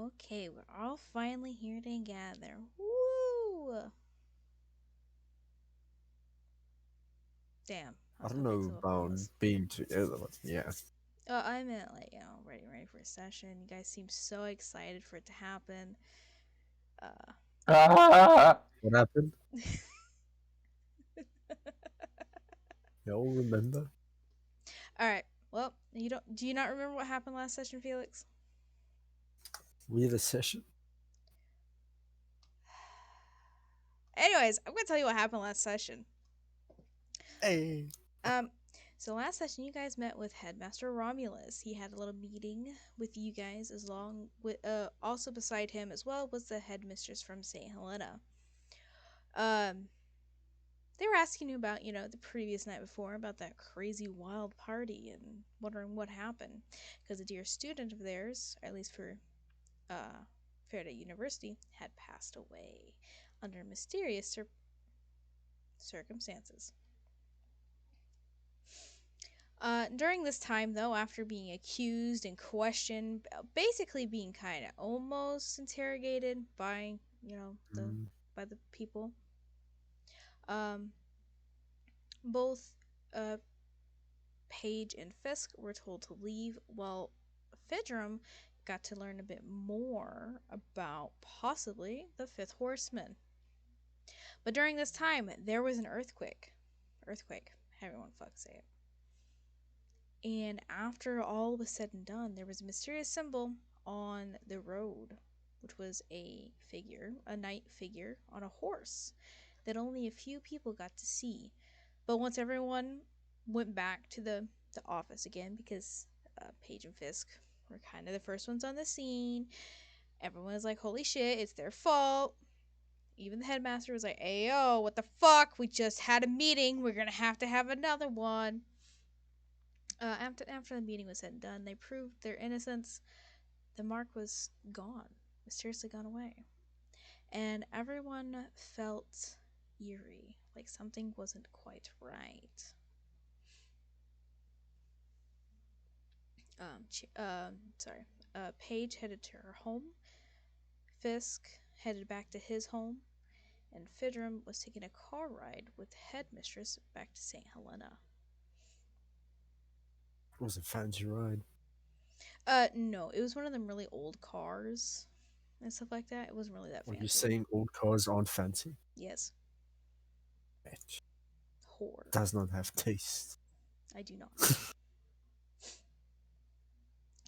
Okay, we're all finally here together. Woo! Damn, I I was don't gonna make know some about applause. being together, but yeah. I meant like ready for a session. You guys seem so excited for it to happen. Uh, Ah! What happened? Y'all remember? all right. Well, you don't. Do you not remember what happened last session, Felix? We had a session. Anyways, I'm gonna tell you what happened last session. Hey. Um, so last session you guys met with Headmaster Romulus. He had a little meeting with you guys, as long with also beside him as well was the headmistress from St. Helena. Um, they were asking you about, the previous night before, about that crazy wild party, and wondering what happened, because a dear student of theirs, at least for Faraday University, had passed away under mysterious circumstances. During this time, though, after being accused and questioned, basically being kind of almost interrogated by, Mm. by the people, um, both uh, Paige and Fisk were told to leave, while Fidrum got to learn a bit more about possibly the Fifth Horseman. But during this time, there was an earthquake. Earthquake. Everyone fuck say it. And after all was said and done, there was a mysterious symbol on the road, which was a knight figure on a horse that only a few people got to see. But once everyone went back to the office again, because Paige and Fisk were kind of the first ones on the scene, everyone was like, holy shit, it's their fault. Even the headmaster was like, Ayo, what the fuck? We just had a meeting. We're gonna have to have another one. After the meeting was said and done, they proved their innocence. The mark was gone, mysteriously gone away, and everyone felt eerie, like something wasn't quite right. Sorry. Paige headed to her home. Fisk headed back to his home, and Fidrum was taking a car ride with the headmistress back to St. Helena. It was a fancy ride. No, it was one of them really old cars and stuff like that. It wasn't really that Are you fancy. saying old cars aren't fancy? Yes, Bitch. whore. Does not have taste. I do not.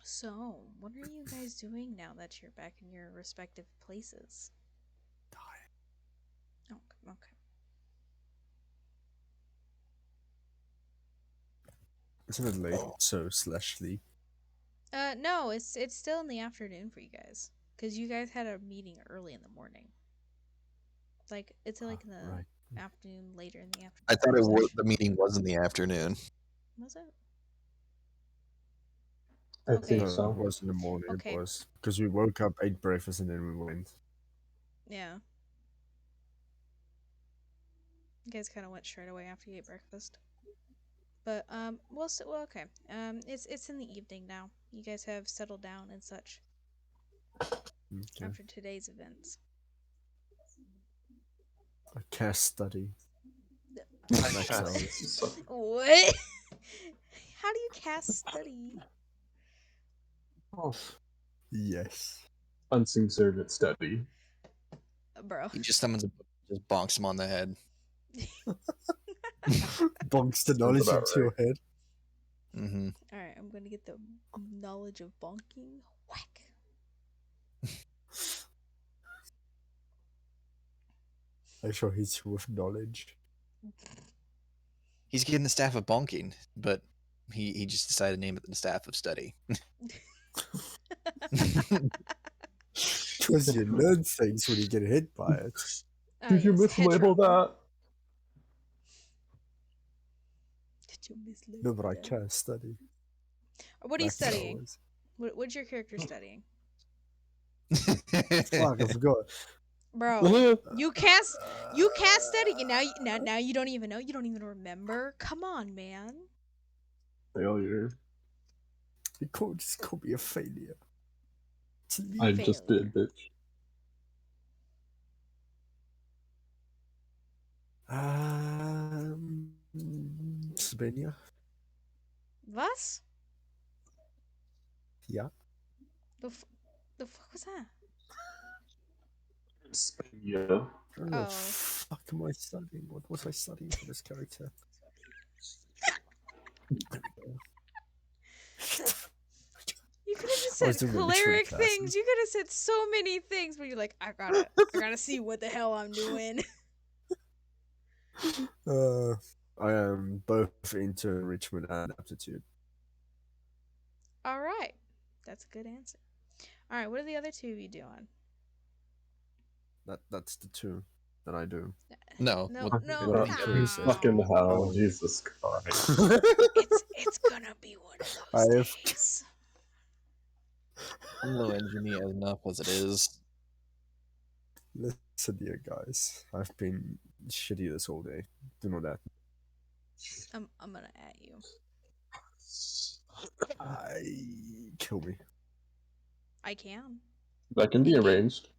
So, what are you guys doing now that you're back in your respective places? Die. Oh, okay. Isn't it late? So slash sleep. No, it's still in the afternoon for you guys, because you guys had a meeting early in the morning. Like it's like in Right. the afternoon, later in the afternoon. I thought the meeting was in the afternoon. Was it? I Okay. think No, so. it was in the morning. Okay. It was because we woke up, ate breakfast, and then we went. Yeah. You guys kind of went straight away after you ate breakfast. But well, okay. It's in the evening now. You guys have settled down and such Okay. after today's events. A cast study. I Max cast. hours. What? How do you cast study? Oh, Yes. unseen servant study. Bro. He just summons a just bonks him on the head. Bonks the knowledge about into your head. Mm-hmm. Alright, I'm gonna get the knowledge of bonking. Whack. I shall hit you with knowledge. He's getting the staff of bonking, but he just decided to name it the staff of study. Because you learn things when you get hit by it. Did you Yes, head mislabel trauma. that? Did you mislabel No, but I that? cast study. What are you Max studying? hours. What's your character studying? Fuck, I forgot. Bro, you cast study. Now you don't even know. You don't even remember. Come on, man. Failure. You can't just call me a failure. Italy. I just did, bitch. Slovenia. Was? Yeah. The fuck was that? Spain. What the Oh. fuck am I studying? What was I studying for this character? There we go. You could have just I was said doing the literary cleric classes. things. You could have said so many things, but you're like, I gotta see what the hell I'm doing. I am both into enrichment and aptitude. All right, that's a good answer. All right, what are the other two of you doing? That's the two that I do. No. No, what- no, what are you the doing? others? Fucking hell, Oh. Jesus Christ. it's gonna be one of I those have- days. I'm low engineer enough as it is. Listen here, guys. I've been shitty this whole day. Do know that. I'm gonna at you. Kill me. I can. That can be In-game. arranged.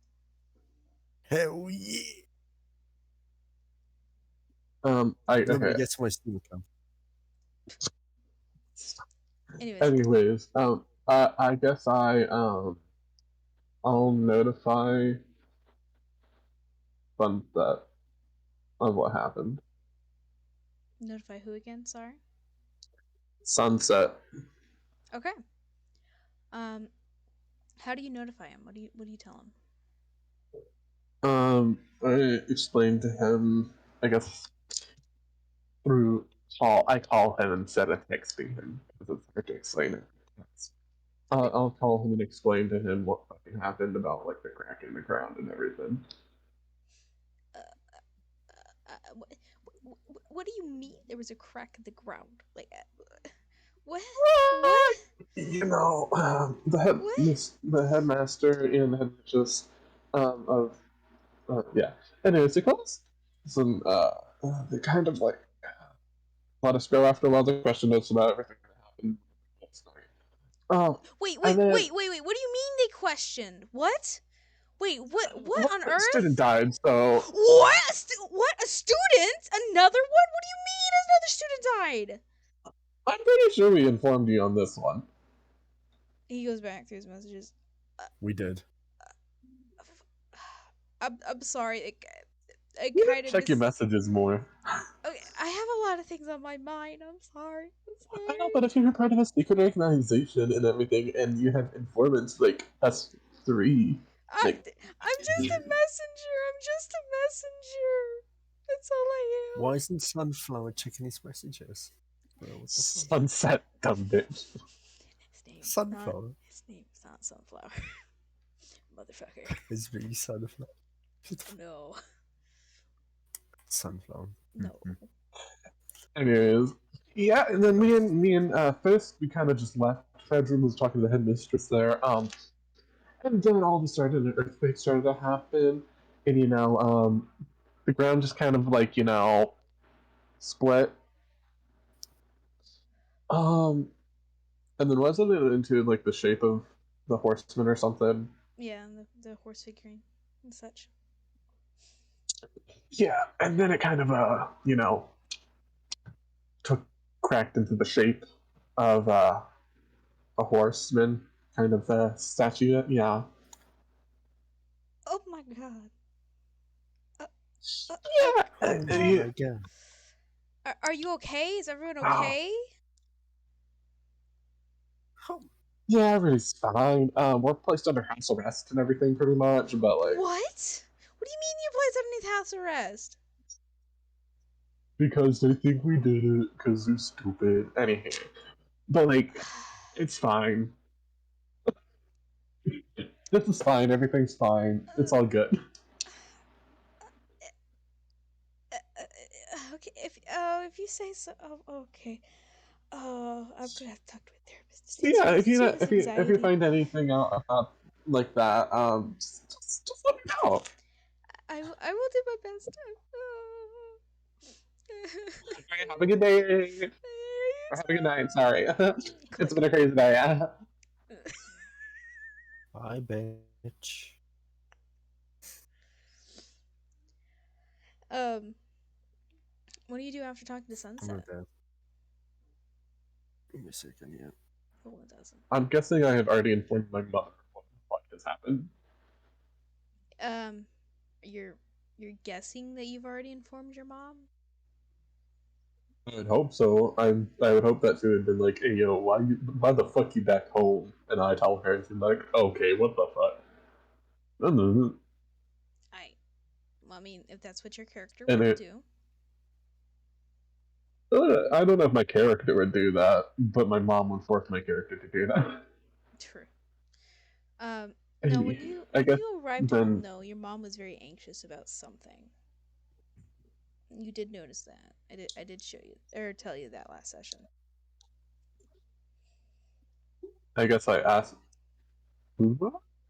Hell yeah. Okay. Nobody gets my Steam account. Anyways, I guess I'll notify Sunset of what happened. Notify who again? Sorry. Sunset. Okay. How do you notify him? What do you tell him? I explained to him, I guess, through call. I call him instead of texting him because it's hard to explain it. I'll call him and explain to him what fucking happened about like the crack in the ground and everything. What do you mean there was a crack in the ground? Like, what? What? You know, the headmaster and the headmistress of yeah. Anyways, they cause some they kind of like let us go after a lot of the question notes about everything that happened last night. Wait! And then- What do you mean they questioned? What? Wait, what on The earth? student died, so What? What? A student? Another one? What do you mean another student died? I'm pretty sure we informed you on this one. He goes back through his messages. We did. I'm sorry. I You kind of check your messages more. Okay, I have a lot of things on my mind. I'm sorry. I know, but if you're part of a secret organization and everything, and you have informants, like that's three. I'm Like, just a messenger. I'm just a messenger. That's all I am. Why isn't Sunflower checking his messages? Bro, what the fuck? Sunset, dumb bitch. Sunflower. His name's not Sunflower. Motherfucker. It's really Sunflower. No. Sunflower. No. Anyways, yeah, and then me and Fisk, we kind of just left. Fedrin was talking to the headmistress there. And then all of a sudden, an earthquake started to happen, and the ground just kind of like split. And then wasn't it into like the shape of the horseman or something? Yeah, and the horse figurine and such. Yeah, and then it kind of cracked into the shape of a horseman kind of statue. Yeah. Oh my god. Yeah. Oh, again. Are you okay? Is everyone Ow. okay? Yeah, everything's fine. We're placed under house arrest and everything, pretty much. But like, What? What do you mean you placed underneath house arrest? because they think we did it, because they're stupid. Anyhow, but like, it's fine. This is fine. Everything's fine. It's all good. Okay, if you say so. Oh, okay. I'm gonna have to talk to a therapist. So yeah, if you Students' if you anxiety. find anything out about like that, just let me know. I will do my best. Alright, have a good day. Or have a good night. Sorry, it's been a crazy day. Bye, bitch. What do you do after talking to I'm Sunset? okay. Give me a second, yeah. Oh, it doesn't. I'm guessing I have already informed my mother what has happened. Um, you're guessing that you've already informed your mom? I would hope so. I would hope that she would have been like, "Hey, yo, why the fuck you back home?" And I tell her, and she's like, "Okay, what the fuck?" I mean, if that's what your character And would it, do. I don't know if my character would do that, but my mom would force my character to do that. True. Now Hey, when you I when guess you arrived home then though, your mom was very anxious about something. You did notice that. I did show you or tell you that last session. I guess I asked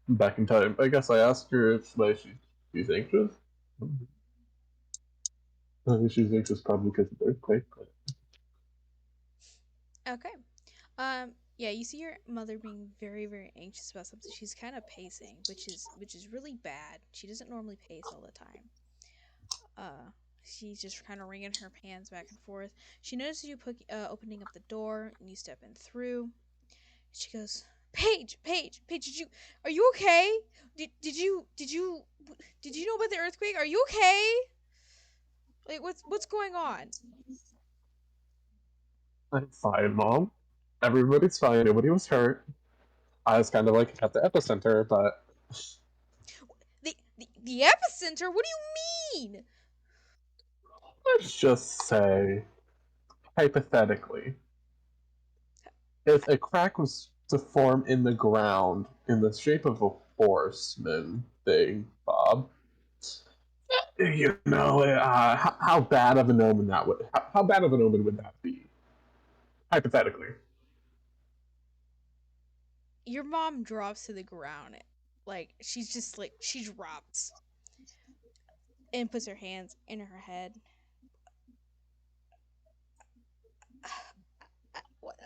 back in time. I guess I asked her if like she's anxious. I think she's anxious probably because of the earthquake. Okay. Yeah, you see your mother being very, very anxious about something. She's kind of pacing, which is really bad. She doesn't normally pace all the time. She's just kind of wringing her hands back and forth. She notices you opening up the door, and you step in through. She goes, Paige, are you okay? Did you know about the earthquake? Are you okay? Like, what's going on? I'm fine, mom. Everybody's fine. Nobody was hurt. I was kind of like at the epicenter, but The epicenter? What do you mean? let's just say, hypothetically, if a crack was to form in the ground in the shape of a horseman thing, Bob, how bad of an omen that would? How bad of an omen would that be? Hypothetically, Your mom drops to the ground. Like, she's just like, she drops and puts her hands in her head.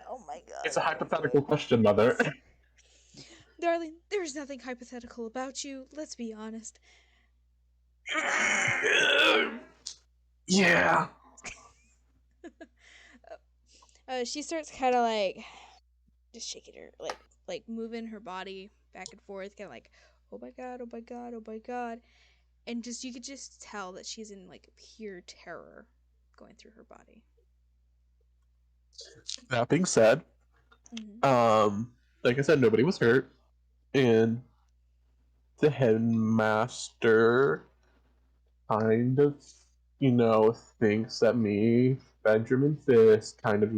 Oh my god. it's a hypothetical question, mother. Darling, there's nothing hypothetical about you. Let's be honest. Yeah. She starts kind of like just shaking her, like moving her body back and forth, kind of like, oh my god, oh my god, oh my god, and just you could just tell that she's in like pure terror going through her body. That being said, Mm-hmm. like I said, nobody was hurt, and the headmaster kind of, thinks that me, Benjamin Fisk, kind of,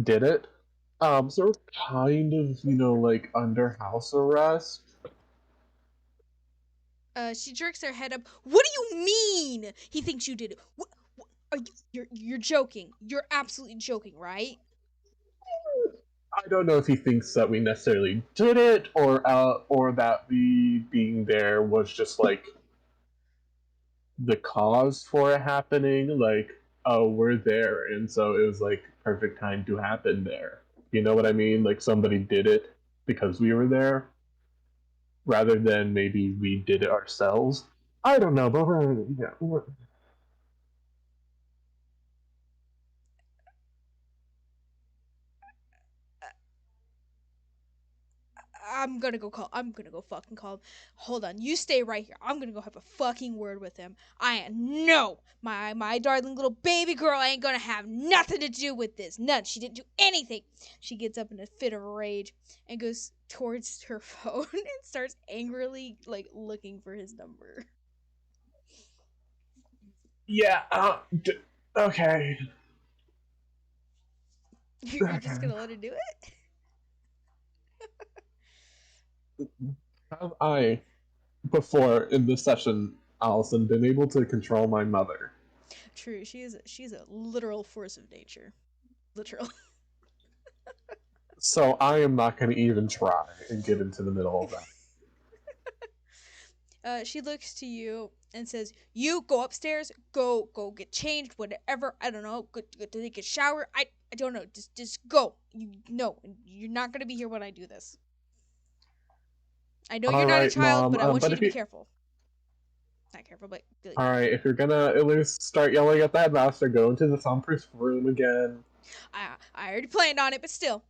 did it. So we're kind of, like under house arrest. She jerks her head up. What do you mean? He thinks you did it. What are you? You're joking. You're absolutely joking, right? I don't know if he thinks that we necessarily did it, or that we being there was just like the cause for it happening. Like, oh, we're there, and so it was like perfect time to happen there. You know what I mean? Like somebody did it because we were there, rather than maybe we did it ourselves. I don't know, but yeah. I'm gonna go fucking call him. Hold on, you stay right here. I'm gonna go have a fucking word with him. No, my darling little baby girl ain't gonna have nothing to do with this. None. She didn't do anything. She gets up in a fit of rage and goes towards her phone and starts angrily like looking for his number. Yeah. Okay. You're Okay. just gonna let her do it? Have I, before in this session, Allison, been able to control my mother? True. She's a literal force of nature. Literal. So I am not going to even try and get into the middle of that. She looks to you and says, "You go upstairs, go get changed, whatever. I don't know. Go take a shower. I don't know. Just go. You're not gonna be here when I do this. I know you're All not a right, child, Mom. but I want But you if to be you, careful. Not careful, but all right, if you're gonna at least start yelling at the headmaster, go into the soundproof room again. I already planned on it, but still.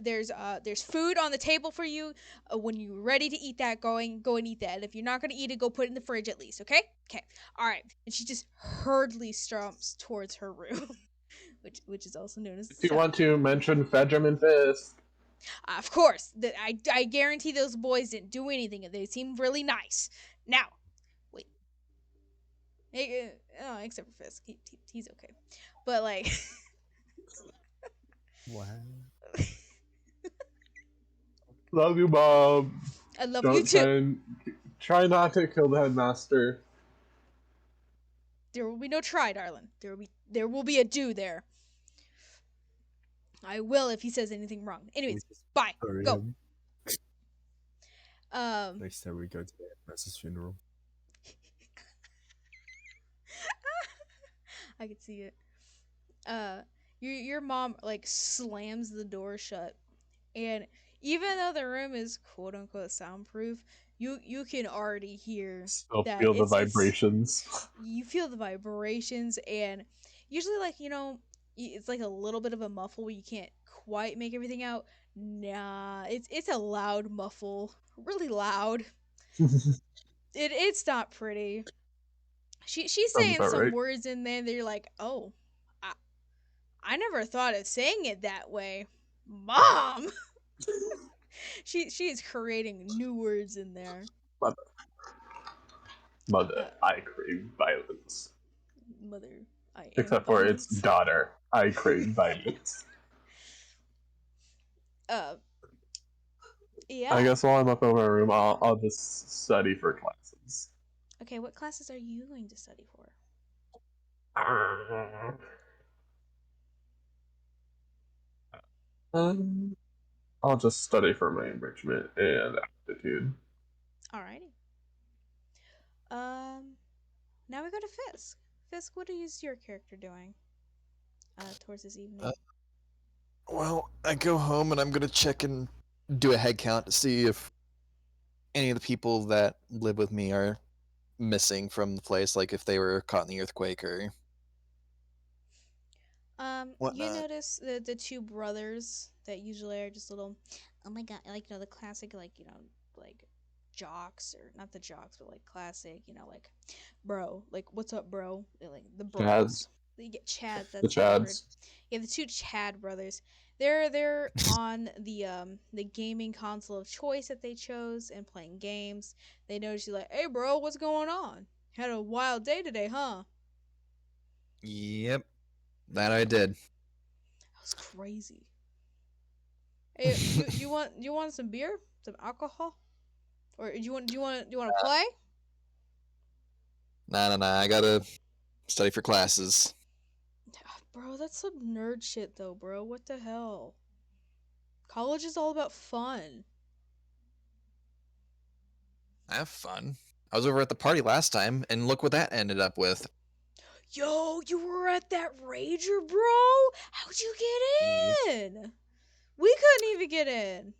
There's food on the table for you. When you're ready to eat that, go and eat that. And if you're not gonna eat it, go put it in the fridge at least. Okay? Okay. All right. And she just hurriedly stomps towards her room, which is also known as the If you want to soundproof room. mention Fedram and Fisk, Of course, I guarantee those boys didn't do anything, and they seem really nice. Now, wait. Oh, except for Fisk, he's okay. But like, Wow. love you, Mom. I love you Don't too. try not to kill the headmaster. There will be no try, darling. There will be a do there. I will if he says anything wrong. Anyways, bye. Hurry Go. him. Um, Next time we go to the headmaster's funeral. I could see it. Your mom like slams the door shut, and even though the room is quote unquote soundproof, you can already hear Still that feel the it's vibrations. you feel the vibrations, and usually like it's like a little bit of a muffle where you can't quite make everything out. Nah, it's a loud muffle, really loud. It's not pretty. She's Sounds saying about some right. words in there that you're like, oh, I never thought of saying it that way, Mom. She is creating new words in there. Mother, Uh, I crave violence. Mother, I am Except for its violence. daughter, I crave violence. Yeah. I guess while I'm up in my room, I'll just study for classes. Okay, what classes are you going to study for? I'll just study for my enrichment and aptitude. Alrighty. Now we go to Fisk. Fisk, what is your character doing? Towards this evening. Well, I go home and I'm gonna check and do a head count to see if any of the people that live with me are missing from the place, like if they were caught in the earthquake or You whatnot. notice the two brothers that usually are just little, oh my god, like the classic like jocks, or not the jocks, but like classic, like bro, like what's up, bro? They're like the Chads. bros. You get Chad. The That's the word. Chads. Yeah, the two Chad brothers. They're on the gaming console of choice that they chose and playing games. They notice you like, hey bro, what's going on? Had a wild day today, huh? Yep, that I did. That was crazy. Hey, you want some beer, some alcohol, or do you want to play? Nah. I gotta study for classes. Bro, that's some nerd shit though, bro. What the hell? College is all about fun. I have fun. I was over at the party last time, and look what that ended up with. Yo, you were at that rager, bro. How'd you get in? We couldn't even get in.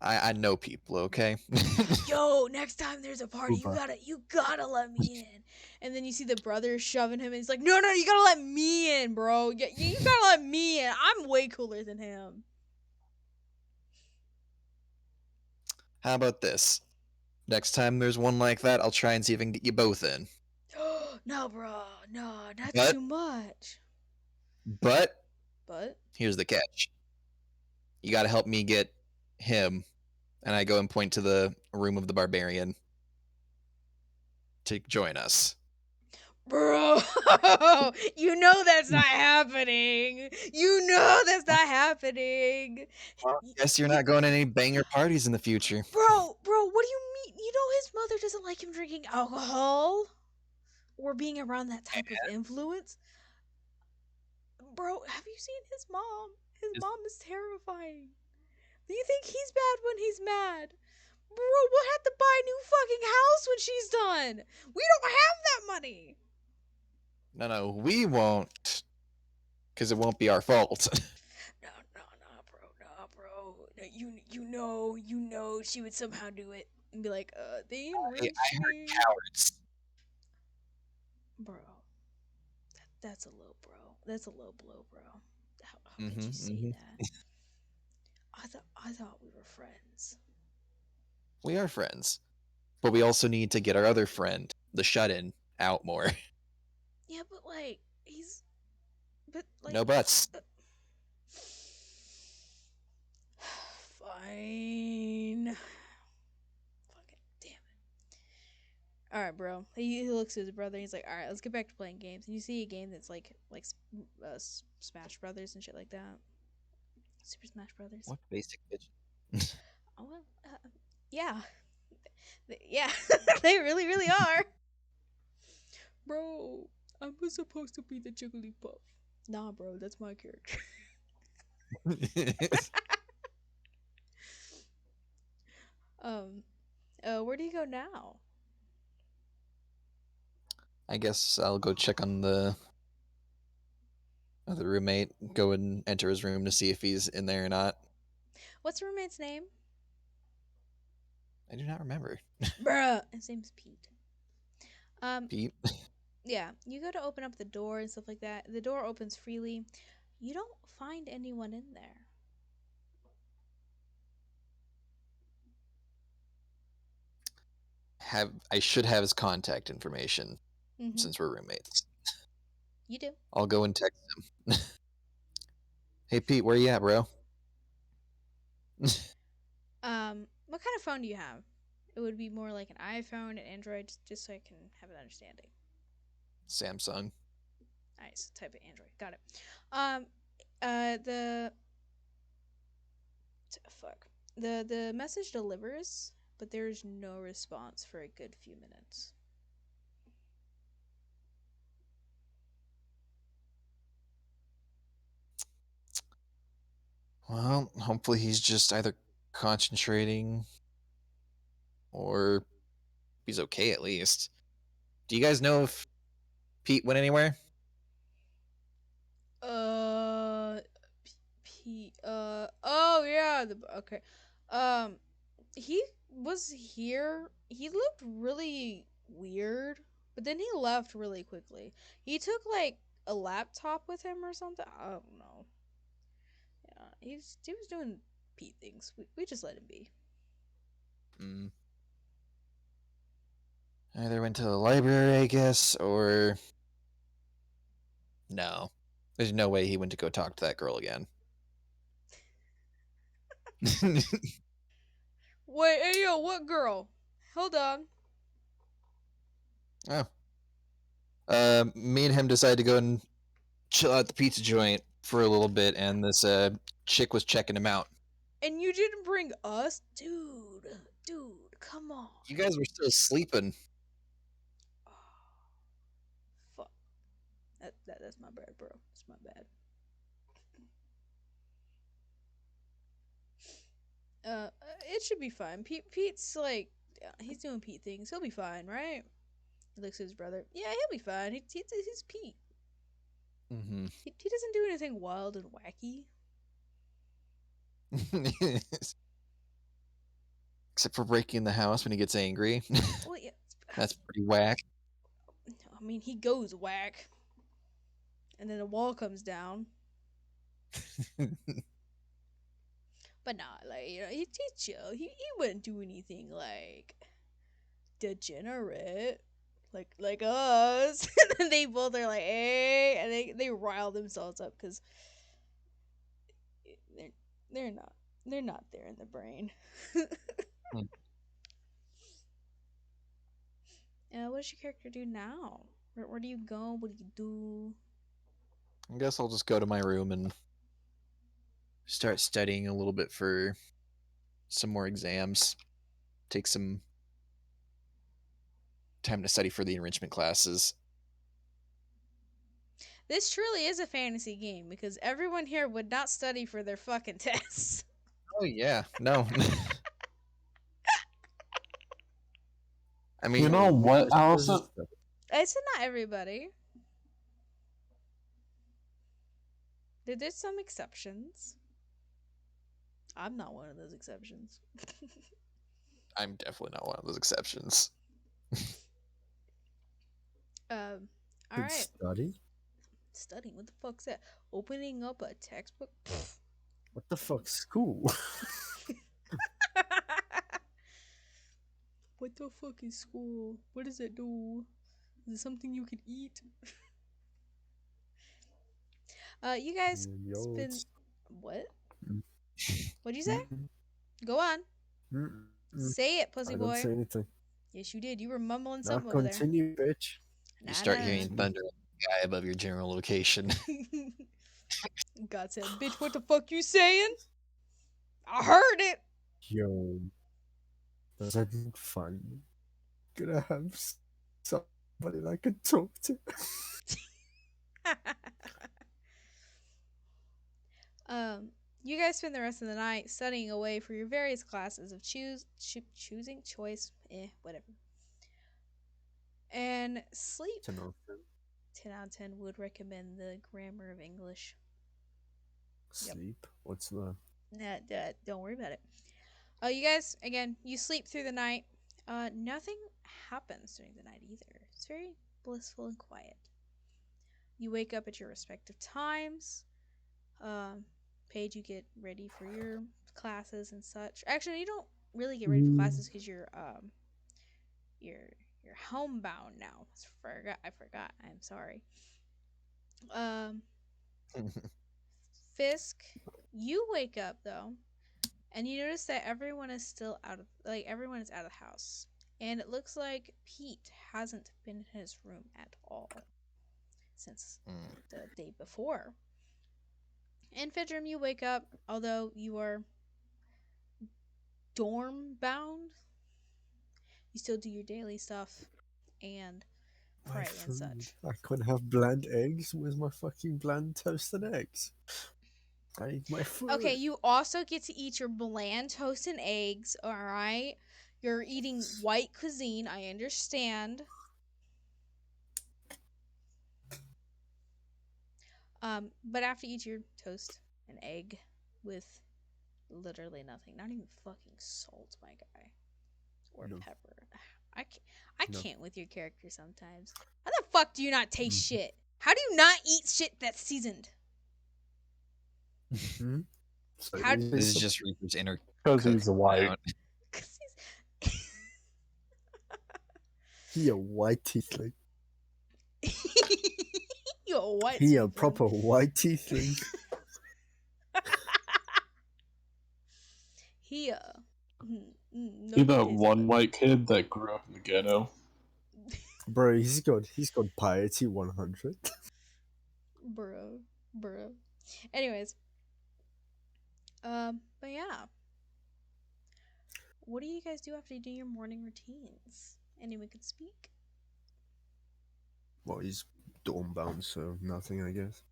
I know people, okay? Yo, next time there's a party, Uber. you gotta let me in. And then you see the brother shoving him, and he's like, no, you gotta let me in, bro. You gotta let me in. I'm way cooler than him. How about this? Next time there's one like that, I'll try and see if I can get you both in. No, bro, no, that's But- too much. But But here's the catch. You gotta help me get him, and I go and point to the room of the barbarian to join us. bro, you know that's not happening. You know that's not happening. Guess you're not going to any banger parties in the future. Bro, what do you mean? You know his mother doesn't like him drinking alcohol or being around that type of influence. Bro, have you seen his mom? His mom is terrifying. Do you think he's bad when he's mad? Bro, we'll have to buy a new fucking house when she's done. We don't have that money. No, we won't. because it won't be our fault. No, bro. No, you know, she would somehow do it and be like, they I enriched heard me, cowards. bro. That's a low, bro. That's a low blow, bro. How could you say Mm-hmm. that? I thought we were friends. We are friends, but we also need to get our other friend, the shut-in, out more. Yeah, but like but like, No buts. fine. Fucking damn it. All right, bro. He looks at his brother. And he's like, all right, let's get back to playing games. And you see a game that's like Smash Brothers and shit like that. Super Smash Brothers. What basic bitch? Oh well, yeah, yeah, they really, really are. Bro, I was supposed to be the Jigglypuff. Nah, bro, that's my character. Where do you go now? I guess I'll go check on the other roommate. Go and enter his room to see if he's in there or not. What's your roommate's name? I do not remember. Bruh, his name's Pete. Pete. Yeah, you go to open up the door and stuff like that. The door opens freely. You don't find anyone in there. I should have his contact information Mm-hmm. since we're roommates. You do. I'll go and text him. Hey Pete, where you at, bro? What kind of phone do you have? It would be more like an iPhone, an Android, just so I can have an understanding. Samsung. Nice. Type of Android. Got it. The fuck. The message delivers, but there's no response for a good few minutes. Well, hopefully he's just either concentrating or he's okay at least. Do you guys know if Pete went anywhere? Oh yeah. Okay. Um, he was here. He looked really weird, but then he left really quickly. He took like a laptop with him or something. I don't know. Yeah, he was doing Pete things. We just let him be. Mm. Either went to the library, I guess, or no. There's no way he went to go talk to that girl again. Wait, hey yo, what girl? Hold on. Oh. Me and him decided to go and chill out at the pizza joint for a little bit, and this chick was checking him out. And you didn't bring us, dude. Come on. You guys were still sleeping. Oh, fuck. That's my bad, bro. That's my bad. It should be fine. Pete's like, he's doing Pete things. He'll be fine, right? He looks at his brother. Yeah, he'll be fine. He's Pete. Mm-hmm. He doesn't do anything wild and wacky. Except for breaking the house when he gets angry. Well, yeah. That's pretty whack. I mean, he goes whack, and then the wall comes down. But nah, like, you know, he's chill. He wouldn't do anything like degenerate, like us. And then they both are like, hey, and they rile themselves up because they're not there in the brain. Hmm. What does your character do now? Where do you go? What do you do? I guess I'll just go to my room and start studying a little bit for some more exams. Take some time to study for the enrichment classes. This truly is a fantasy game because everyone here would not study for their fucking tests. Oh yeah, no. I mean, You know what, Allison? I said not everybody. There's some exceptions. I'm not one of those exceptions. I'm definitely not one of those exceptions. All Did right. study? Studying. What the fuck's that? Opening up a textbook? What the fuck? School? What the fuck is school? What does it do? Is it something you could eat? You guys Yo, spend it's- what? Mm. What'd you say? Mm, Go on. mm, mm. Say it, pussy I don't boy. say anything. Yes, you did. You were mumbling Now something over there. continue, bitch. You Nah, start nah, hearing thunder like the guy above your general location. nah. God said, bitch, what the fuck you saying? I heard it. Yo, does that look fun? Gonna have somebody I can talk to. You guys spend the rest of the night studying away for your various classes of choosing, choice, whatever. And sleep. 10 out of 10. 10 out of 10 would recommend the grammar of English. Yep. Sleep? What's that? Nah, don't worry about it. You guys, again, you sleep through the night. Nothing happens during the night either. It's very blissful and quiet. You wake up at your respective times. Paige, you get ready for your classes and such. Actually, you don't really get ready for classes because you're homebound now. I forgot. I'm sorry. Fisk, you wake up though, and you notice that everyone is still everyone is out of the house, and it looks like Pete hasn't been in his room at all since the day before. In Fidrum, you wake up, although you are dorm bound. You still do your daily stuff and My pray and food. such. I couldn't have bland eggs. Where's my fucking bland toasted eggs? I need my food. Okay, you also get to eat your bland toast and eggs, alright? You're eating white cuisine, I understand. But after you eat your toast and egg with literally nothing, not even fucking salt, my guy, or No. pepper. I No. can't with your character sometimes. How the fuck do you not taste Mhm. shit? How do you not eat shit that's seasoned? Hmm? So How- This is just Reaper's inner Because cook he's a white. out. 'Cause he's- he a white tiefling. You're a white He a tiefling. proper white tiefling. He no He that taste one bud. white kid that grew up in the ghetto. Bro, he's got piety 100. Bro. Anyways, but yeah. What do you guys do after you do your morning routines? Anyone could speak? Well, he's dorm bound, so nothing, I guess.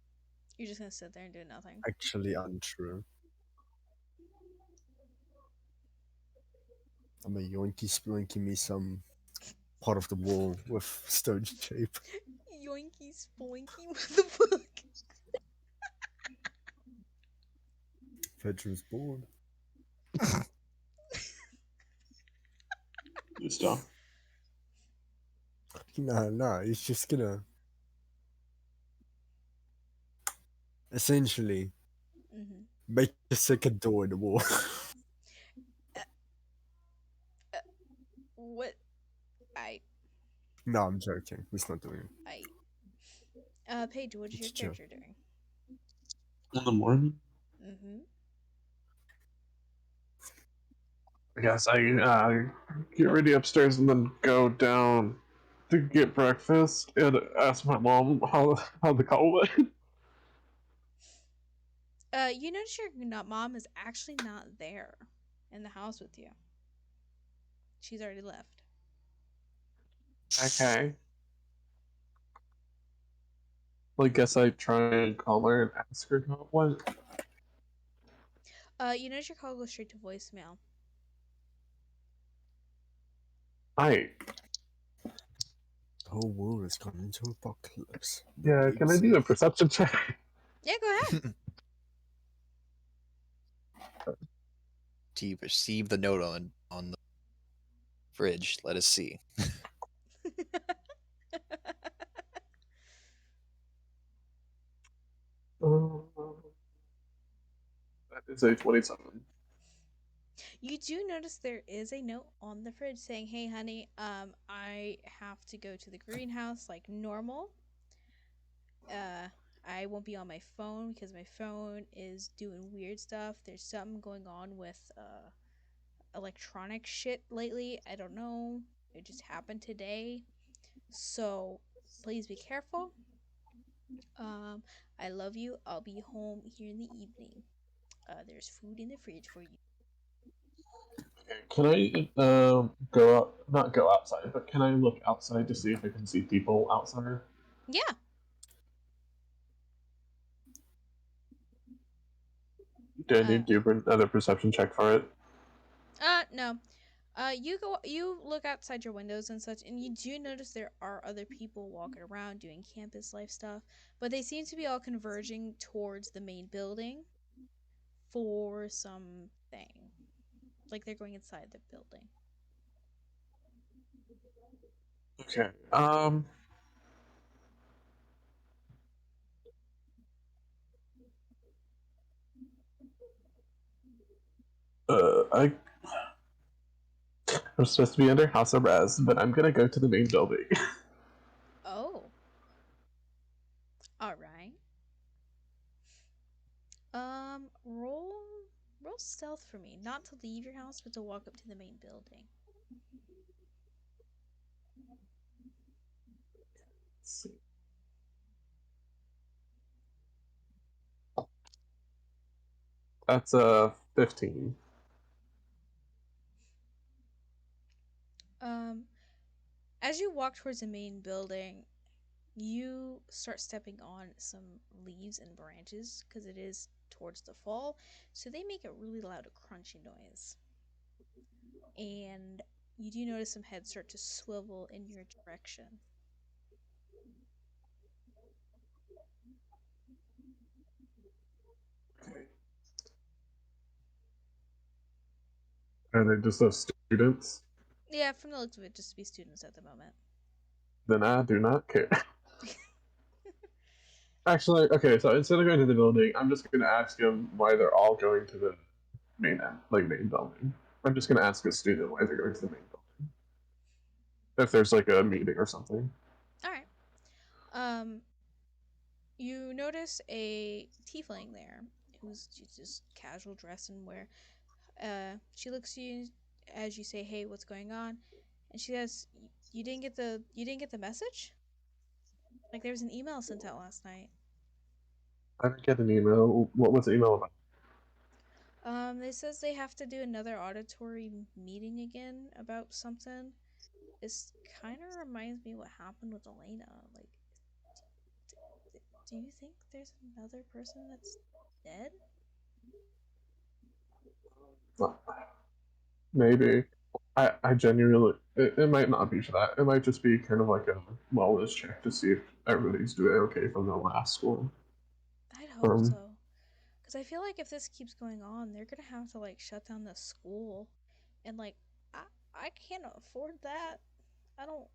You're just gonna sit there and do nothing. Actually untrue. I'm a yoinky splinky me some part of the wall with stone shape. Yoinky splinky, what the fuck? Veteran's board. Good stuff. Nah, he's just gonna essentially Mm-hmm. make a second door in the wall. What? No, I'm joking. He's not doing it. Paige, what is your It's chill. character doing? In the morning, Mm-hmm. I guess I get ready upstairs and then go down to get breakfast and ask my mom how the call went. You notice your mom is actually not there in the house with you. She's already left. Okay. Well, I guess I try and call her and ask her how it went. You notice your call goes straight to voicemail. Hi. The whole world has gone into apocalypse. Yeah, can I do a perception check? Yeah, go ahead. Do you receive the note on the fridge? Let us see. That is a 27. You do notice there is a note on the fridge saying, "Hey, honey, I have to go to the greenhouse like normal. Uh, I won't be on my phone because my phone is doing weird stuff. There's something going on with electronic shit lately. I don't know. It just happened today. So please be careful. Um, I love you. I'll be home here in the evening. There's food in the fridge for you." Can I go out? Not go outside, but can I look outside to see if I can see people outside? Yeah. Do I Uh, need to do another perception check for it? no. You look outside your windows and such, and you do notice there are other people walking around doing campus life stuff, but they seem to be all converging towards the main building for something. Like they're going inside the building. Okay. I'm supposed to be under house arrest, but I'm gonna go to the main building. Oh, all right. Roll stealth for me. Not to leave your house, but to walk up to the main building. That's a 15. Um, as you walk towards the main building, you start stepping on some leaves and branches because it is towards the fall, so they make a really loud crunchy noise. And you do notice some heads start to swivel in your direction. Are they just those students? Yeah, from the looks of it, just to be students at the moment. Then I do not care. Actually, okay, so instead of going to the building, I'm just gonna ask them why they're all going to the main building. I'm just gonna ask a student why they're going to the main building. If there's like a meeting or something. All right. Um, you notice a tiefling there who's just casual dress and wear. She looks at you as you say, "Hey, what's going on?" And she says, you didn't get the message? Like there was an email sent out last night. I didn't get an email. What was the email about? It says they have to do another auditory meeting again about something. This kind of reminds me what happened with Elena. Like, do you think there's another person that's dead? Maybe. I genuinely, it might not be for that. It might just be kind of like a wellness check to see if everybody's doing okay from the last school. I'd hope Um, so. Because I feel like if this keeps going on, they're gonna have to like shut down the school, and like I I can't afford that. I don't.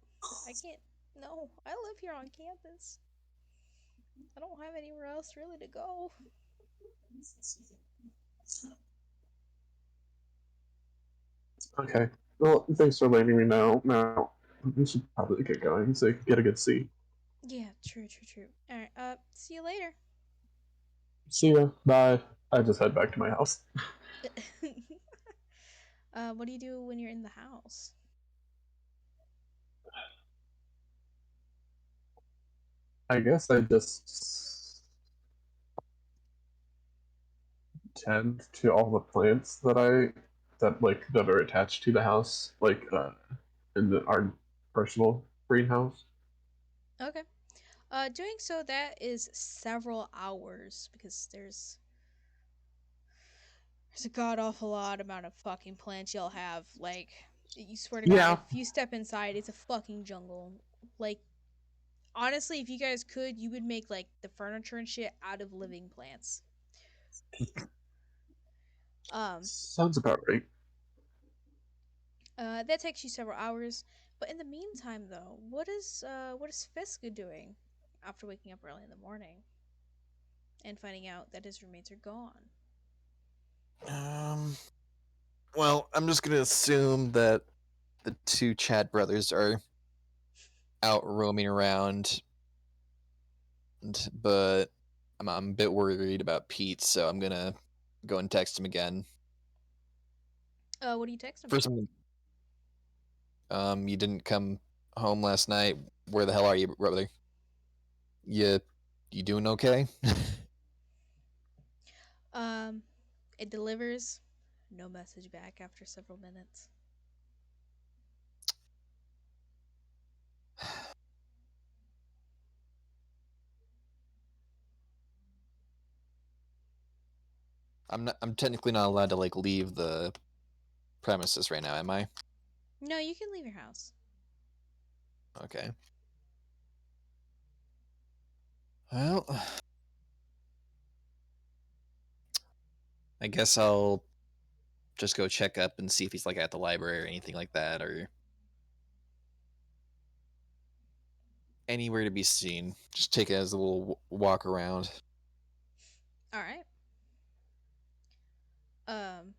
I can't. No, I live here on campus. I don't have anywhere else really to go. okay. Well, thanks for letting me know. Now, we should probably get going so you can get a good seat. Yeah, true, true, true. All right. See you later. See ya. Bye. I just head back to my house. What do you do when you're in the house? I guess I just tend to all the plants that are attached to the house, in our personal greenhouse. Okay. Doing so that is several hours because there's a god awful lot amount of fucking plants y'all have. Like, you swear to God, Yeah. if you step inside, it's a fucking jungle. Like, honestly, if you guys could, you would make like the furniture and shit out of living plants. Um, Sounds about right. that takes you several hours. But in the meantime, though, what is Fisk doing after waking up early in the morning and finding out that his roommates are gone? Um. Well, I'm just gonna assume that the two Chad brothers are out roaming around, but I'm a bit worried about Pete, so I'm gonna go and text him again. What do you text him? For some, you didn't come home last night. Where the hell are you, brother? You, you doing okay? Um, it delivers. No message back after several minutes. I'm technically not allowed to like leave the premises right now, am I? No, you can leave your house. Okay. Well, I guess I'll just go check up and see if he's like at the library or anything like that, or anywhere to be seen. Just take it as a little walk around. All right. Um,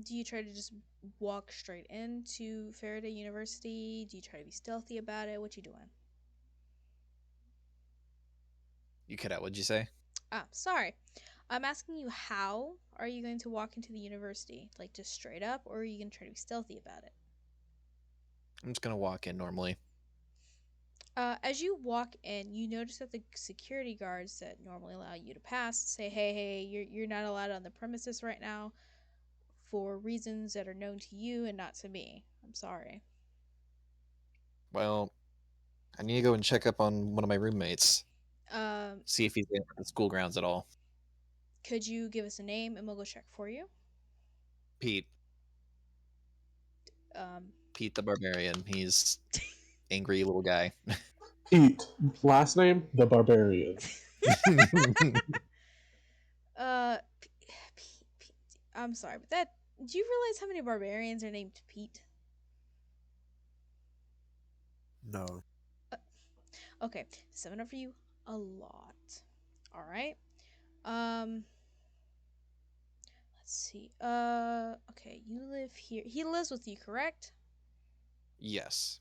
do you try to just walk straight into Faraday University? Do you try to be stealthy about it? What you doing? You cut out. What'd you say? Sorry. I'm asking you, how are you going to walk into the university? Like, just straight up, or are you going to try to be stealthy about it? I'm just gonna walk in normally. As you walk in, you notice that the security guards that normally allow you to pass say, "Hey, you're not allowed on the premises right now for reasons that are known to you and not to me. I'm sorry." Well, I need to go and check up on one of my roommates. Um, See if he's in the school grounds at all. could you give us a name and we'll go check for you? Pete. Um, Pete the Barbarian. He's angry little guy. Pete. Last name, the Barbarian. uh, I'm sorry, but that. Do you realize how many barbarians are named Pete? No. Uh, okay, 7 for you, a lot. All right. Um, let's see. Okay, you live here. He lives with you, correct? Yes.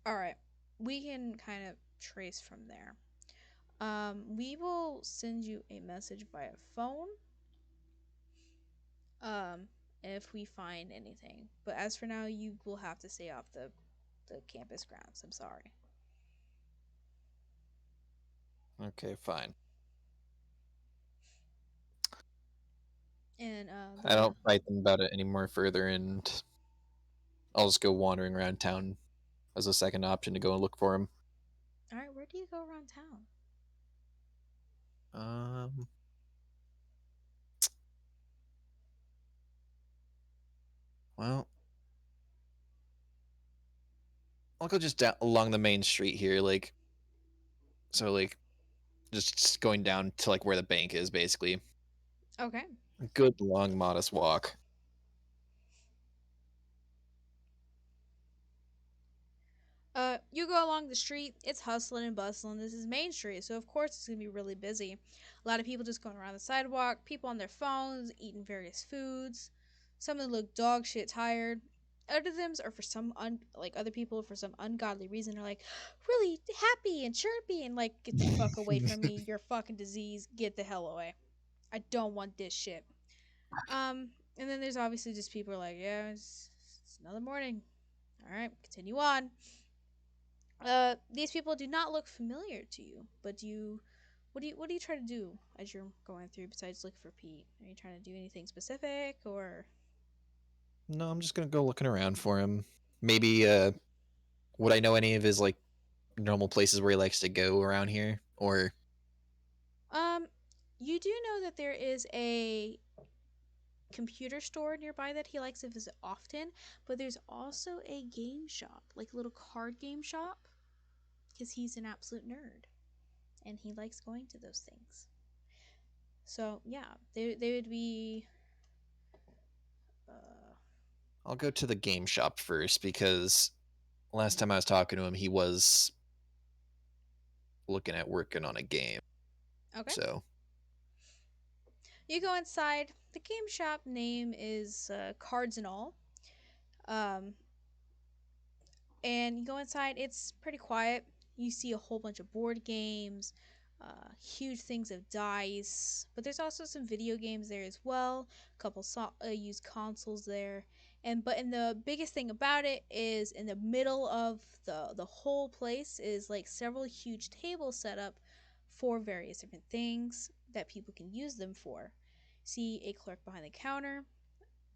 All right. We can kind of trace from there. We will send you a message via phone. Um, if we find anything. But as for now, you will have to stay off the campus grounds. I'm sorry. Okay, fine. And I don't fight them about it anymore further, and I'll just go wandering around town as a second option to go and look for him. all right, where do you go around town? Um, well, I'll go just down along the main street here, like so, like just going down to like where the bank is, basically. Okay. A good long, modest walk. You go along the street, it's hustling and bustling. This is Main Street, so of course it's gonna be really busy. A lot of people just going around the sidewalk, people on their phones, eating various foods. Some of them look dog shit tired. Other them are for some like other people for some ungodly reason are like really happy and chirpy and like, get the fuck away from me. You're fucking disease. Get the hell away. I don't want this shit. And then there's obviously just people who are like, yeah, it's another morning. All right, continue on. These people do not look familiar to you, but what do you try to do as you're going through besides look for Pete? Are you trying to do anything specific or No, I'm just gonna go looking around for him. Maybe would I know any of his like normal places where he likes to go around here? Or um you do know that there is a computer store nearby that he likes to visit often, but there's also a game shop, like a little card game shop, because he's an absolute nerd and he likes going to those things. So yeah, they would be. Uh, I'll go to the game shop first because last time I was talking to him, he was looking at working on a game. okay. So, You go inside. The game shop name is Cards and All. Um, and you go inside. It's pretty quiet. You see a whole bunch of board games, huge things of dice, but there's also some video games there as well. A couple used consoles there, and the biggest thing about it is in the middle of the whole place is like several huge tables set up for various different things that people can use them for. See a clerk behind the counter,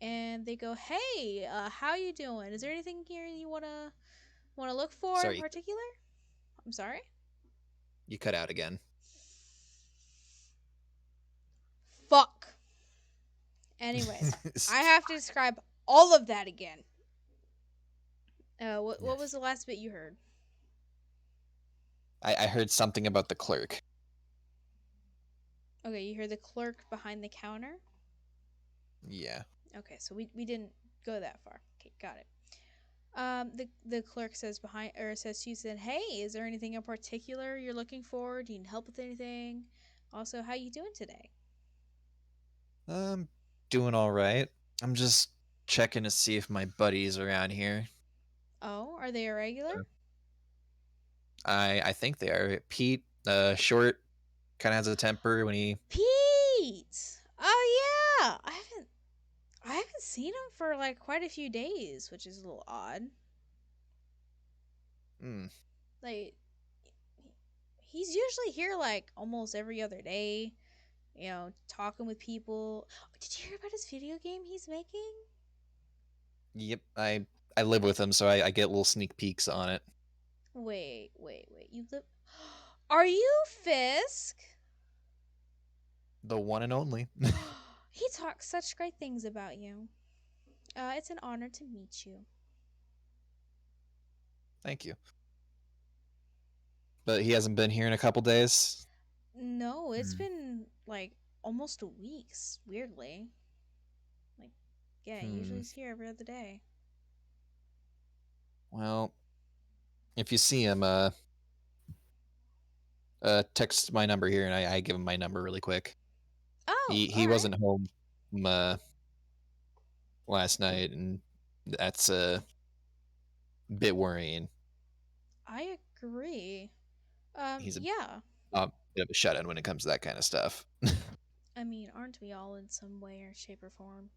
and they go, "Hey, how you doing? Is there anything here you wanna look for in sorry, particular?" I'm sorry. you cut out again. Fuck. Anyways, I have to describe all of that again. What was Yes. the last bit you heard? I heard something about the clerk. Okay, you heard the clerk behind the counter. Yeah. Okay, so we didn't go that far. Okay, got it. The clerk says says she said, "Hey, is there anything in particular you're looking for? Do you need help with anything? Also, how you doing today?" Doing all right. I'm just checking to see if my buddy's around here. Oh, are they a regular? Uh, I think they are. Pete, short, kind of has a temper when he. Pete. Oh yeah, I haven't seen him for like quite a few days, which is a little odd. Hmm. Like he's usually here like almost every other day, talking with people. Did you hear about his video game he's making? Yep. I live with him, so I get little sneak peeks on it. Wait. You live Are you Fisk? The one and only. He talks such great things about you. It's an honor to meet you. Thank you. But he hasn't been here in a couple days. No, it's Hmm. been like almost a week, weirdly. Like, yeah, usually Hmm. he's here every other day. Well, if you see him, text my number here, and I give him my number really quick. Oh, He all right. wasn't home uh, last night, and that's a bit worrying. I agree. He's Yeah. a bit of a shut in when it comes to that kind of stuff. I mean, aren't we all in some way or shape or form?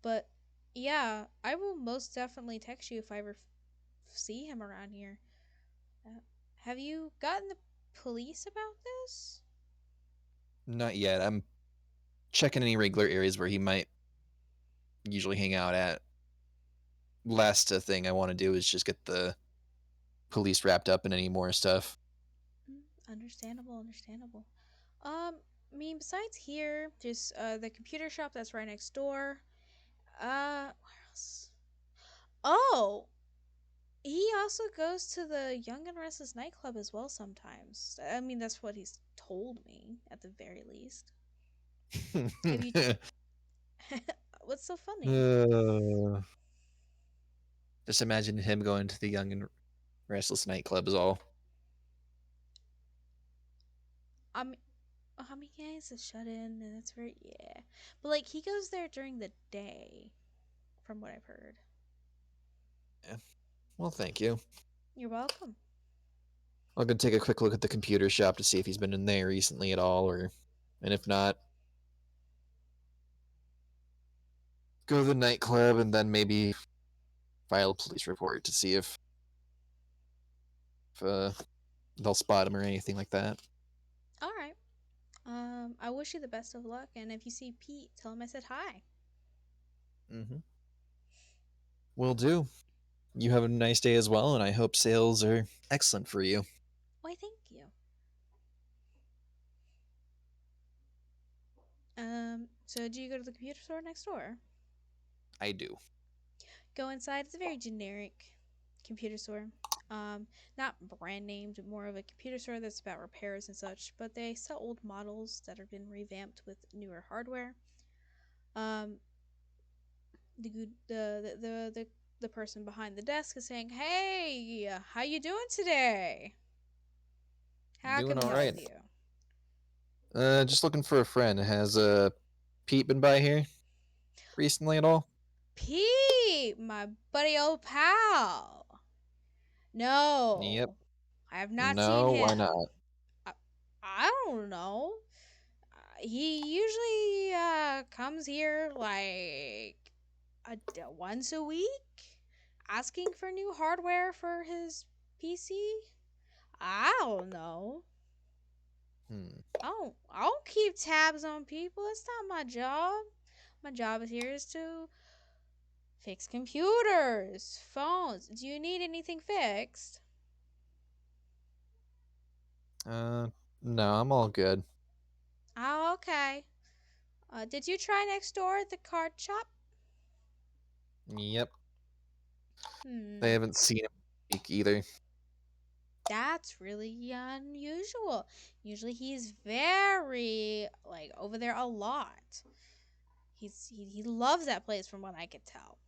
But yeah, I will most definitely text you if I ever see him around here. Uh, have you gotten the police about this? Not yet. I'm checking any regular areas where he might usually hang out at. Last thing I want to do is just get the police wrapped up in any more stuff. Understandable. I mean, besides here, there's the computer shop that's right next door. Where else? Oh, he also goes to the Young and Restless nightclub as well sometimes. I mean, that's what he's told me at the very least. Have you? What's so funny? Uh, just imagine him going to the Young and Restless nightclub is all. I mean, yeah, he's a shut in, and that's very yeah. But like, he goes there during the day, from what I've heard. Yeah. Well, thank you. You're welcome. I'll go take a quick look at the computer shop to see if he's been in there recently at all, and if not, go to the nightclub and then maybe file a police report to see if they'll spot him or anything like that. All right. I wish you the best of luck, and if you see Pete, tell him I said hi. Mm-hmm. Will do. You have a nice day as well, and I hope sales are excellent for you. Why, thank you. So do you go to the computer store next door? I do. Go inside. It's a very generic computer store. Not brand named, more of a computer store that's about repairs and such, but they sell old models that have been revamped with newer hardware. Um, the person behind the desk is saying, "Hey, how you doing today? How can Doing we all help right. you?" Just looking for a friend. Has Pete been by here recently at all? Pete, my buddy old pal. Yep. No, I have not seen No, why him. not? I, I don't know. He usually comes here like once a week, asking for new hardware for his PC. I don't know. Hmm. I don't keep tabs on people. It's not my job. My job here is to fix computers, phones. Do you need anything fixed? Uh, no, I'm all good. Oh, okay. Did you try next door at the card shop? Yep. They Hmm. haven't seen him speak either. That's really unusual. Usually he's very like over there a lot. He loves that place from what I could tell.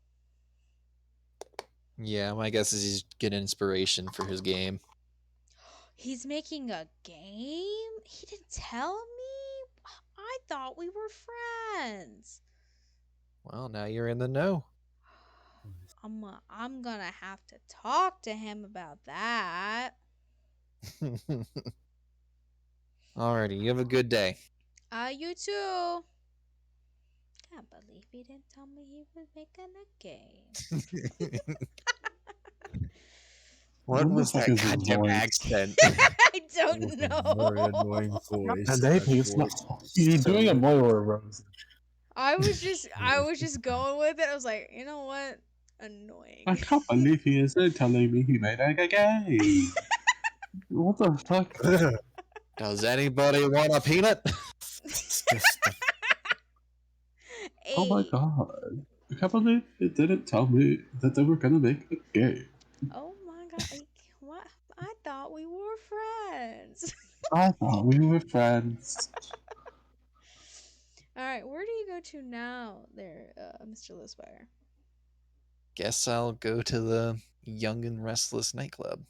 Yeah, my guess is he's getting inspiration for his game. He's making a game? He didn't tell me? I thought we were friends. Well, now you're in the know. I'm gonna have to talk to him about that. Alrighty, you have a good day. You too. Can't believe he didn't tell me he was making a game. What What the was fuck that is his goddamn voice? accent? I That don't was a very know. annoying voice, And and they that taste voice You're was doing a so. Moira Rose. I was just going with it. I was like, you know what? I Annoying. can't believe he isn't telling me he made a game. What the fuck? Does anybody want a peanut? Disgusting. Oh my Hey. god. I can't believe he didn't tell me that they were gonna make a game. Oh my god. What? I thought we were friends. I thought we were friends. All right, where do you go to now, there, Mr. Liswire? Guess I'll go to the Young and Restless nightclub.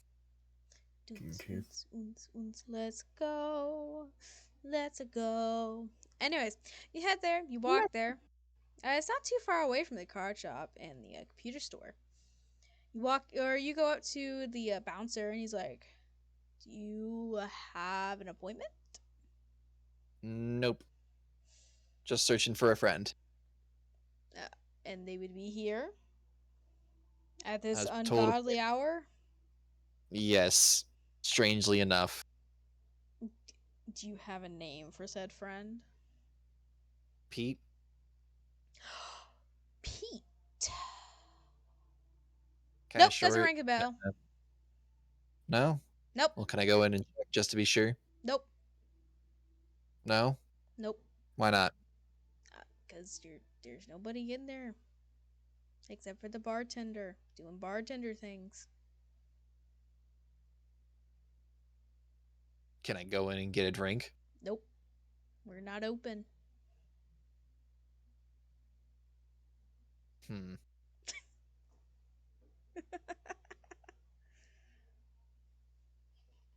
Oons, Okay. oons, oons, oons. Let's go. Let's go. Anyways, you head there. You walk there. It's not too far away from the card shop and the computer store. You walk, or you go up to the bouncer, and he's like, "Do you have an appointment?" Nope. Just searching for a friend. Uh, and they would be here at I this was told, ungodly hour. yes, strangely enough. Do you have a name for said friend? Pete, Pete. kind Nope, of doesn't short. ring a bell. No? Nope, Well, can I go in and check just to be sure? nope, No? nope. Why not? Because there's nobody in there except for the bartender doing bartender things. Can I go in and get a drink? Nope, we're not open. Hmm.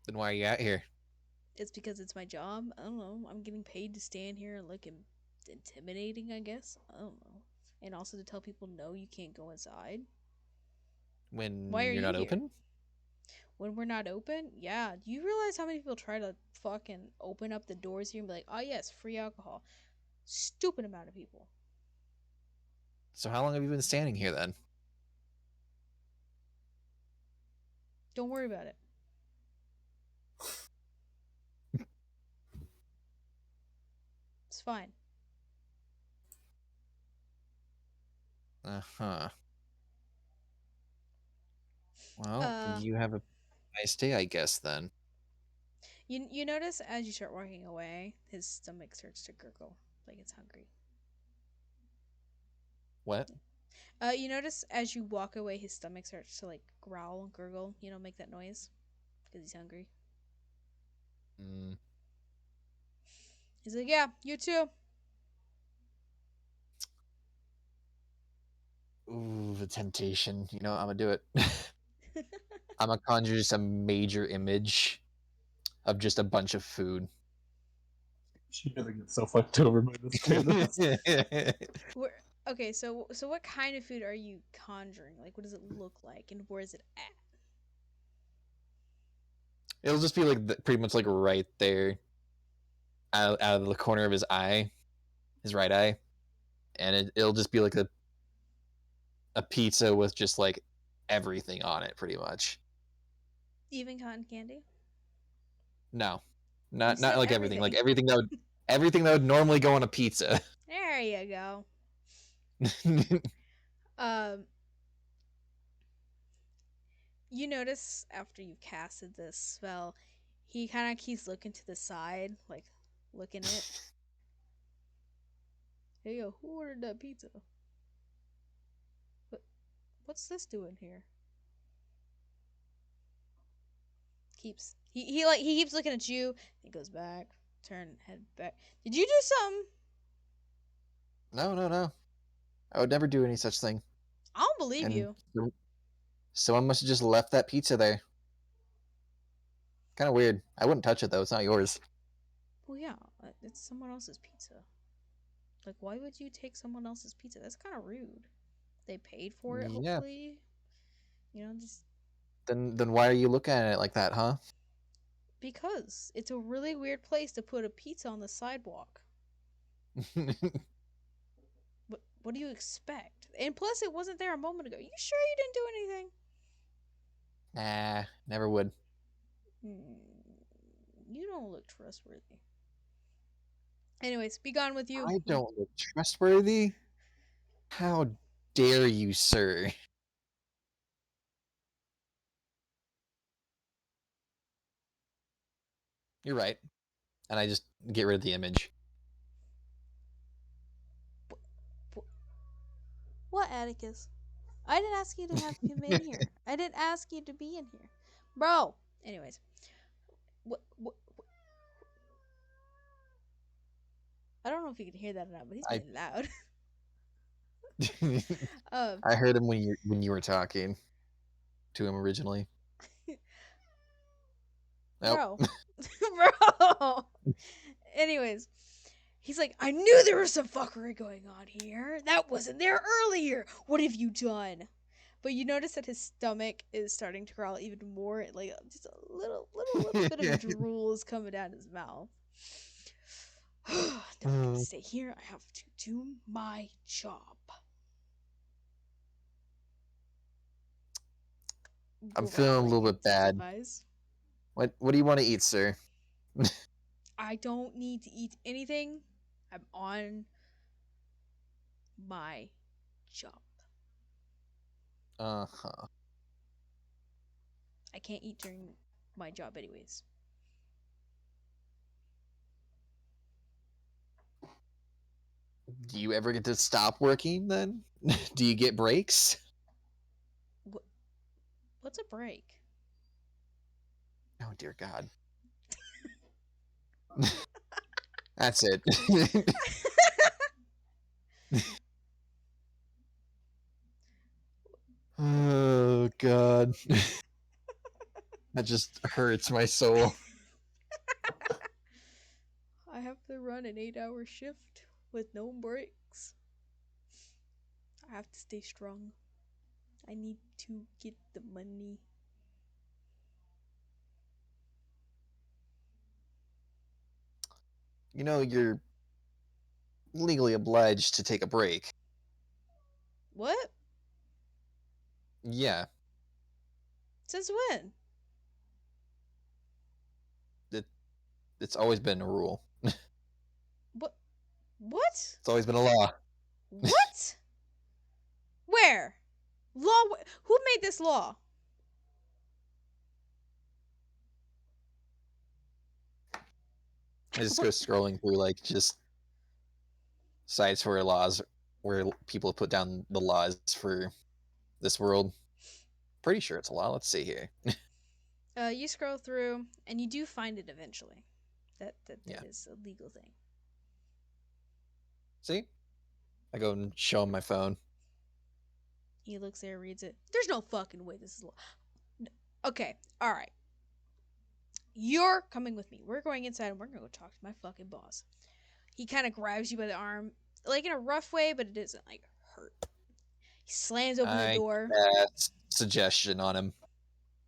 Then why are you out here? It's because it's my job. I don't know. I'm getting paid to stand here and look intimidating, I guess. I don't know. And also to tell people, no, you can't go inside. Why When are you're you not here? open? When we're not open? Yeah. Do you realize how many people try to fucking open up the doors here and be like, oh, yes, free alcohol? Stupid amount of people. So how long have you been standing here then? Don't worry about it. It's fine. Uh-huh. Well, Uh, you have a nice day, I guess, then. you notice as you start walking away, his stomach starts to gurgle like it's hungry. What? You notice as you walk away, his stomach starts to like growl and gurgle. Make that noise because he's hungry. Mm. He's like, "Yeah, you too." Ooh, the temptation. I'm gonna do it. I'm gonna conjure just a major image of just a bunch of food. She's gonna get so fucked over by this Candace. Where? Okay, so what kind of food are you conjuring? Like, what does it look like, and where is it at? It'll just be like pretty much like right there, out of the corner of his eye, his right eye, and it'll just be like a pizza with just like everything on it, pretty much. Even cotton candy? No, You not said like everything. Like everything. everything that would normally go on a pizza. There you go. Um, you notice after you casted this spell, he kind of keeps looking to the side, like looking it. Hey, yo, who ordered that pizza? What, what's this doing here? He keeps looking at you. He goes back, head back. Did you do something? No. I would never do any such thing. I don't believe And you. someone must have just left that pizza there. Kind of weird. I wouldn't touch it though. It's not yours. Well, yeah, it's someone else's pizza. Like, why would you take someone else's pizza? That's kind of rude. They paid for it, Yeah. hopefully. Just Then why are you looking at it like that, huh? because it's a really weird place to put a pizza on the sidewalk. What do you expect? And plus, it wasn't there a moment ago. You sure you didn't do anything? Nah, never would. You don't look trustworthy. Anyways, be gone with you. I don't look trustworthy. How dare you, sir? You're right. And I just get rid of the image. What, Atticus? I didn't ask you to have him in here. I didn't ask you to be in here, bro. Anyways, what? I don't know if you can hear that or not, but he's I being loud. I heard him when you were talking to him originally. Nope. Bro, bro. Anyways, he's like, I knew there was some fuckery going on here. That wasn't there earlier. What have you done? But you notice that his stomach is starting to growl even more. Like just a little bit of drool is coming down his mouth. I'm gonna stay here. I have to do my job. I'm feeling a little bit bad. Intensifies. What do you want to eat, sir? I don't need to eat anything. I'm on my job. Uh-huh. I can't eat during my job anyways. Do you ever get to stop working then? Do you get breaks? What's a break? Oh dear God. That's it. Oh God. That just hurts my soul. I have to run an 8-hour shift with no breaks. I have to stay strong. I need to get the money. You're legally obliged to take a break. What? Yeah, Since when? it's always been a rule. What? What? It's always been a law. What? Where? Law? Who made this law? I just go scrolling through like just sites where laws where people put down the laws for this world. Pretty sure it's a law. Let's see here. You scroll through, and you do find it eventually. That Yeah. is a legal thing. See? I go and show him my phone. He looks there, reads it. There's no fucking way this is law. Okay, all right. You're coming with me. We're going inside, and we're gonna go talk to my fucking boss. He kind of grabs you by the arm, like in a rough way, but it doesn't like hurt. He slams open the I door. cast suggestion on him.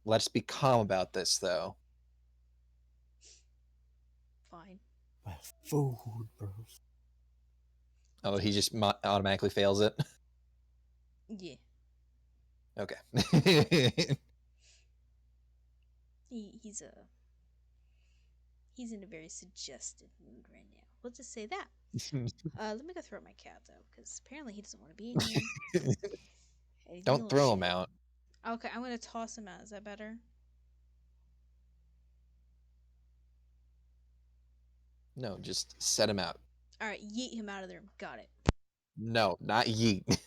Let's be calm about this, though. Fine. My food, bros. Oh, he just automatically fails it. Yeah. Okay. He's in a very suggestive mood right now. We'll just say that. Let me go throw out my cat though, because apparently he doesn't want to be in here. And he's being a Don't little throw him shit. out. Okay, I'm gonna toss him out. Is that better? No, just set him out. All right, yeet him out of the room. Got it. No, not yeet.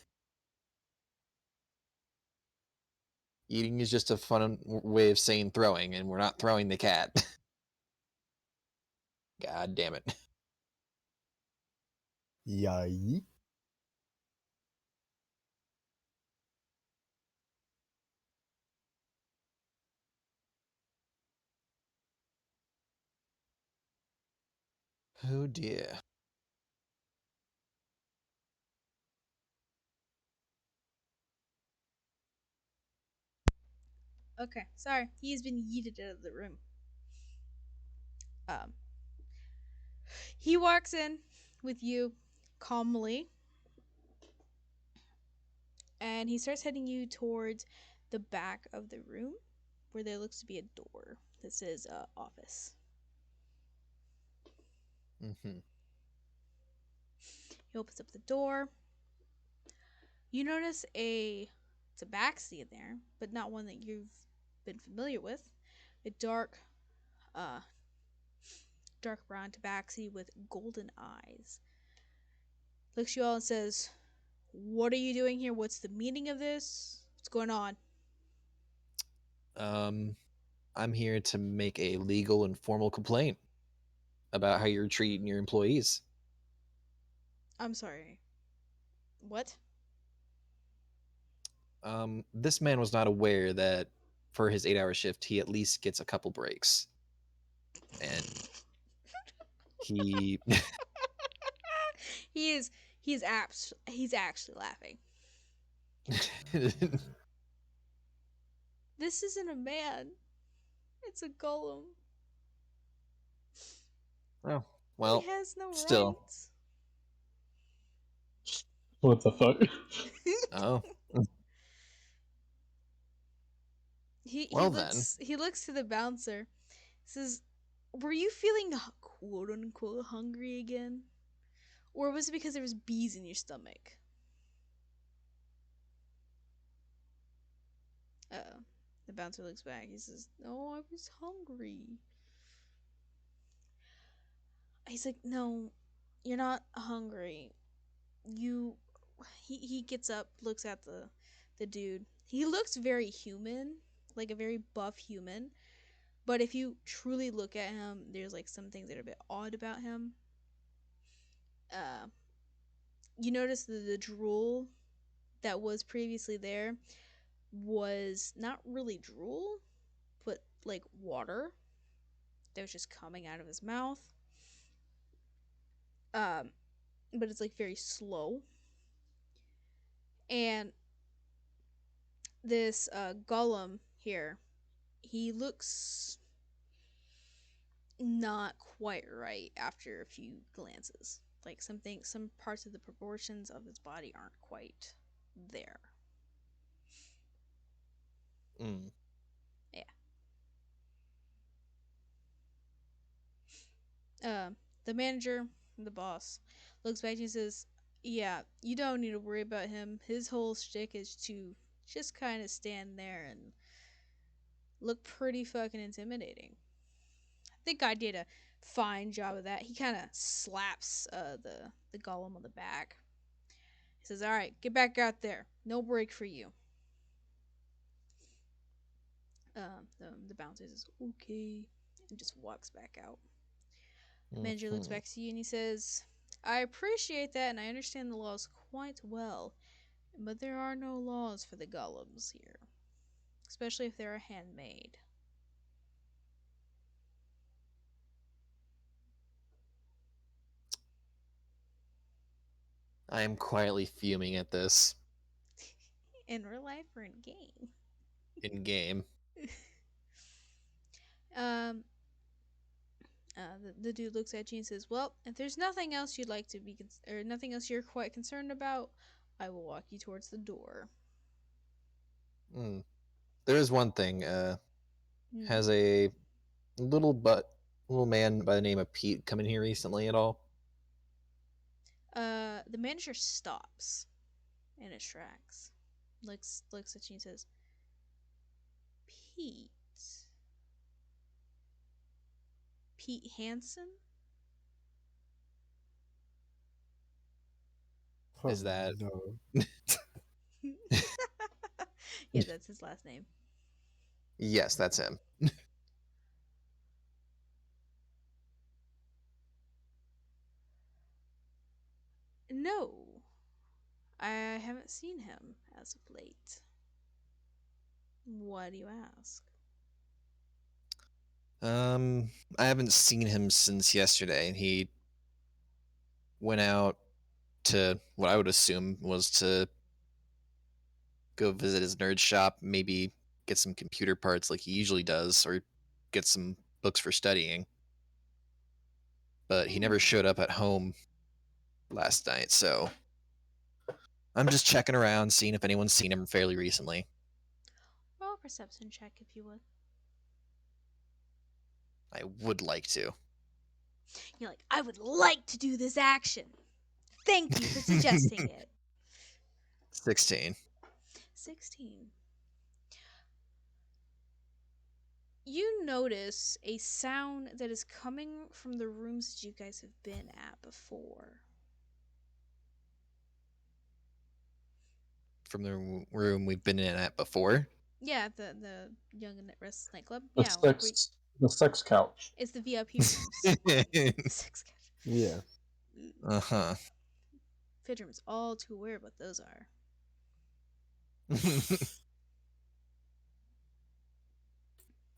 Eating is just a fun way of saying throwing, and we're not throwing the cat. God damn it. Yay. Oh dear. Okay, sorry. He has been yeeted out of the room. Um, he walks in with you calmly, and he starts heading you towards the back of the room, where there looks to be a door that says office. Mm-hmm. He opens up the door. You notice it's a backseat in there, but not one that you've been familiar with. A uh, dark brown tabaxi with golden eyes. Looks you all and says, "What are you doing here? What's the meaning of this? What's going on?" I'm here to make a legal and formal complaint about how you're treating your employees. I'm sorry. What? This man was not aware that for his 8-hour shift, he at least gets a couple breaks. And he he is he's he's actually laughing. This isn't a man. It's a golem. Oh, well, He has no still. rights. What the fuck? Oh, he well then. looks to the bouncer. Says, "Were you feeling quote unquote hungry again? Or was it because there was bees in your stomach?" The bouncer looks back. He says, "No, I was hungry." He's like, "No, you're not hungry. You." He gets up, looks at the dude. He looks very human, like a very buff human. But if you truly look at him, there's like some things that are a bit odd about him. Uh, you notice the drool that was previously there was not really drool, but like water that was just coming out of his mouth. Um, but it's like very slow. And this golem here, he looks not quite right after a few glances. Like some parts of the proportions of his body aren't quite there. Mm. Yeah. Uh, the manager, the boss, looks back and says, "Yeah, you don't need to worry about him. His whole shtick is to just kind of stand there and look pretty fucking intimidating. I think I did a fine job of that." He kind of slaps the golem on the back. says, "All right, get back out there. No break for you." The bouncer says, "Okay," and just walks back out. Manager looks Mhm. back to you and he says, "I appreciate that, and I understand the laws quite well, but there are no laws for the golems here, especially if they're handmade." I am quietly fuming at this In real life or in game? in game. um, the dude looks at you and says, "Well, if there's nothing else you'd like to be, or nothing else you're quite concerned about, I will walk you towards the door." Mm. There is one thing. Hmm. Has a little man by the name of Pete come in here recently at all? The manager stops in his tracks, looks at you and says, "Pete, Pete Hansen." Oh Is that no. Yeah, that's his last name. yes, that's him. No, I haven't seen him as of late. Why do you ask? I haven't seen him since yesterday. He went out to what I would assume was to go visit his nerd shop, maybe get some computer parts like he usually does, or get some books for studying. But he never Hmm. showed up at home last night, so I'm just checking around, seeing if anyone's seen him fairly recently. Roll a perception check if you would. I would like to. You're like, "I would like to do this action. Thank you for suggesting it." 16. 16. You notice a sound that is coming from the rooms that you guys have been at before. From the room we've been in at before. Yeah, the Young and Restless nightclub. The Yeah, like sex couch. it's the VIP rooms. Six couch. Yeah. Uh-huh. Fidrum is all too aware what those are.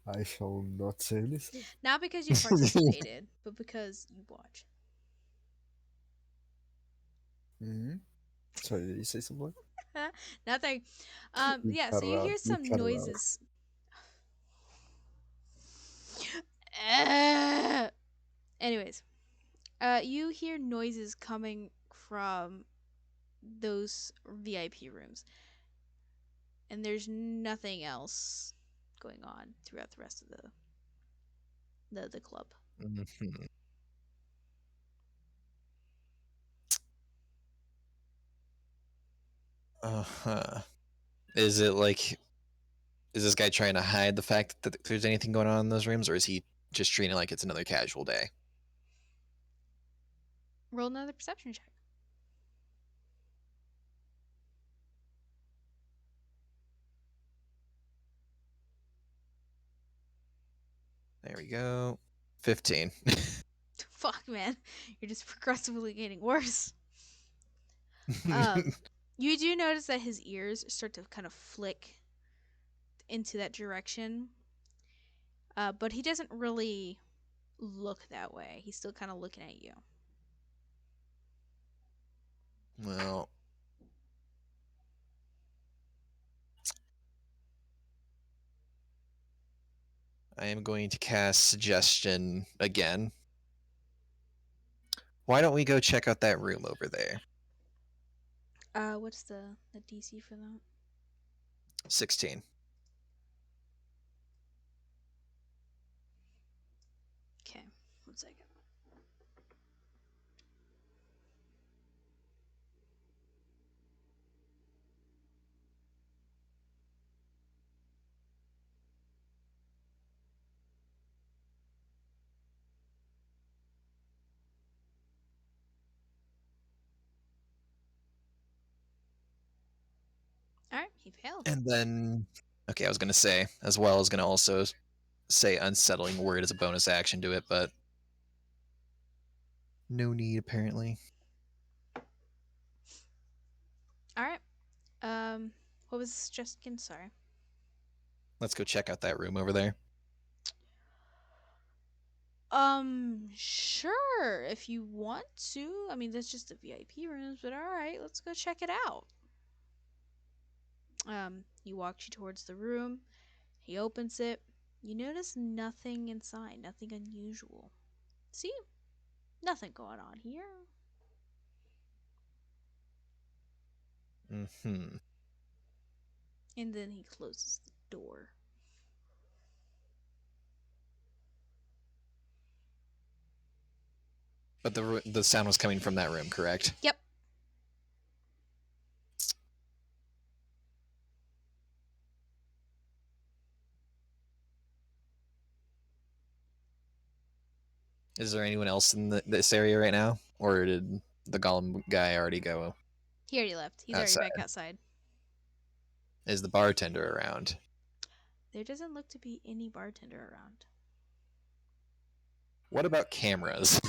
I shall not say anything. Not because you participated, but because you watch. Hmm. Sorry, did you say something? Nothing. You Yeah, cut so you her out. hear You some cut her out. noises. Anyways, you hear noises coming from those VIP rooms, and there's nothing else going on throughout the rest of the club. Mhm. Uh-huh. Is it like is this guy trying to hide the fact that there's anything going on in those rooms, or is he just treating it like it's another casual day? Roll another perception check. There we go. 15. Fuck, man, you're just progressively getting worse. Um, you do notice that his ears start to kind of flick into that direction, but he doesn't really look that way. He's still kind of looking at you. Well, I am going to cast suggestion again. Why don't we go check out that room over there? What's the DC for that? 16. Okay, 1 second. He failed. And then, okay, I was gonna say as well. I was gonna also say unsettling word as a bonus action to it, but no need apparently. All right. What was the suggestion? Sorry. Let's go check out that room over there. Sure, if you want to. I mean, that's just the VIP rooms, but all right, let's go check it out. He walks you towards the room. He opens it. You notice nothing inside, nothing unusual. See? Nothing going on here. Hmm. And then he closes the door. But the sound was coming from that room, correct? Yep. Is there anyone else in this area right now, or did the golem guy already go He already left. He's already outside? back outside. Is the bartender around? There doesn't look to be any bartender around. What about cameras?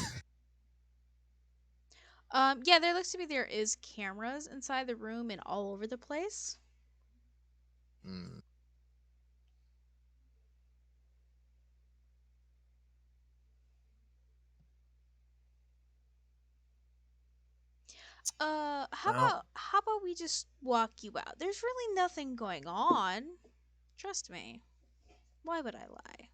Yeah, there looks to be there is cameras inside the room and all over the place. Hmm. Well, How about we just walk you out? There's really nothing going on. Trust me. Why would I lie?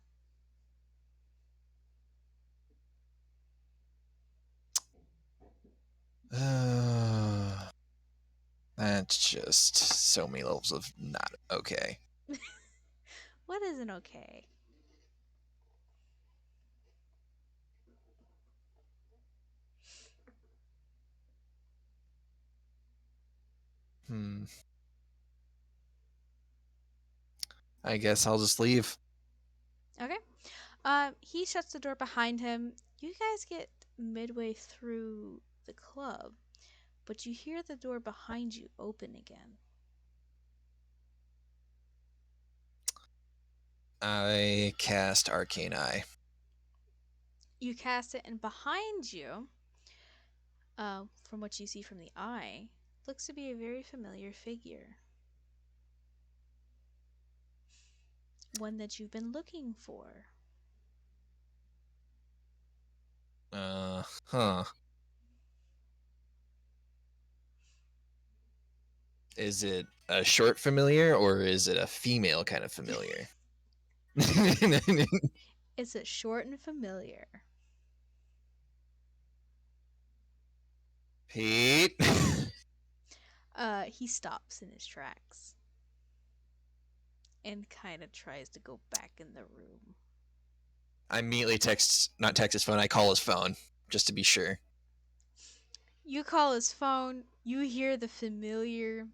that's just so many levels of not okay. What isn't okay? Hmm. I guess I'll just leave. Okay. He shuts the door behind him. You guys get midway through the club, but you hear the door behind you open again. I cast Arcane Eye. You cast it, and behind you, from what you see from the eye, looks to be a very familiar figure. One that you've been looking for. Huh. Is it a short familiar or is it a female kind of familiar? It's a short and familiar. Pete. He stops in his tracks and kind of tries to go back in the room. I immediately not text his phone, I call his phone, just to be sure. You call his phone, you hear the familiar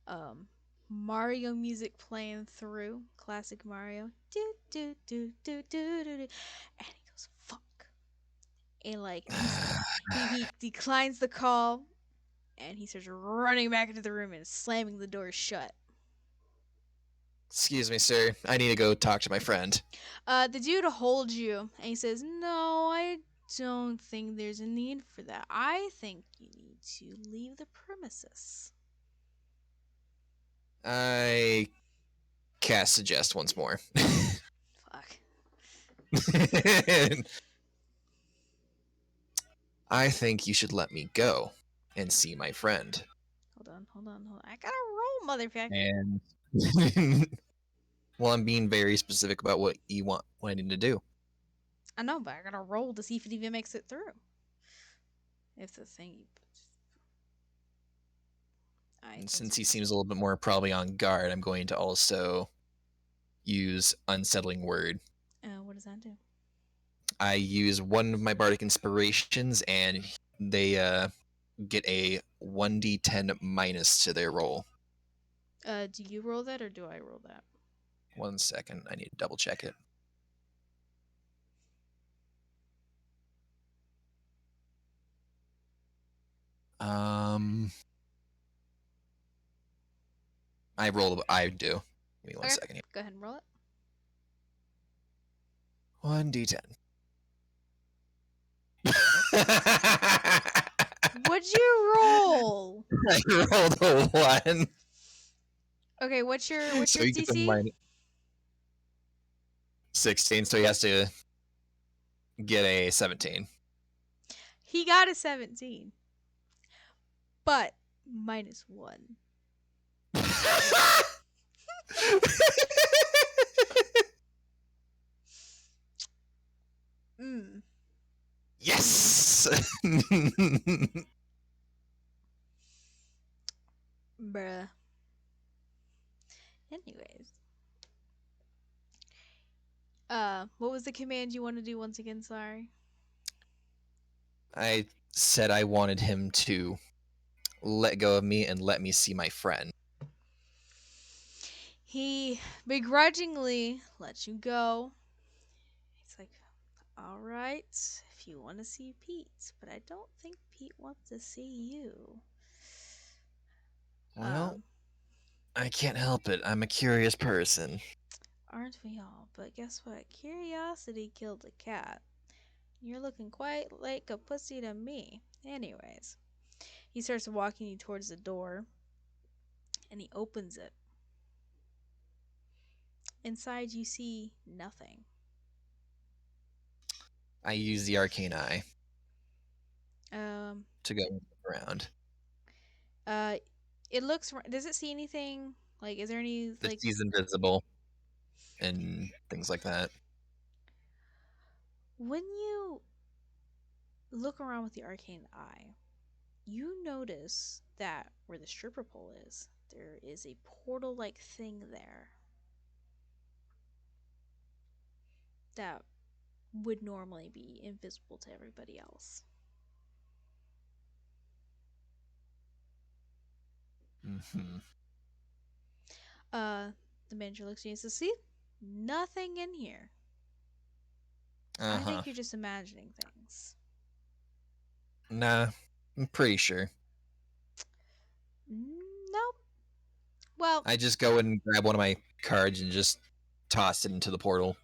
um Mario music playing through, classic Mario. Do do do do do do do. And he goes, "Fuck." And like he declines the call and he starts running back into the room and slamming the door shut. Excuse me, sir. I need to go talk to my friend. The dude holds you and he says, "No, I don't think there's a need for that. I think you need to leave the premises." I cast suggest once more. Fuck. I think you should let me go and see my friend. Hold on. I gotta roll, motherfucker. And well, I'm being very specific about what what I need to do. I know, but I gotta roll to see if it even makes it through. If the thing. And since he seems a little bit more probably on guard, I'm going to also use unsettling word. What does that do? I use one of my bardic inspirations, and they get a 1d10 minus to their roll. Do you roll that or do I roll that? 1 second, I need to double check it. I roll. I do. Give me one Okay, second here. go ahead and roll it. 1d10. What'd you roll? I rolled a 1. Okay, what's your So he gets a DC? minus 16, so he has to get a 17. He got a 17, but -1. Mm. Yes. Bruh. Anyways. What was the command you want to do once again? Sorry. I said I wanted him to let go of me and let me see my friend. He begrudgingly lets you go. He's like, all right, if you want to see Pete, but I don't think Pete wants to see you. Well, I can't help it. I'm a curious person. Aren't we all? But guess what? Curiosity killed a cat. You're looking quite like a pussy to me. Anyways, he starts walking you towards the door, and he opens it. Inside, you see nothing. I use the arcane eye Um, to go around. it looks. Does it see anything? Like, is there any The like? she's invisible and things like that. When you look around with the arcane eye, you notice that where the stripper pole is, there is a portal-like thing there that would normally be invisible to everybody else. Mm-hmm. The manager looks at you and says, "See, nothing in here. I Uh-huh. think you're just imagining things." Nah, I'm pretty sure. Nope. Well, I just go and grab one of my cards and just toss it into the portal.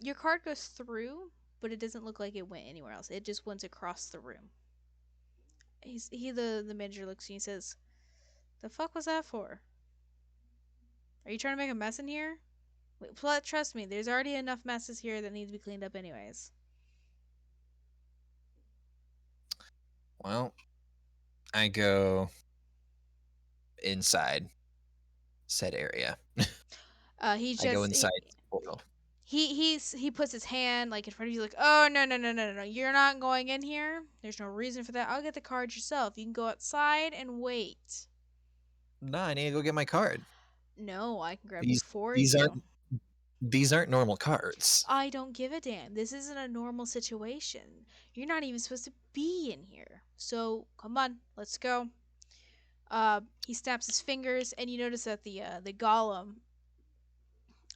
your card goes through, but it doesn't look like it went anywhere else. It just went across the room. The manager looks at you and says, "The fuck was that for? Are you trying to make a mess in here? Wait, trust me, there's already enough messes here that need to be cleaned up anyways." Well, I go inside said area. He's I go just inside the portal. he puts his hand like in front of you, like, "Oh, no, you're not going in here. There's no reason for that. I'll get the card yourself. You can go outside and wait." Nah, I need to go get my card. "No, I can grab it These for these you." aren't normal cards. "I don't give a damn. This isn't a normal situation. You're not even supposed to be in here. So come on, let's go." He snaps his fingers, and you notice that the golem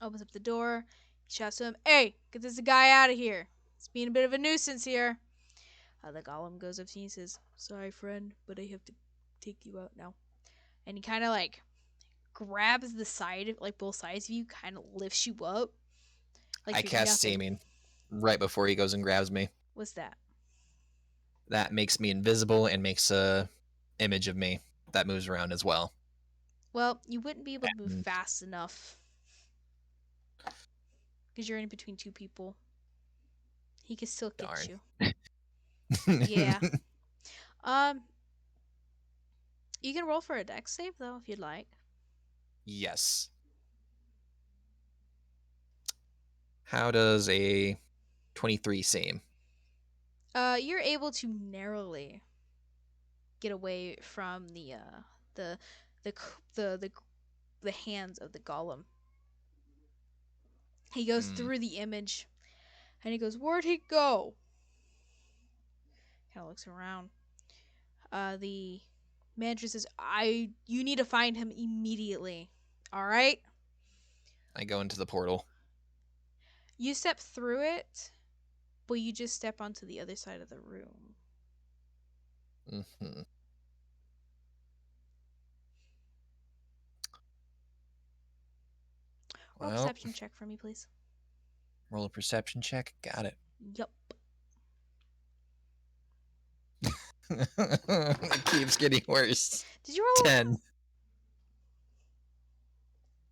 opens up the door. He shouts to him, "Hey, get this guy out of here. He's being a bit of a nuisance here." The golem goes up to you and says, "Sorry, friend, but I have to take you out now." And he kind of like grabs the side of like both sides of you, kind of lifts you up I like you're cast nothing. Seeming right before he goes and grabs me. What's that? That makes me invisible and makes a image of me that moves around as well. Well, you wouldn't be able to move And fast enough because you're in between two people. He could still get darn. you. Yeah. Um, you can roll for a dex save though if you'd like. Yes. How does a 23 seem? You're able to narrowly get away from the the the the hands of the golem. He goes through the image, and he goes, "Where'd he go?" Kind of looks around. The manager says, You need to find him immediately. All right." I go into the portal. You step through it, but you just step onto the other side of the room. Mm-hmm. Roll a Well, perception check for me, please. roll a perception check. Got it. Yup. It keeps getting worse. Did you roll? 10.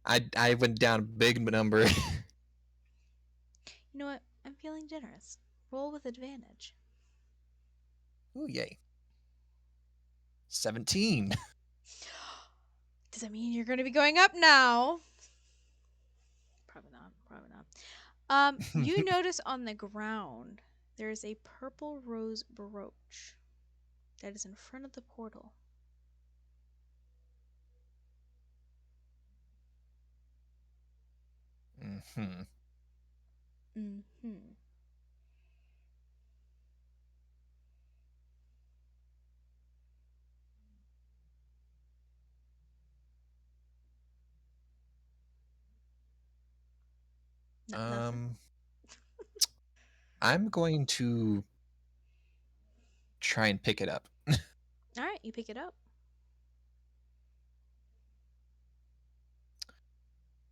I went down a big number. You know what? I'm feeling generous. Roll with advantage. Ooh, yay. 17. Does that mean you're going to be going up now? Probably not. Probably not. You notice on the ground there is a purple rose brooch that is in front of the portal. Mm-hmm. Mm-hmm. Nothing. I'm going to try and pick it up. All right, you pick it up.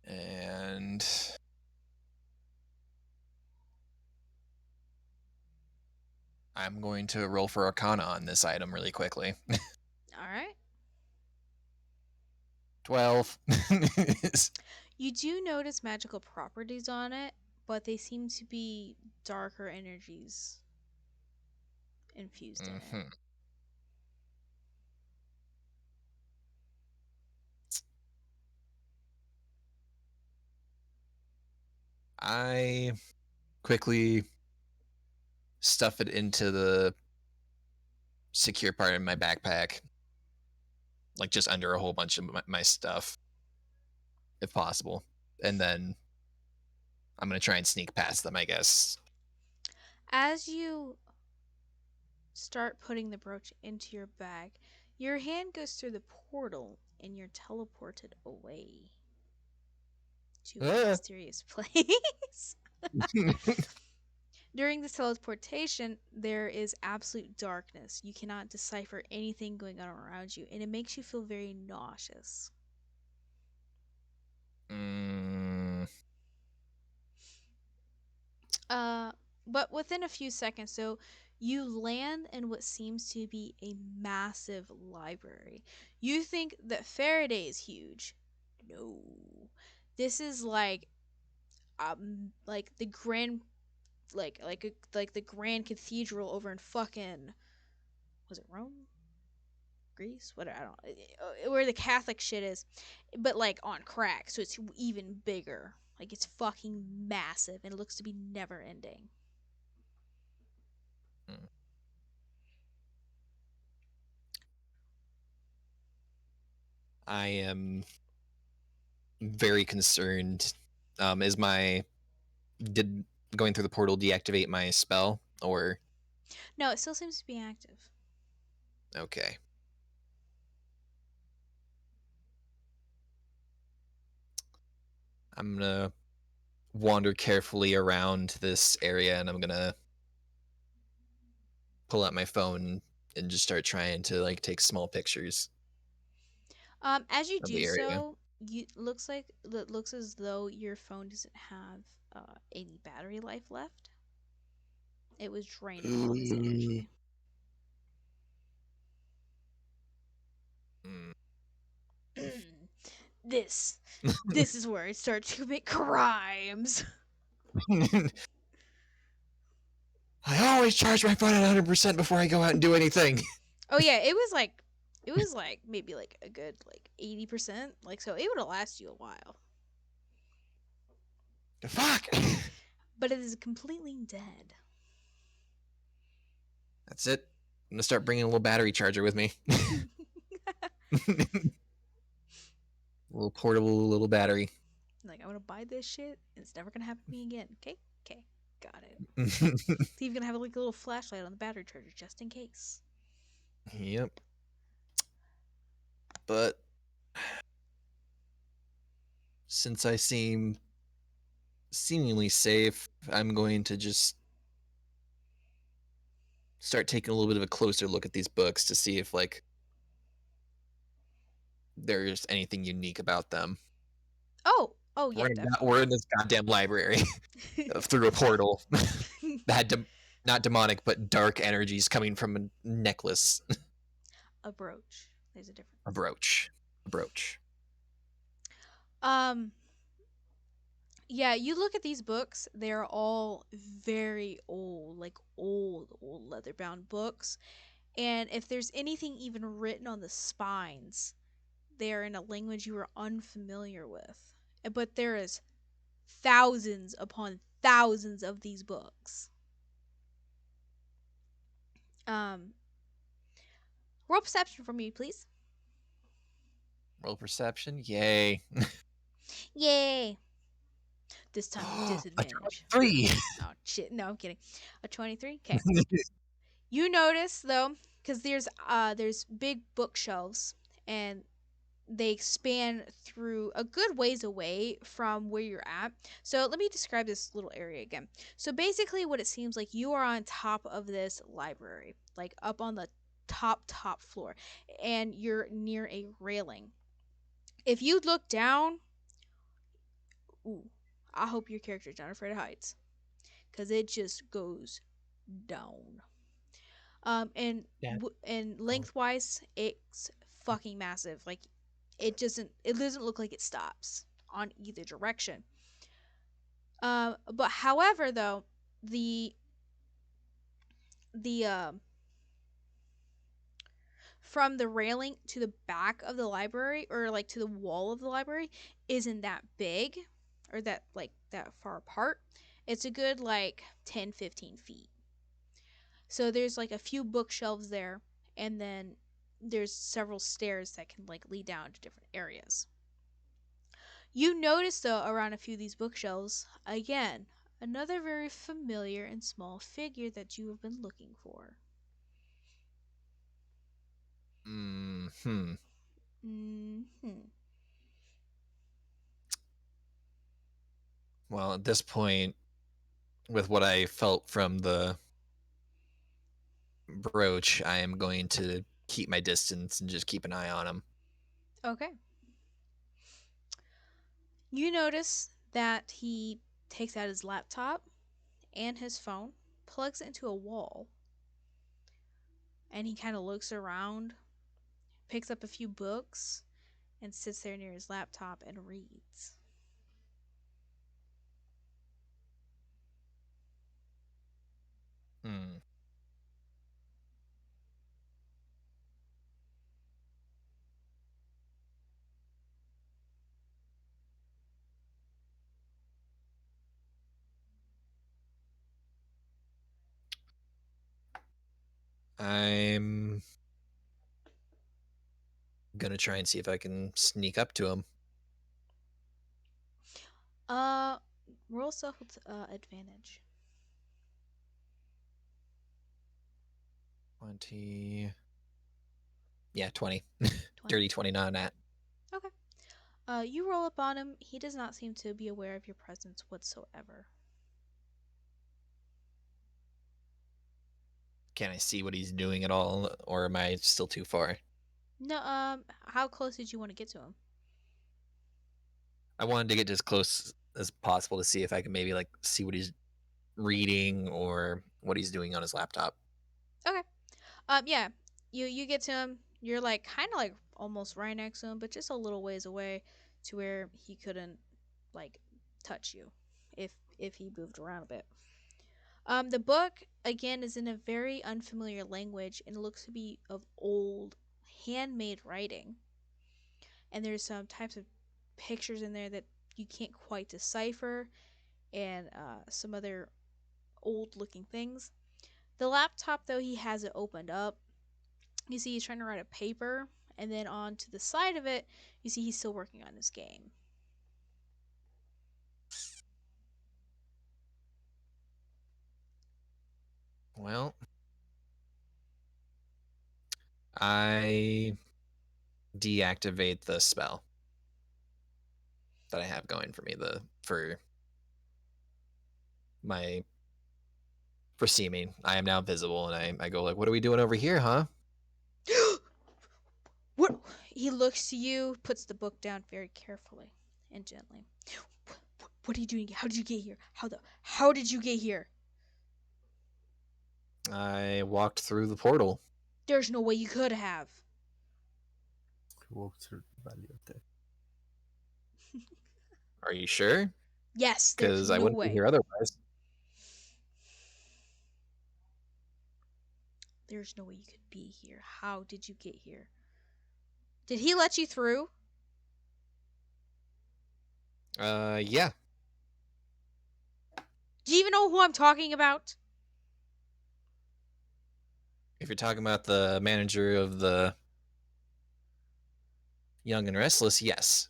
And I'm going to roll for Arcana on this item really quickly. All right. 12. You do notice magical properties on it, but they seem to be darker energies infused in it. I quickly stuff it into the secure part of my backpack, like just under a whole bunch of my stuff, if possible. And then I'm going to try and sneak past them, I guess. As you start putting the brooch into your bag, your hand goes through the portal and you're teleported away to a mysterious place. During this teleportation, there is absolute darkness. You cannot decipher anything going on around you, and it makes you feel very nauseous. But within a few seconds, so you land in what seems to be a massive library. You think that Faraday is huge. No. This is like the grand like the grand cathedral over in fucking, was it Rome? Greece? What, I don't, where the Catholic shit is, but like on crack, so it's even bigger. Like it's fucking massive and it looks to be never ending. I am very concerned. Did going through the portal deactivate my spell, or? No, it still seems to be active. Okay. I'm gonna wander carefully around this area, and I'm gonna pull out my phone and just start trying to like take small pictures As you of the do area. so, it looks as though your phone doesn't have any battery life left. It was drained of all of its energy. This is where it starts to commit crimes. I always charge my phone at 100% before I go out and do anything. Oh yeah, it was like maybe like a good like 80%. Like, so it would have lasted you a while. Fuck! But it is completely dead. That's it. I'm gonna start bringing a little battery charger with me. A little portable little battery. Like, I'm gonna buy this shit and it's never gonna happen to me again. Okay, got it. So you're gonna have like a little flashlight on the battery charger just in case. Yep. But since I seem seemingly safe, I'm going to just start taking a little bit of a closer look at these books to see if like there's anything unique about them. Oh, Oh yeah, We're in definitely. this goddamn library through a portal that had not demonic but dark energies coming from a necklace, A brooch. There's a difference. a brooch, a brooch. Um, yeah, you look at these books, they're all very old, like old leather bound books. And if there's anything even written on the spines, they are in a language you are unfamiliar with. But there is thousands upon thousands of these books. Um, roll perception for me, please. Roll perception, yay! Yay! This time with A disadvantage. 3. Oh shit! No, I'm kidding. A 23. Okay. You notice though, because there's big bookshelves, and they span through a good ways away from where you're at. So let me describe this little area again. So basically, what it seems like, you are on top of this library, like up on the top floor, and you're near a railing. If you look down, ooh, I hope your character's not afraid of heights, because it just goes down. Yeah. And lengthwise, it's fucking massive. Like, it doesn't look like it stops on either direction. But however, though, the the from the railing to the back of the library, or like to the wall of the library, isn't that big, or that, like, that far apart. It's a good like 10-15 feet. So there's like a few bookshelves there, and then there's several stairs that can like lead down to different areas. You notice though, around a few of these bookshelves, again, another very familiar and small figure that you have been looking for. Hmm. Hmm. Well, at this point, with what I felt from the brooch, I am going to keep my distance and just keep an eye on him. Okay. You notice that he takes out his laptop and his phone, plugs it into a wall, and he kind of looks around, picks up a few books, and sits there near his laptop and reads. Hmm. I'm gonna try and see if I can sneak up to him. Uh, roll self with advantage. 20. Yeah, 20. 20. Dirty 20, not at. Okay. You roll up on him. He does not seem to be aware of your presence whatsoever. Can I see what he's doing at all, or am I still too far? No. How close did you want to get to him? I wanted to get as close as possible to see if I can maybe like see what he's reading or what he's doing on his laptop. Okay. Yeah. You get to him. You're like kind of like almost right next to him, but just a little ways away, to where he couldn't like touch you, if he moved around a bit. The book again is in a very unfamiliar language, and it looks to be of old handmade writing. And there's some types of pictures in there that you can't quite decipher, and some other old looking things. The laptop, though, he has it opened up. You see he's trying to write a paper, and then on to the side of it, you see he's still working on his game. Well, I deactivate the spell that I have going for me, for my for seeming. I am now visible, and I go like, "What are we doing over here, huh?" What? He looks to you, puts the book down very carefully. and gently. What are you doing? How did you get here? How did you get here? I walked through the portal. There's no way you could have. He walked through the valley of death. Are you sure? Yes, there's Because I no wouldn't be way. here otherwise. There's no way you could be here. How did you get here? Did he let you through? Yeah. Do you even know who I'm talking about? If you're talking about the manager of the Young and Restless, yes.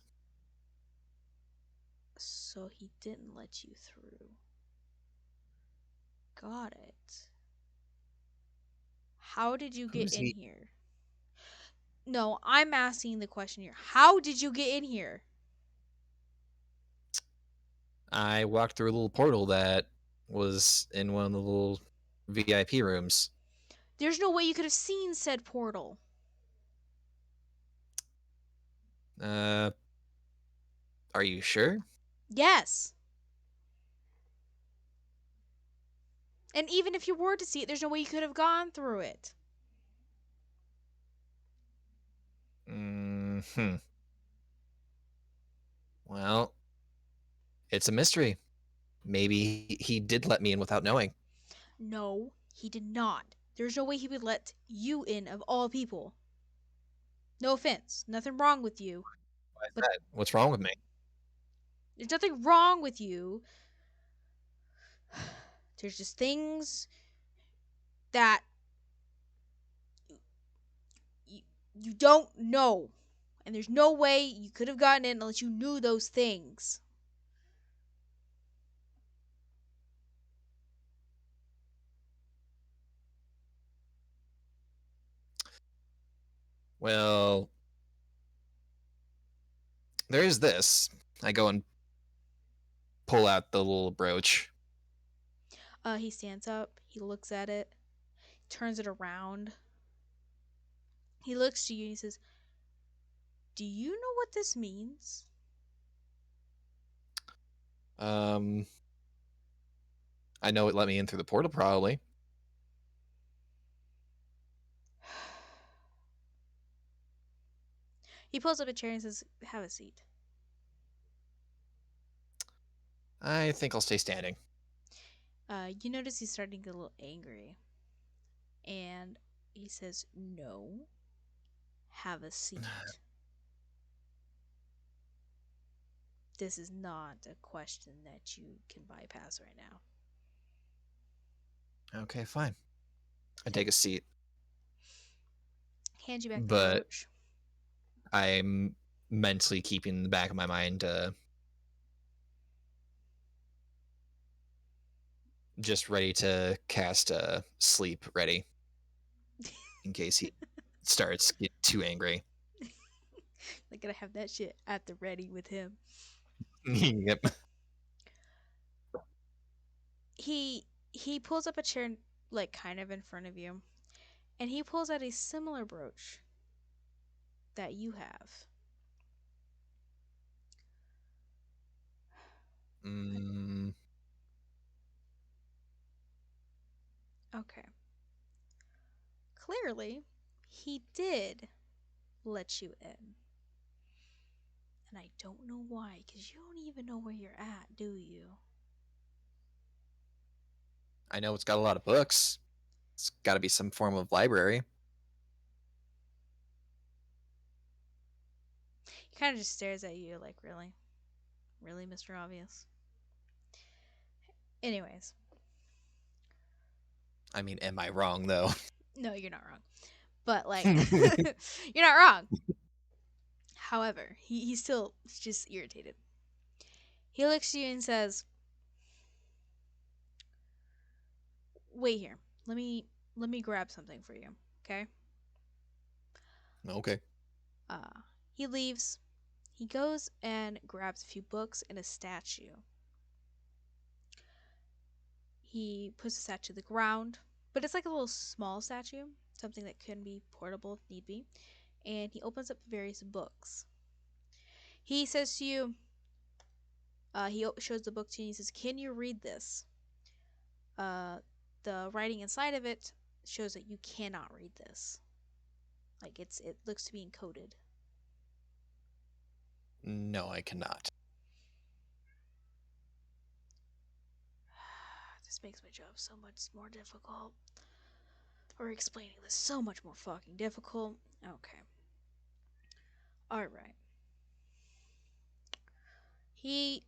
So he didn't let you through. Got it. How did you get Who's in he? here? No, I'm asking the question here. How did you get in here? I walked through a little portal that was in one of the little VIP rooms. There's no way you could have seen said portal. Uh, are you sure? Yes. And even if you were to see it, there's no way you could have gone through it. Hmm. Well, it's a mystery. Maybe he did let me in without knowing. No, he did not. There's no way he would let you in of all people. No offense, nothing wrong with you, Why is but that? What's wrong with me? there's nothing wrong with you. There's just things that you, you don't know. And there's no way you could have gotten in unless you knew those things. Well, there is this. I go and pull out the little brooch. He stands up, he looks at it, turns it around. He looks to you and he says, "Do you know what this means?" Um, I know it let me in through the portal, probably. He pulls up a chair and says, "Have a seat." I think I'll stay standing. You notice he's starting to get a little angry. And he says, "No, have a seat. This is not a question that you can bypass right now." Okay, fine. I Okay. take a seat, Hand you back the but brooch. I'm mentally keeping in the back of my mind just ready to cast sleep ready in case he starts getting too angry. I gotta have that shit at the ready with him. Yep. He pulls up a chair like kind of in front of you, and he pulls out a similar brooch that you have. Mm, Okay. Clearly, he did let you in. And I don't know why, because you don't even know where you're at, do you? I know it's got a lot of books. It's got to be some form of library. He kind of just stares at you like, really? Really, Mr. Obvious? Anyways, I mean, am I wrong though? no, you're not wrong. But, like, you're not wrong. However, he's just irritated. He looks at you and says, "Wait here. Let me grab something for you, okay?" Okay. He leaves. He goes and grabs a few books and a statue. He puts the statue to the ground, but it's like a little small statue, something that can be portable if need be. And he opens up various books. He says to you, He shows the book to you and he says, "Can you read this?" The writing inside of it shows that you cannot read this. Like it looks to be encoded. No, I cannot. This makes my job so much more difficult. Or explaining this so much more fucking difficult. Okay. Alright. He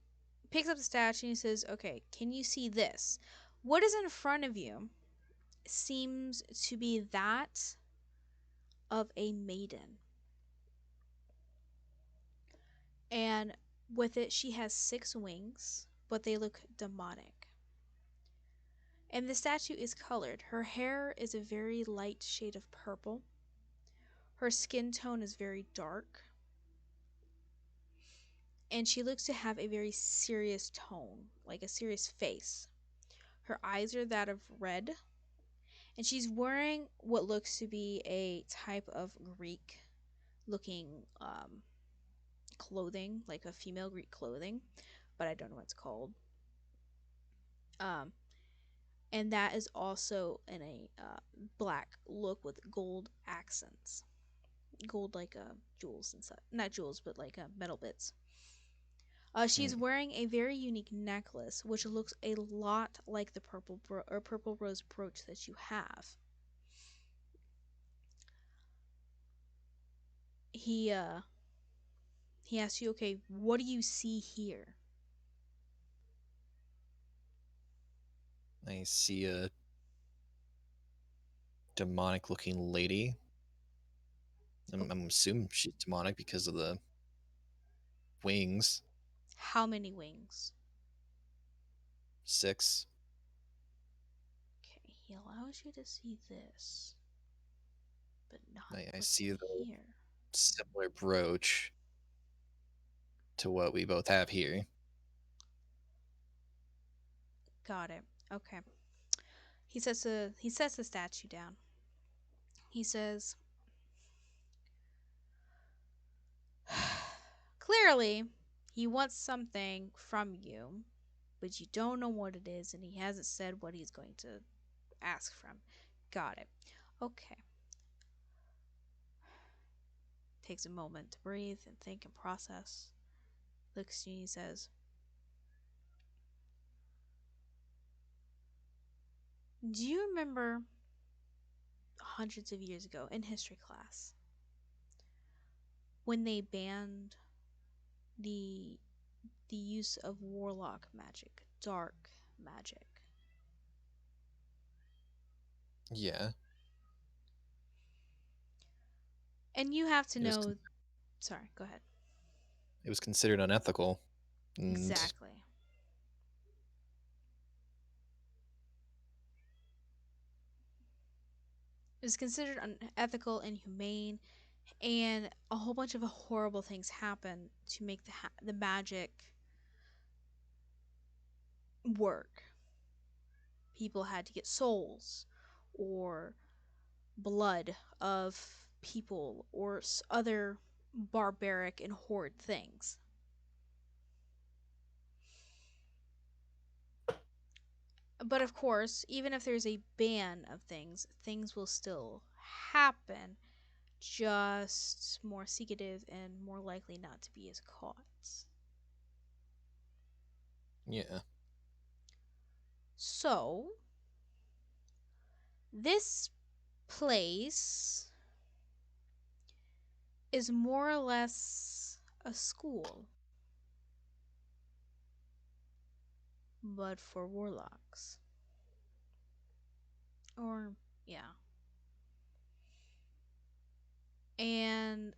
picks up the statue and he says, "Okay, can you see this? What is in front of you seems to be that of a maiden. And with it, she has 6 wings, but they look demonic. And the statue is colored. Her hair is a very light shade of purple. Her skin tone is very dark. And she looks to have a very serious tone, like a serious face. Her eyes are that of red. And she's wearing what looks to be a type of Greek looking clothing, like a female Greek clothing, but I don't know what it's called. Um, and that is also in a black look with gold accents, gold like jewels and such, not jewels, but like metal bits. She's wearing a very unique necklace, which looks a lot like the purple rose brooch that you have. He asks you, "Okay, what do you see here?" I see a demonic looking lady. I'm assuming she's demonic because of the wings. How many wings? 6. Okay, he allows you to see this, but not I what's see in the here. similar brooch to what we both have here. Got it. Okay. He sets the statue down. He says, "Clearly, he wants something from you, but you don't know what it is, and he hasn't said what he's going to ask from." Got it. Okay. Takes a moment to breathe and think and process. Looks to you and he says, "Do you remember hundreds of years ago in history class when they banned the use of warlock magic, dark magic?" Yeah, And you have to it was know. Sorry, go ahead. it was considered unethical, and Exactly. It was considered unethical, inhumane, and a whole bunch of horrible things happen to make the magic work. People had to get souls or blood of people or other barbaric and horrid things. But of course, even if there's a ban of things, things will still happen, just more secretive and more likely not to be as caught. yeah, So, this place is more or less a school, but for warlocks. Or, yeah. And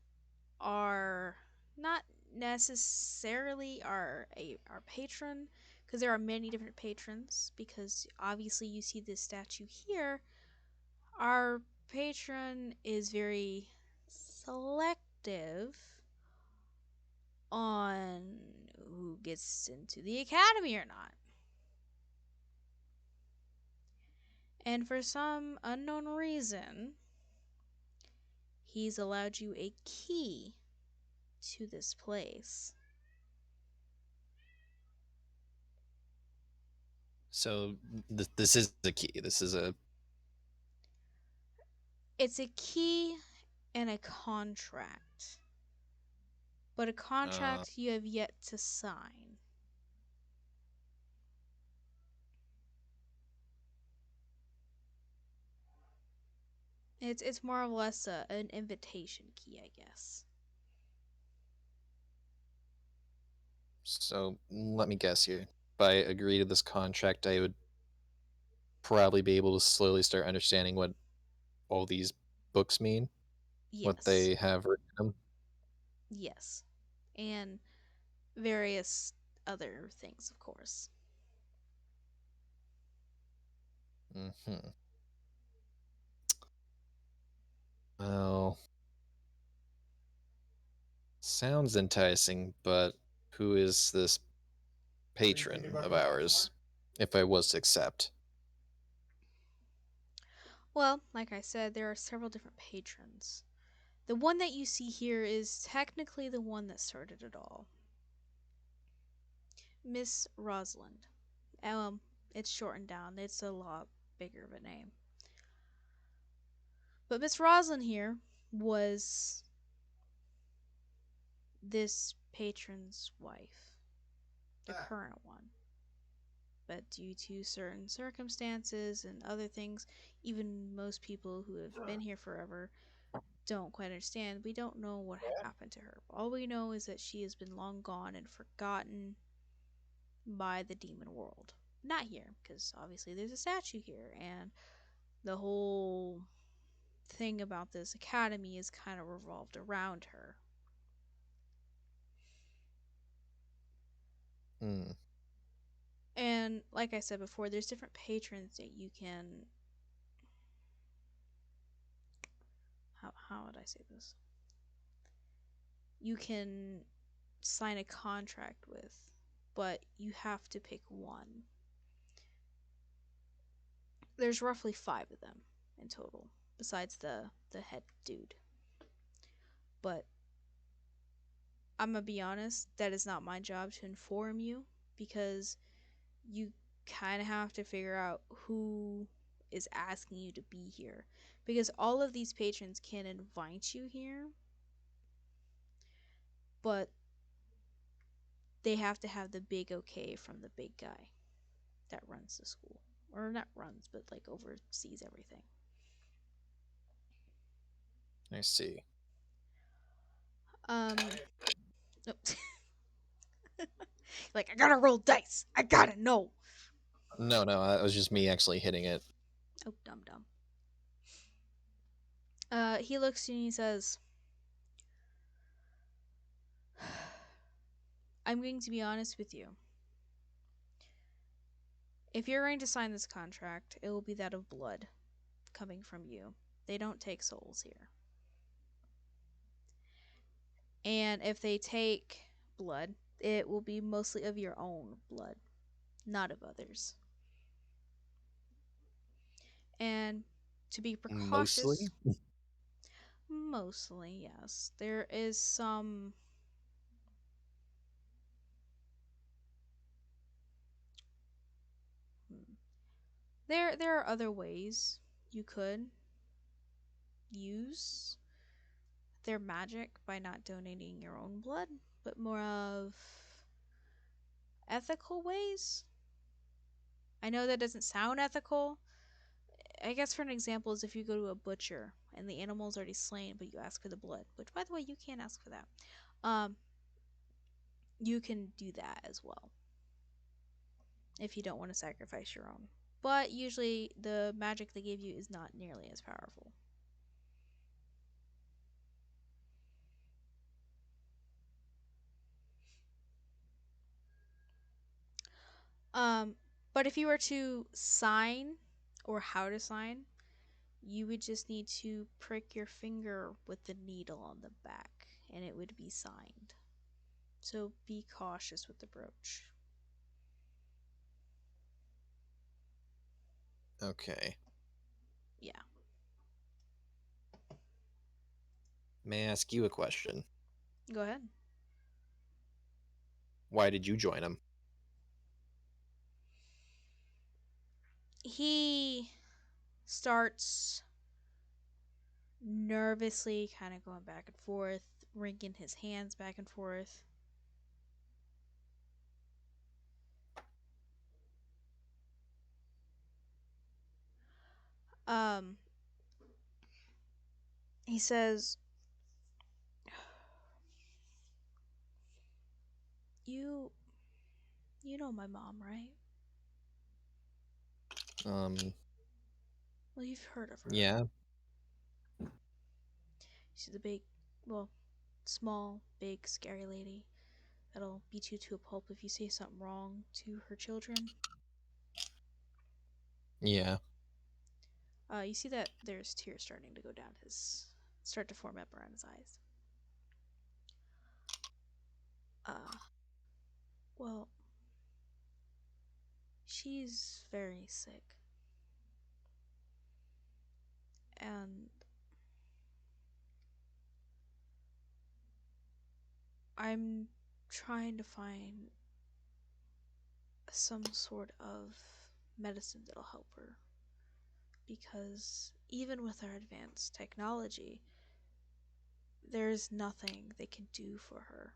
are not necessarily our patron, because there are many different patrons, because obviously you see this statue here. Our patron is very selective on who gets into the academy or not. And for some unknown reason, he's allowed you a key to this place. So this is the key. This is a It's a key and a contract, but a uh, contract you have yet to sign. It's more or less an invitation key, I guess. so let me guess here. If I agree to this contract, I would probably be able to slowly start understanding what all these books mean, what Yes. they have written in them. Yes. And various other things, of course. Mm-hmm. Well, sounds enticing, but who is this patron of ours, if I was to accept? Well, like I said, there are several different patrons. The one that you see here is technically the one that started it all. Miss Rosalind. Um, it's shortened down. It's a lot bigger of a name. But Miss Rosalind here was this patron's wife, the current one. But due to certain circumstances and other things, even most people who have been here forever don't quite understand. We don't know what happened to her. All we know is that she has been long gone and forgotten by the demon world. Not here, because obviously there's a statue here, and the whole thing about this academy is kind of revolved around her. Hmm. And like I said before, there's different patrons that you can. How would I say this? You can sign a contract with, but you have to pick one. There's roughly 5 of them in total, besides the head dude. But I'm gonna be honest, that is not my job to inform you because you kind of have to figure out who is asking you to be here. Because all of these patrons can invite you here, but they have to have the big okay from the big guy that runs the school. Or not runs, but like oversees everything. I see. Nope. Like, I gotta roll dice. I gotta know. No, that was just me actually hitting it. Oh, dumb dumb. He looks to you and he says, I'm going to be honest with you. If you're going to sign this contract, it will be that of blood coming from you. They don't take souls here. And if they take blood, it will be mostly of your own blood, not of others. And to be Mostly? precautious, mostly, yes. There is some. There are other ways you could use their magic by not donating your own blood, but more of ethical ways. I know that doesn't sound ethical. I guess for an example is if you go to a butcher and the animal's already slain, but you ask for the blood, which by the way you can't ask for that. Um, you can do that as well if you don't want to sacrifice your own. But usually the magic they give you is not nearly as powerful. Um, but if you were to sign or how to sign, you would just need to prick your finger with the needle on the back and it would be signed. So be cautious with the brooch. Okay. Yeah. May I ask you a question? Go ahead. Why did you join him? he starts nervously kind of going back and forth, wringing his hands back and forth. Um, he says, "You, you know my mom, right? Um, Well, you've heard of her. yeah. She's a big, well, small, big, scary lady that'll beat you to a pulp if you say something wrong to her children." Yeah. You see that there's tears starting to go down start to form up around his eyes. Well, she's very sick, and I'm trying to find some sort of medicine that'll help her. Because even with our advanced technology, there's nothing they can do for her.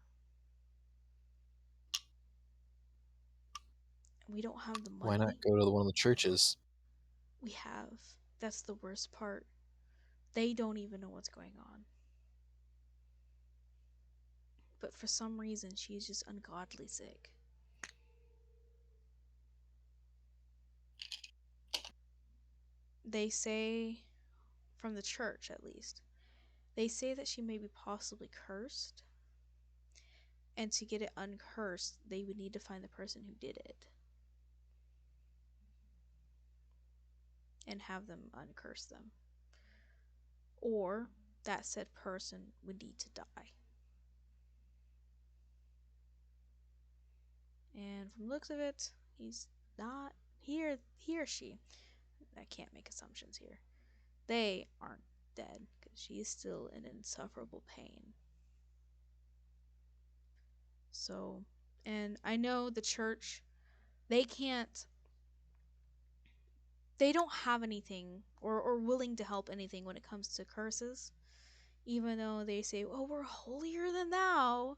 We don't have the Why not money. go to one of the churches? We have. That's the worst part. They don't even know what's going on. But for some reason, she's just ungodly sick. They say, from the church at least, they say that she may be possibly cursed. And to get it uncursed, they would need to find the person who did it and have them uncurse them. Or that said person would need to die. And from the looks of it, he's not here. He or she, I can't make assumptions here. They aren't dead because she's still in insufferable pain. So, and I know the church, they can't, they don't have anything or willing to help anything when it comes to curses. Even though they say, "Oh, we're holier than thou.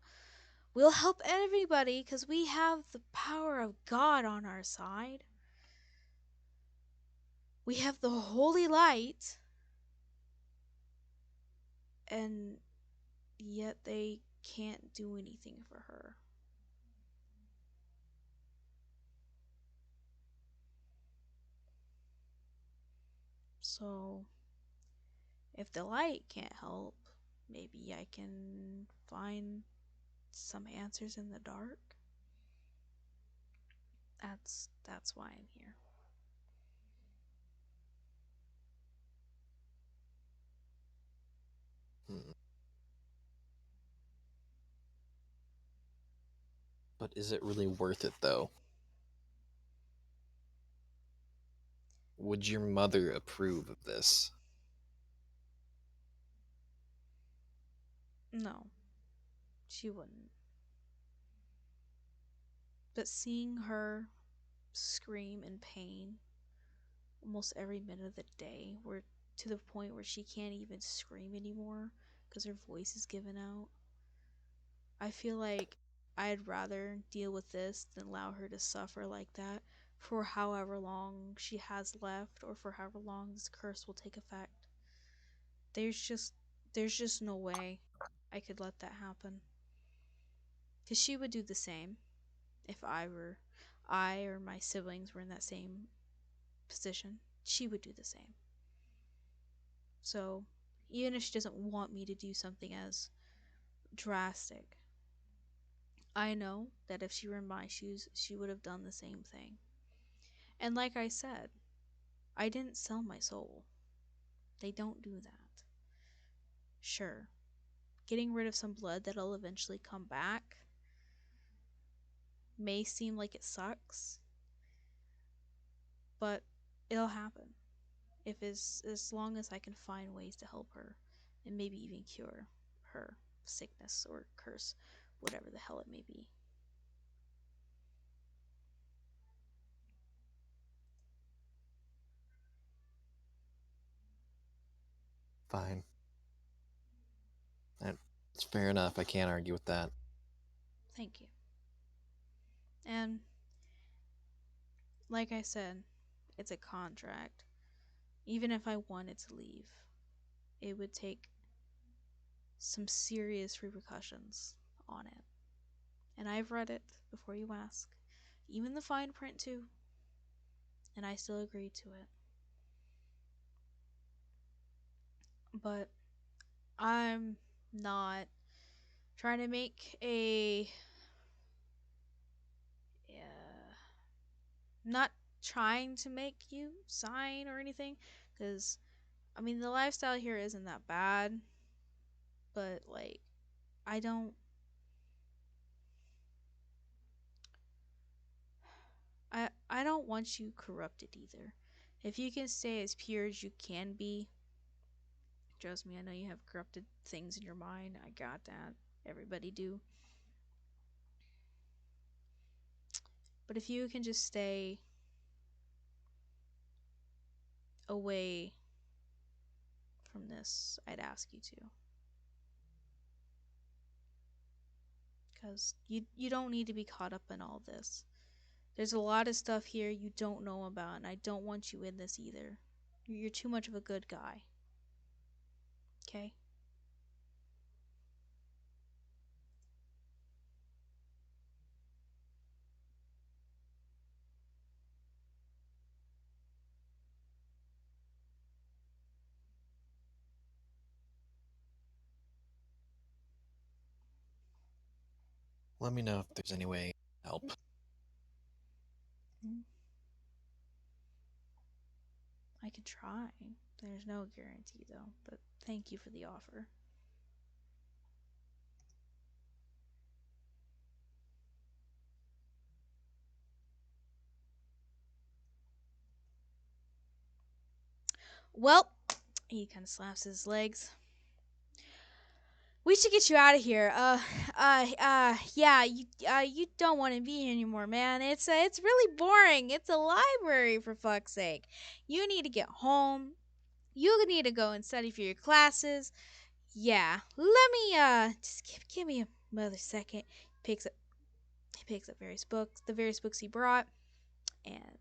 We'll help everybody because we have the power of God on our side. We have the holy light." And yet they can't do anything for her. So, if the light can't help, maybe I can find some answers in the dark. That's why I'm here. Hmm. But is it really worth it, though? Would your mother approve of this? No, she wouldn't. But seeing her scream in pain almost every minute of the day, where to the point where she can't even scream anymore because her voice is given out, I feel like I'd rather deal with this than allow her to suffer like that for however long she has left or for however long this curse will take effect. There's just there's just no way I could let that happen. Cuz she would do the same if I or my siblings were in that same position. She would do the same. So, even if she doesn't want me to do something as drastic, I know that if she were in my shoes, she would have done the same thing. And like I said, I didn't sell my soul. They don't do that. Sure, getting rid of some blood that'll eventually come back may seem like it sucks, but it'll happen. If as long as I can find ways to help her and maybe even cure her sickness or curse, whatever the hell it may be. Fine. That's fair enough. I can't argue with that. Thank you. And like I said, it's a contract. Even if I wanted to leave, it would take some serious repercussions on it. And I've read it before you ask, even the fine print too, and I still agreed to it. But I'm not trying to make a not trying to make you sign or anything, because I mean the lifestyle here isn't that bad, but like I don't I don't want you corrupted either. If you can stay as pure as you can be, trust me, I know you have corrupted things in your mind. I got that. Everybody do. But if you can just stay away from this, I'd ask you to. Because you don't need to be caught up in all this. There's a lot of stuff here you don't know about, and I don't want you in this either. You're too much of a good guy. Okay? Let me know if there's any way to help. I could try. There's no guarantee, though, but thank you for the offer. Well, he kind of slaps his legs. We should get you out of here. Yeah, you don't want to be here anymore, man. It's really boring. It's a library, for fuck's sake. You need to get home. You need to go and study for your classes. Yeah, let me just give me another second. He picks up various books, the various books he brought, and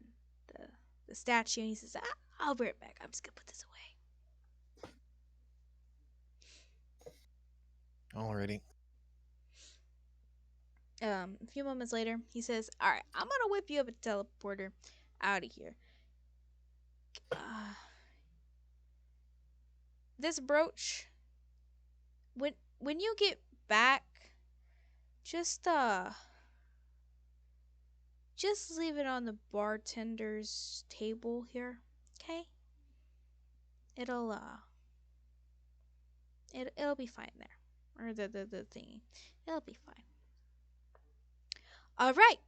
the the statue, and he says, I'll be right back. I'm just gonna put this away." Alrighty. A few moments later, he says, "All right, I'm gonna whip you up a teleporter out of here. Uh, this brooch, when you get back, just just leave it on the bartender's table here, okay? It'll it'll be fine there, or the thingy. It'll be fine. All right.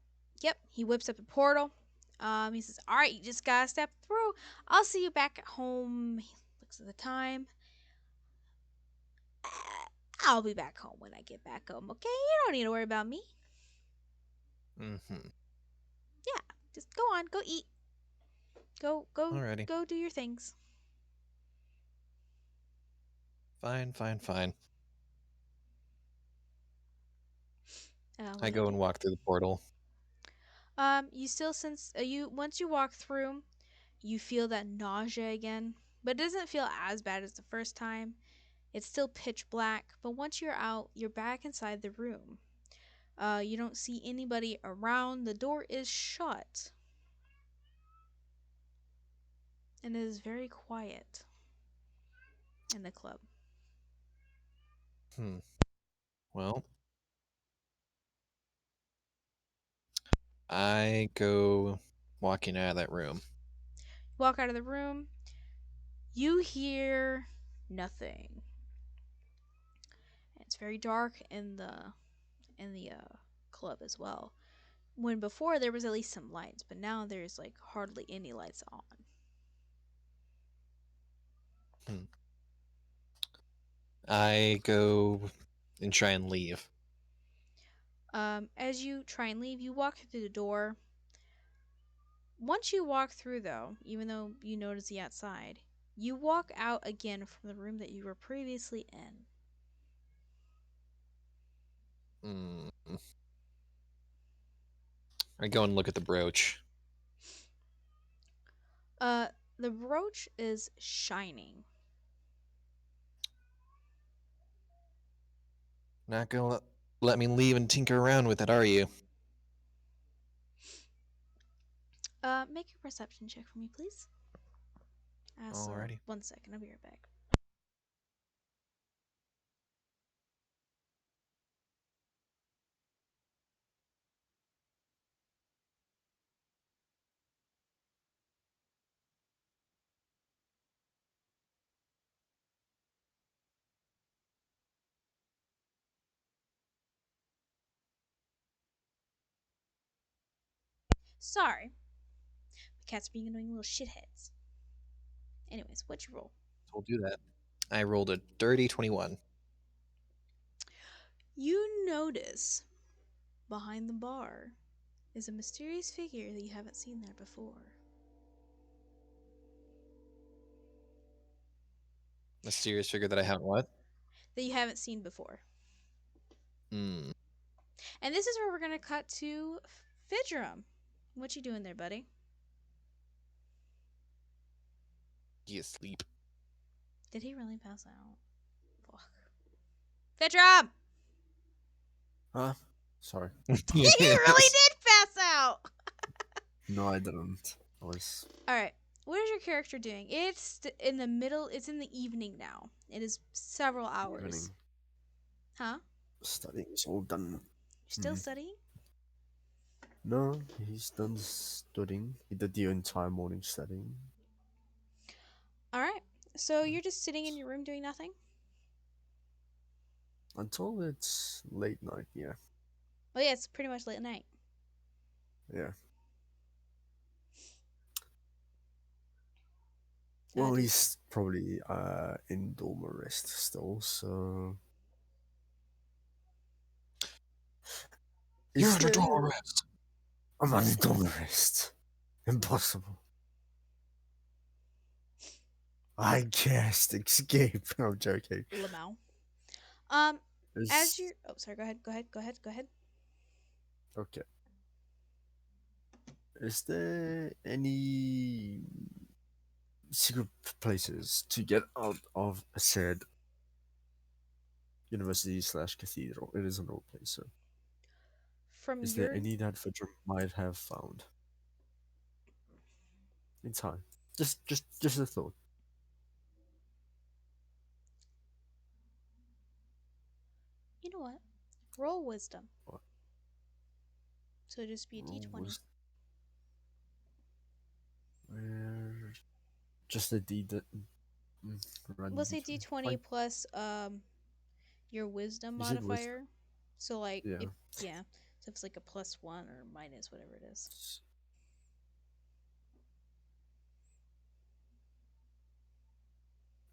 Yep. He whips up a portal. He says, "All right, you just gotta step through. I'll see you back at home." He looks at the time. I'll be back home when I get back home. Okay, you don't need to worry about me. Mm-hmm. Yeah, just go on, go eat, Alrighty. go do your things. Fine. What I do you go do? and walk through the portal. You still since you once you walk through, you feel that nausea again, but it doesn't feel as bad as the first time. It's still pitch black, but once you're out, you're back inside the room. You don't see anybody around. The door is shut, and it is very quiet in the club. Well, I go walking out of that room. Walk out of the room. You hear nothing. It's very dark in the club as well. When before there was at least some lights, but now there's like hardly any lights on. Hmm. I go and try and leave. As you try and leave, you walk through the door. Once you walk through, though, even though you notice the outside, You walk out again from the room that you were previously in. I go and look at the brooch. Uh, the brooch is shining. Not gonna let me leave and tinker around with it, are you? Make a perception check for me, please. Alrighty. 1 second, I'll be right back. Sorry. The cats being annoying little shitheads. Anyways, what'd you roll? We'll do that. I rolled a dirty 21. You notice behind the bar is a mysterious figure that you haven't seen there before. Mysterious figure that I haven't what? That you haven't seen before. Hmm. And this is where we're gonna cut to Fidrum. What you doing there, buddy? You asleep. Did he really pass out? Fuck. Fidrum! Huh? Sorry. He really did pass out! No, I didn't. I was Alright. What is your character doing? It's in the middle, it's in the evening now. It is several hours. evening. Huh? Studying is all done. You're still studying? No, he's done studying. He did the entire morning studying. Alright. So you're just sitting in your room doing nothing? Until it's late night, yeah. Oh yeah, it's pretty much late at night. Yeah. Well, he's probably in dorm arrest still, so... You're Is under there- door arrest. I'm under dorm arrest. Impossible. I can't escape. I'm joking. Lamau. Is... As you're... Oh, sorry, go ahead. Okay. Is there any secret places to get out of said university slash cathedral? It is an old place, so From is your... there any that Fidrum might have found in time? Just a thought. You know what? Roll wisdom. What? So just be a d20. Where? Just a D. Random We'll say D20. d20 Fine. plus your wisdom You said wisdom. modifier. So like Yeah. So if it's like a +1 or minus whatever it is.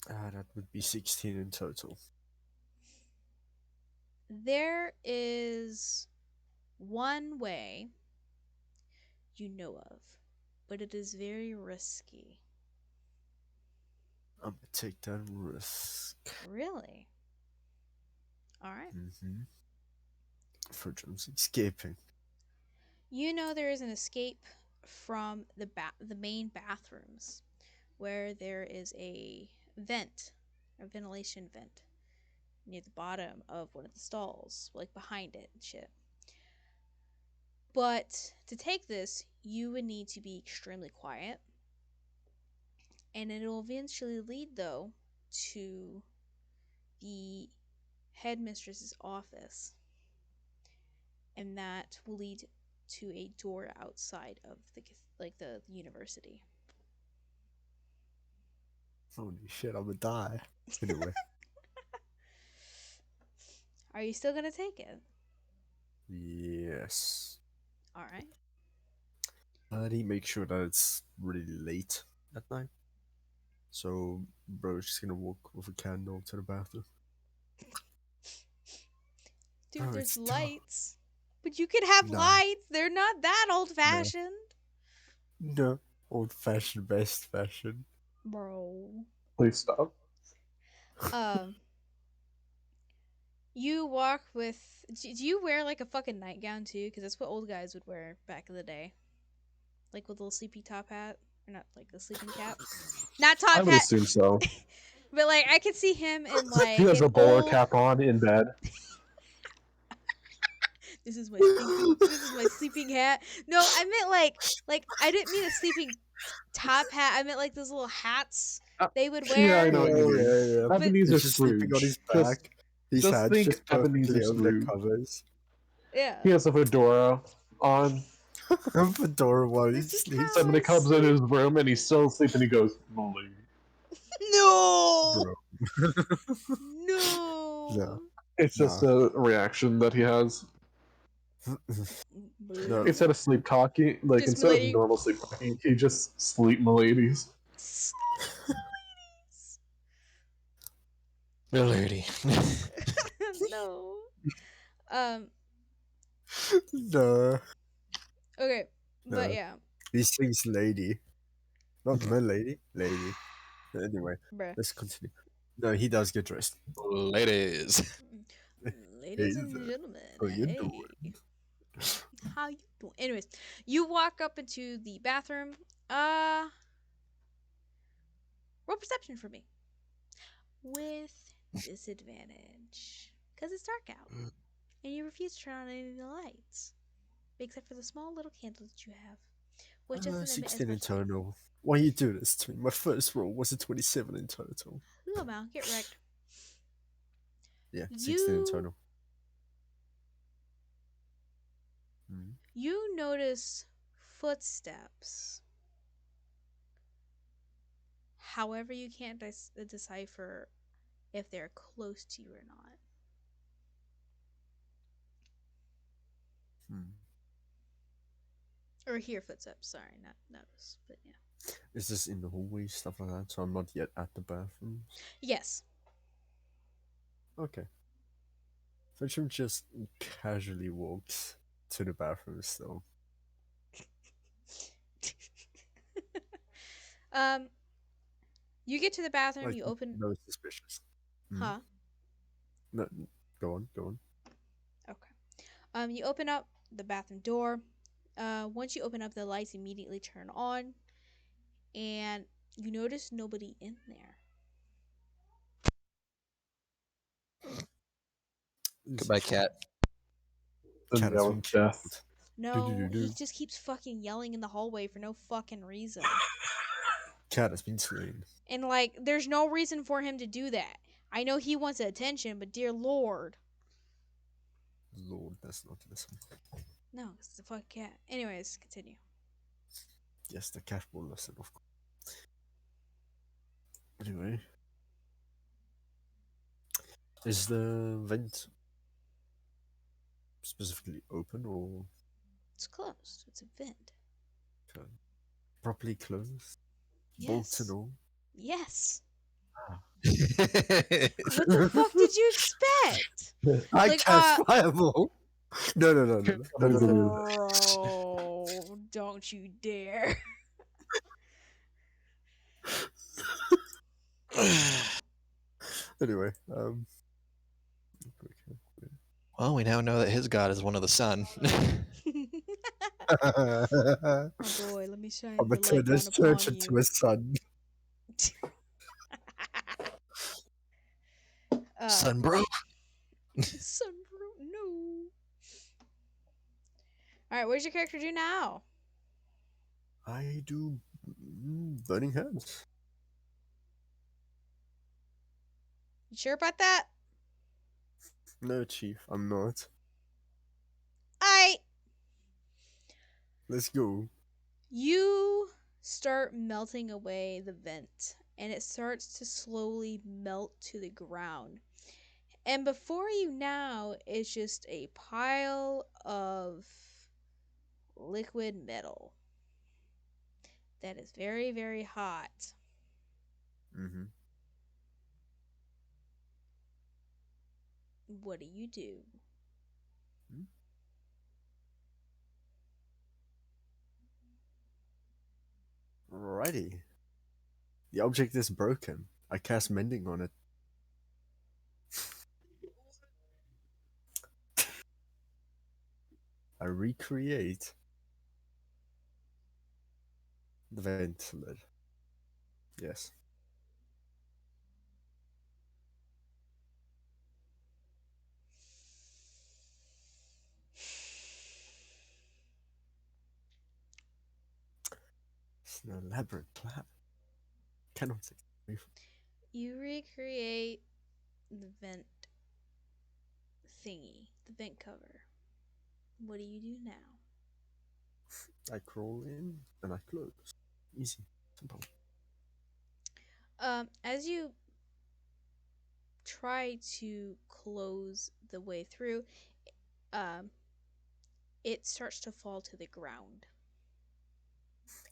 That would be 16 in total. There is one way you know of, but it is very risky. I'm gonna take that risk. Really? Alright. Fidrum's escaping. You know there is an escape from the main bathrooms where there is a ventilation vent near the bottom of one of the stalls, like behind it and shit. But to take this, you would need to be extremely quiet. And it will eventually lead, though, to the headmistress's office. And that will lead to a door outside of the university. Holy shit, I'm gonna die. Anyway. Are you still gonna take it? Yes. Alright. I need to make sure that it's really late at night. So, bro's just gonna walk with a candle to the bathroom. Dude, Bro, there's it's dark. lights. But you could have No. lights. They're not that old fashioned. No. Old fashioned, best fashion. Bro. Please stop. Um, you walk with. Do you wear like a fucking nightgown too? Because that's what old guys would wear back in the day. Like with a little sleepy top hat. Or not like a sleeping cap. Not I top would hat. assume so. But like I could see him in He like has an a bowler old. cap on in bed. This is my sleeping. This is my sleeping hat. No, I meant like I didn't mean a sleeping top hat. I meant like those little hats they would Yeah, I wear. know what you mean. Yeah. But Ebenezer He's just sleeping on his Scrooge. Just, back. His just hands think just Ebenezer perfectly over the Scrooge. covers. yeah, He has a fedora on. Fedora while he this is sleeps. how Somebody I comes in sleep. his room and he's still asleep and he goes, Molly. No, Bro. no. No. It's Nah. just a reaction that he has. No. Instead of sleep talking, like Just instead of milady. normal sleep talking, he just sleep miladies. Milady. No. Um. No. Okay. But No. yeah, He sings lady. Not my lady. Lady. Anyway, bruh. let's continue. No, he does get dressed. Ladies. Hey Ladies and there. gentlemen, How you hey, doing? how you doing? Anyways, you walk up into the bathroom. Roll perception for me with disadvantage because it's dark out and you refuse to turn on any of the lights except for the small little candle that you have, which doesn't emit as 16 in much light. total. Why you do this to me? My first roll was a 27 in total. Ooh, Mal, get wrecked. Yeah, 16 in You total. Mm. you notice footsteps. However, you can't decipher if they're close to you or not. Hmm. Or hear footsteps. Sorry, not notice, but yeah. Is this in the hallway, stuff like that? So I'm not yet at the bathroom. Yes. Okay. Fetchum just casually walks to the bathroom still. um, you get to the bathroom. Like, You open. no suspicious. Hmm. Huh? No, go on, go on. Okay. You open up the bathroom door. Once you open up, the lights immediately turn on, and you notice nobody in there. Goodbye, cat. And Cat has now been it's death. killed. No, he Do-do-do-do. just keeps fucking yelling in the hallway for no fucking reason. Cat has been slain. And like, there's no reason for him to do that. I know he wants attention, but dear lord. Lord, that's not listen. No, it's a fucking cat. Anyways, continue. Yes, the cat will listen, of course. Anyway. Is the vent specifically open or It's closed. It's a vent. properly closed? Bolts and Yes. all? Yes. Ah. What the fuck did you expect? I Like, cast fireball! No, no, no, no, no. No, no, no, no. bro, don't you dare. Anyway, Well, we now know that his god is one of the sun. Oh boy, let me shine I'm the gonna turn light down this upon church into you. a sun. Sun, bro. Sun, no. All right, what does your character do now? I do burning hands. You sure about that? No, Chief, I'm not. I. Let's go. You start melting away the vent, and it starts to slowly melt to the ground. And before you now is just a pile of liquid metal that is very, very hot. Mm-hmm. What do you do? Righty. The object is broken. I cast mending on it. I recreate the vent lid. Yes. It's an elaborate plan. Cannot take it away from You recreate the vent thingy, the vent cover. What do you do now? I crawl in and I close. Easy. Simple. As you try to close the way through, um, it starts to fall to the ground.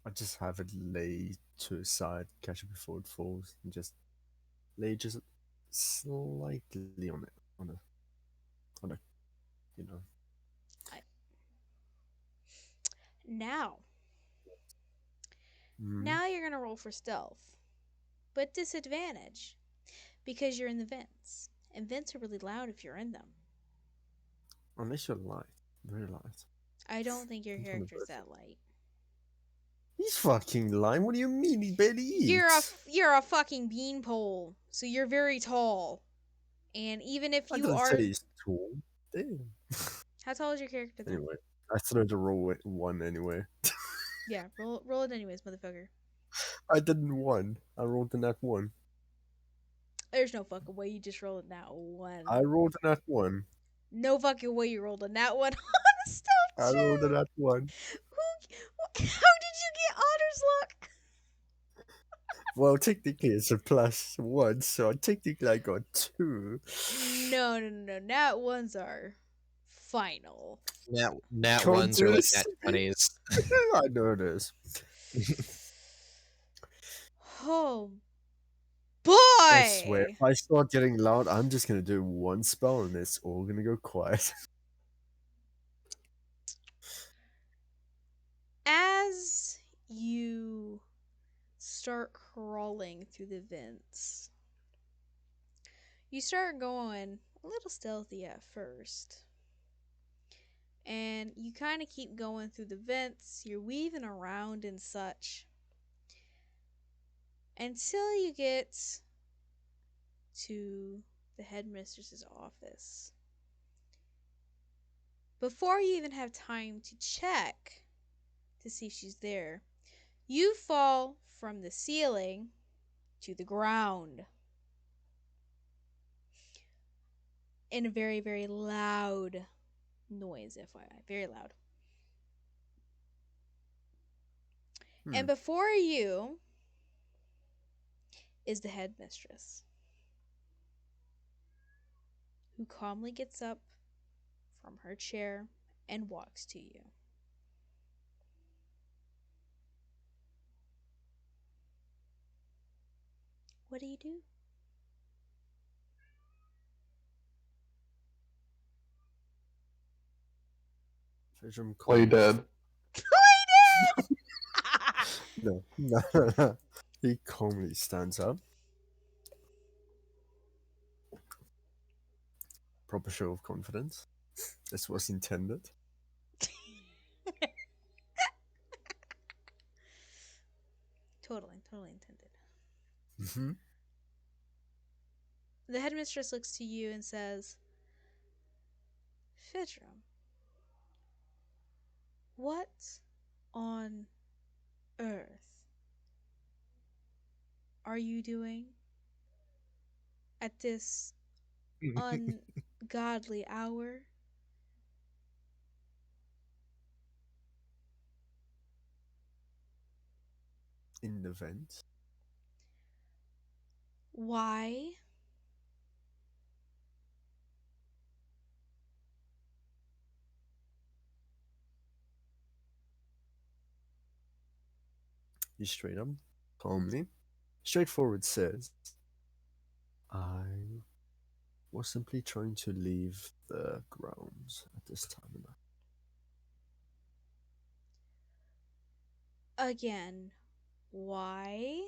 I just have it lay to the side, catch it before it falls, and just lay just slightly on it. On a, you know. I, now, Mm, now you're gonna roll for stealth, but disadvantage because you're in the vents, and vents are really loud if you're in them. unless you're light. Very light. I don't think your Depends on the character's person. that light. He's fucking lying. What do you mean? He barely eats. You're a fucking beanpole, so you're very tall. And even if I you didn't are, say he's tall. Damn. how tall is your character then? Anyway, I started to roll it one anyway. Yeah, roll it anyways, motherfucker. I didn't one. I rolled the nat one. There's no fucking way you just rolled a nat one. I rolled a nat one. No fucking way you rolled a nat one on a I stealth rolled a check. nat one. How did you get honors luck? Well, technically it's a plus one, so technically I got two. No. Nat ones are final. Nat Can't ones do are like this. nat 20s. I know it is. Oh I swear, boy! if I start getting loud, I'm just gonna do one spell and it's all gonna go quiet. As you start crawling through the vents, you start going a little stealthy at first. And you kind of keep going through the vents, you're weaving around and such until you get to the headmistress's office. Before you even have time to check to see if she's there, you fall from the ceiling to the ground in a very, very loud noise, FYI. Very loud. And before you is the headmistress, who calmly gets up from her chair and walks to you. What do you do? Fisham Play calmly. dead. No. He calmly stands up. Proper show of confidence. This was intended. Totally intended. Mm-hmm. The headmistress looks to you and says, Fidram, what on earth are you doing at this ungodly hour? In the vent. Why? He straight up, calmly, straightforward says, I was simply trying to leave the grounds at this time of night. Again, why?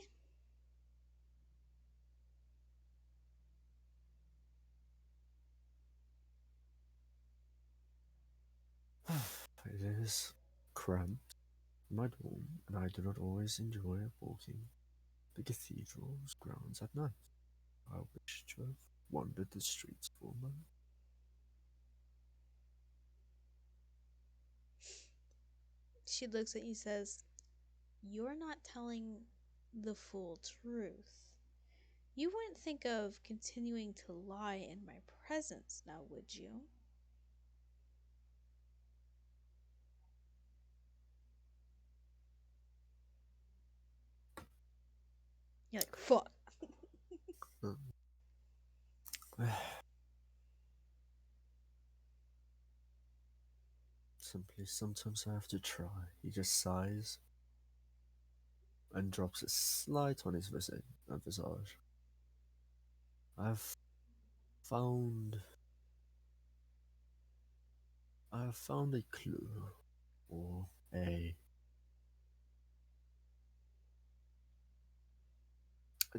is cramped in my dorm, and I do not always enjoy walking the cathedral's grounds at night. I wish to have wandered the streets for a moment. She looks at you and says, "You're not telling the full truth. You wouldn't think of continuing to lie in my presence, now would you?" You're like, "Fuck." Um, Simply, sometimes I have to try. He just sighs and drops a slight on his visage. I've found I've found a clue, or a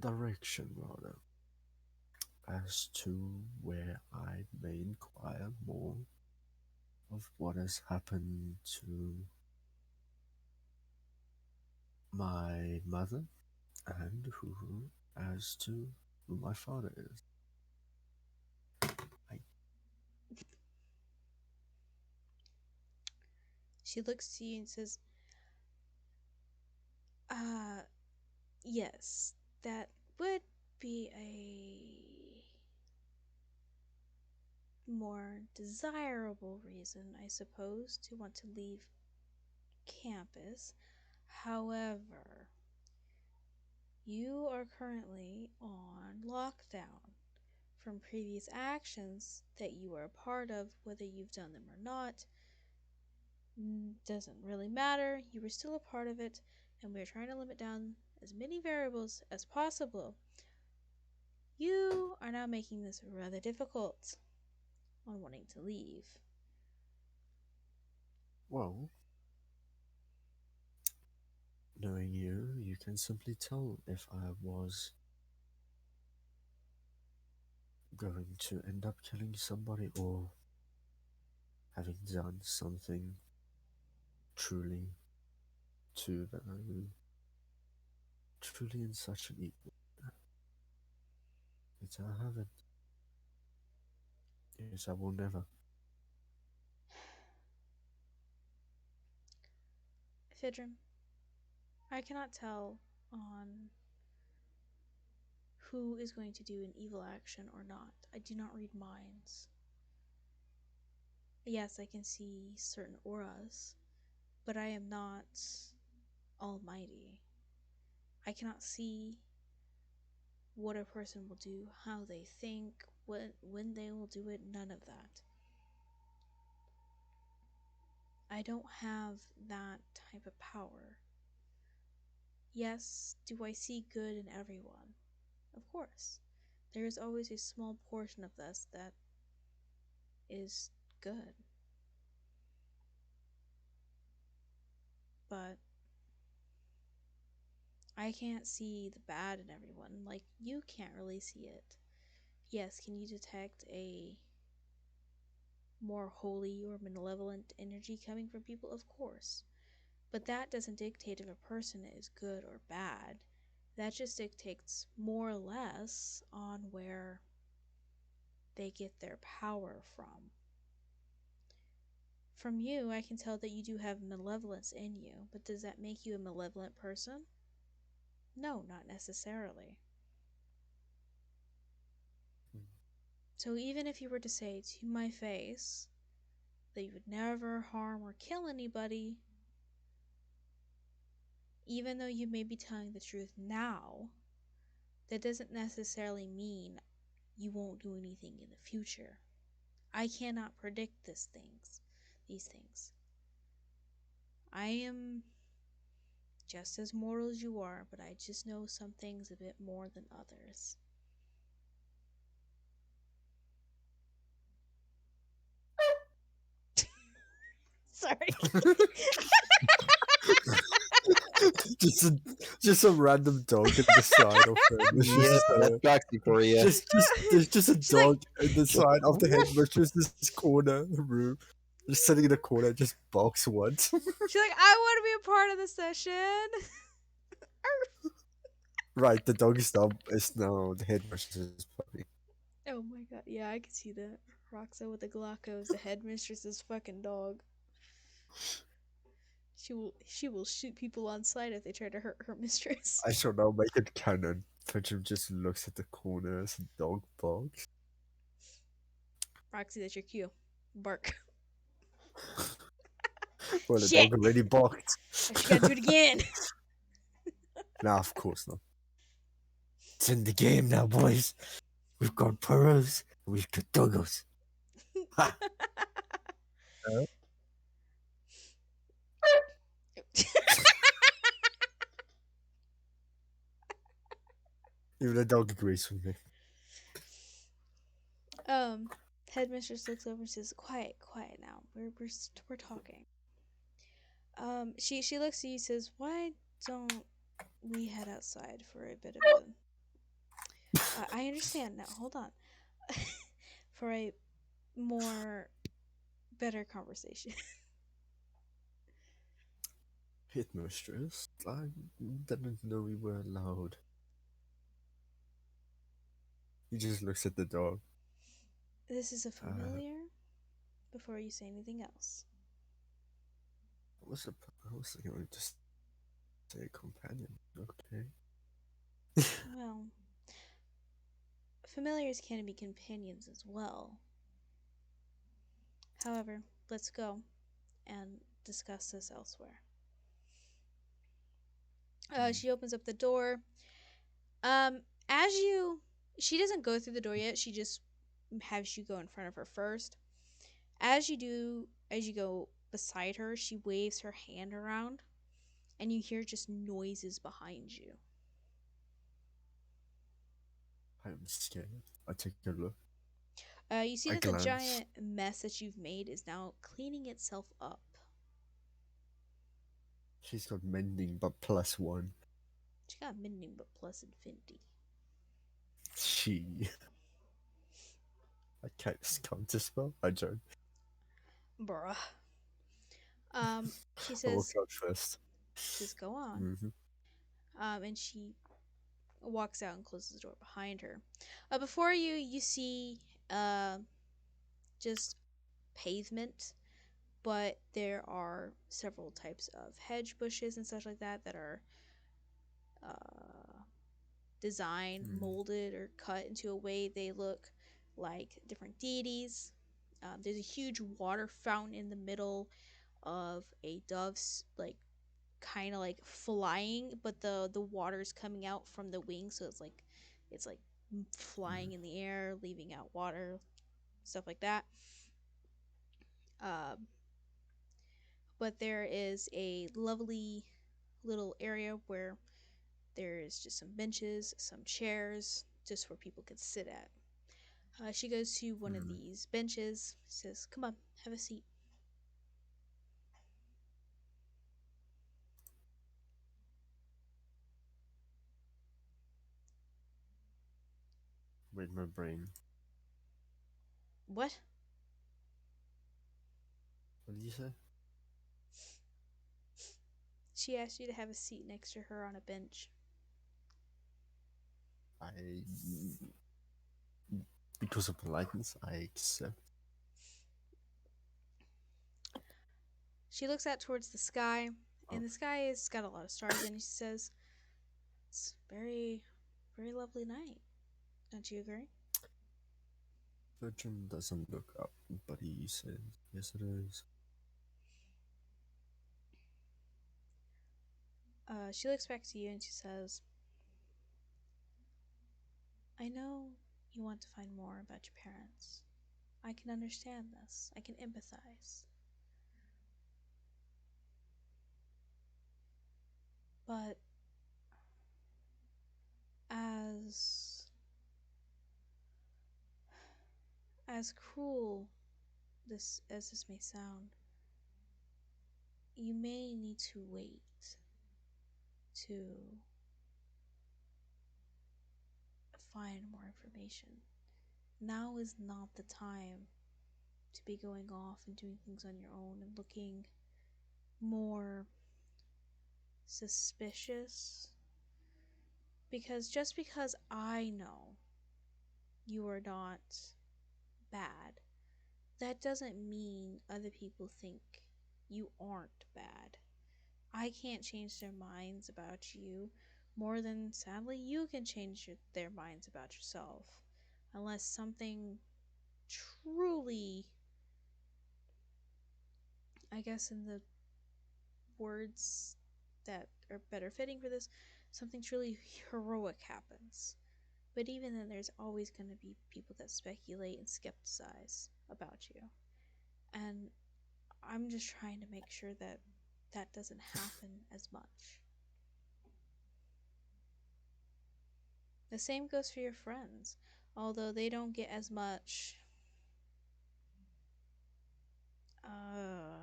direction rather, as to where I may inquire more of what has happened to my mother and who as to who my father is. I She looks to you and says, "Uh, yes, that would be a more desirable reason, I suppose, to want to leave campus. However, you are currently on lockdown from previous actions that you are a part of, whether you've done them or not. Doesn't really matter. You were still a part of it, and we are trying to limit down as many variables as possible. You are now making this rather difficult on wanting to leave." well, knowing you, you can simply tell if I was going to end up killing somebody or having done something truly to them, truly in such an evil. Yet I haven't. Yes, I will never. Fidram, I cannot tell on who is going to do an evil action or not. I do not read minds. Yes, I can see certain auras, but I am not almighty. I cannot see what a person will do, how they think, when they will do it, none of that. I don't have that type of power. Yes, do I see good in everyone? Of course. There is always a small portion of us that is good. But I can't see the bad in everyone, like you can't really see it. Yes, can you detect a more holy or malevolent energy coming from people? Of course. But that doesn't dictate if a person is good or bad. That just dictates more or less on where they get their power from. From you, I can tell that you do have malevolence in you, but does that make you a malevolent person? No, not necessarily. So even if you were to say to my face that you would never harm or kill anybody, even though you may be telling the truth now, that doesn't necessarily mean you won't do anything in the future. I cannot predict these things. I am just as mortal as you are, but I just know some things a bit more than others. Sorry. just a just a random dog at the side of him. It's Yeah, just, that's Proxy for you. there's just a She's like- dog at the side of the headmistress's corner room. Just sitting in the corner, just box once. She's like, I want to be a part of the session. Right, the dog is now the headmistress's puppy. Oh my god, yeah, I can see that. Roxa with the Glocko is the headmistress's fucking dog. She will shoot people on sight if they try to hurt her mistress. I shall now make it canon. Frederick just looks at the corner as a dog barks. Roxy, that's your cue. Bark. Well, the Shit! dog already barked. I she gotta do it again. Nah, of course not. It's in the game now, boys. We've got Puros and we've got doggos. Ha! Even the dog agrees with me. Headmistress looks over and says, "Quiet, quiet now. We're talking." She looks at you and says, "Why don't we head outside for a bit of a?" I understand now. Hold on. For a more better conversation. Headmistress? I didn't know we were allowed. He just looks at the dog. This is a familiar. Before you say anything else. I was going to say a companion. Okay. Well, familiars can be companions as well. However, let's go and discuss this elsewhere. She opens up the door. As you, she doesn't go through the door yet. She just has you go in front of her first. As you go beside her, she waves her hand around, and you hear just noises behind you. I'm scared. I take a look. You see I that the glance. giant mess that you've made is now cleaning itself up. She's got mending but +1. She got mending but plus infinity. She. I can't counter spell. I joke. Bruh. She I will says, count first. "Go on." Mm-hmm. And she walks out and closes the door behind her. Before you, you see just pavement, but there are several types of hedge bushes and such like that that are designed, molded, or cut into a way they look like different deities. There's a huge water fountain in the middle of a dove's like kind of like flying, but the water's coming out from the wings, so it's like flying in the air, leaving out water, stuff like that. Um, but there is a lovely little area where there is just some benches, some chairs, just where people can sit at. She goes to one of these benches, says, "Come on, have a seat." Wait, my brain. What? What did you say? She asked you to have a seat next to her on a bench. I. Because of politeness, I accept. She looks out towards the sky, and the sky has got a lot of stars in it. She says, "It's very, very lovely night. Don't you agree?" Virgin doesn't look up, but he says, yes, it is. She looks back to you and she says, "I know you want to find more about your parents. I can understand this. I can empathize. But as cruel this may sound, you may need to wait to find more information. Now is not the time to be going off and doing things on your own and looking more suspicious. Because just because I know you are not bad, that doesn't mean other people think you aren't bad. I can't change their minds about you more than sadly you can change their minds about yourself. Unless something truly, I guess, in the words that are better fitting for this, something truly heroic happens. But even then, there's always going to be people that speculate and skepticize about you. And I'm just trying to make sure that that doesn't happen as much. The same goes for your friends, although they don't get as much. Uh,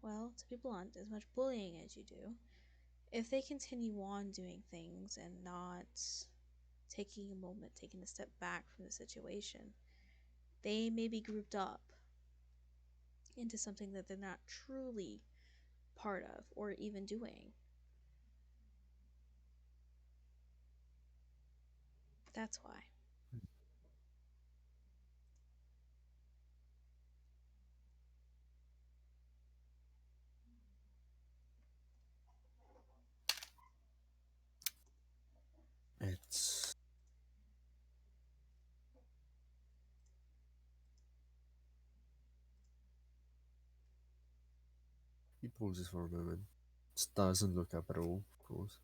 well, to be blunt, as much bullying as you do. If they continue on doing things and not taking a moment, taking a step back from the situation, they may be grouped up into something that they're not truly part of or even doing. That's why. It's. He pauses for a moment. Just doesn't look up at all, of course.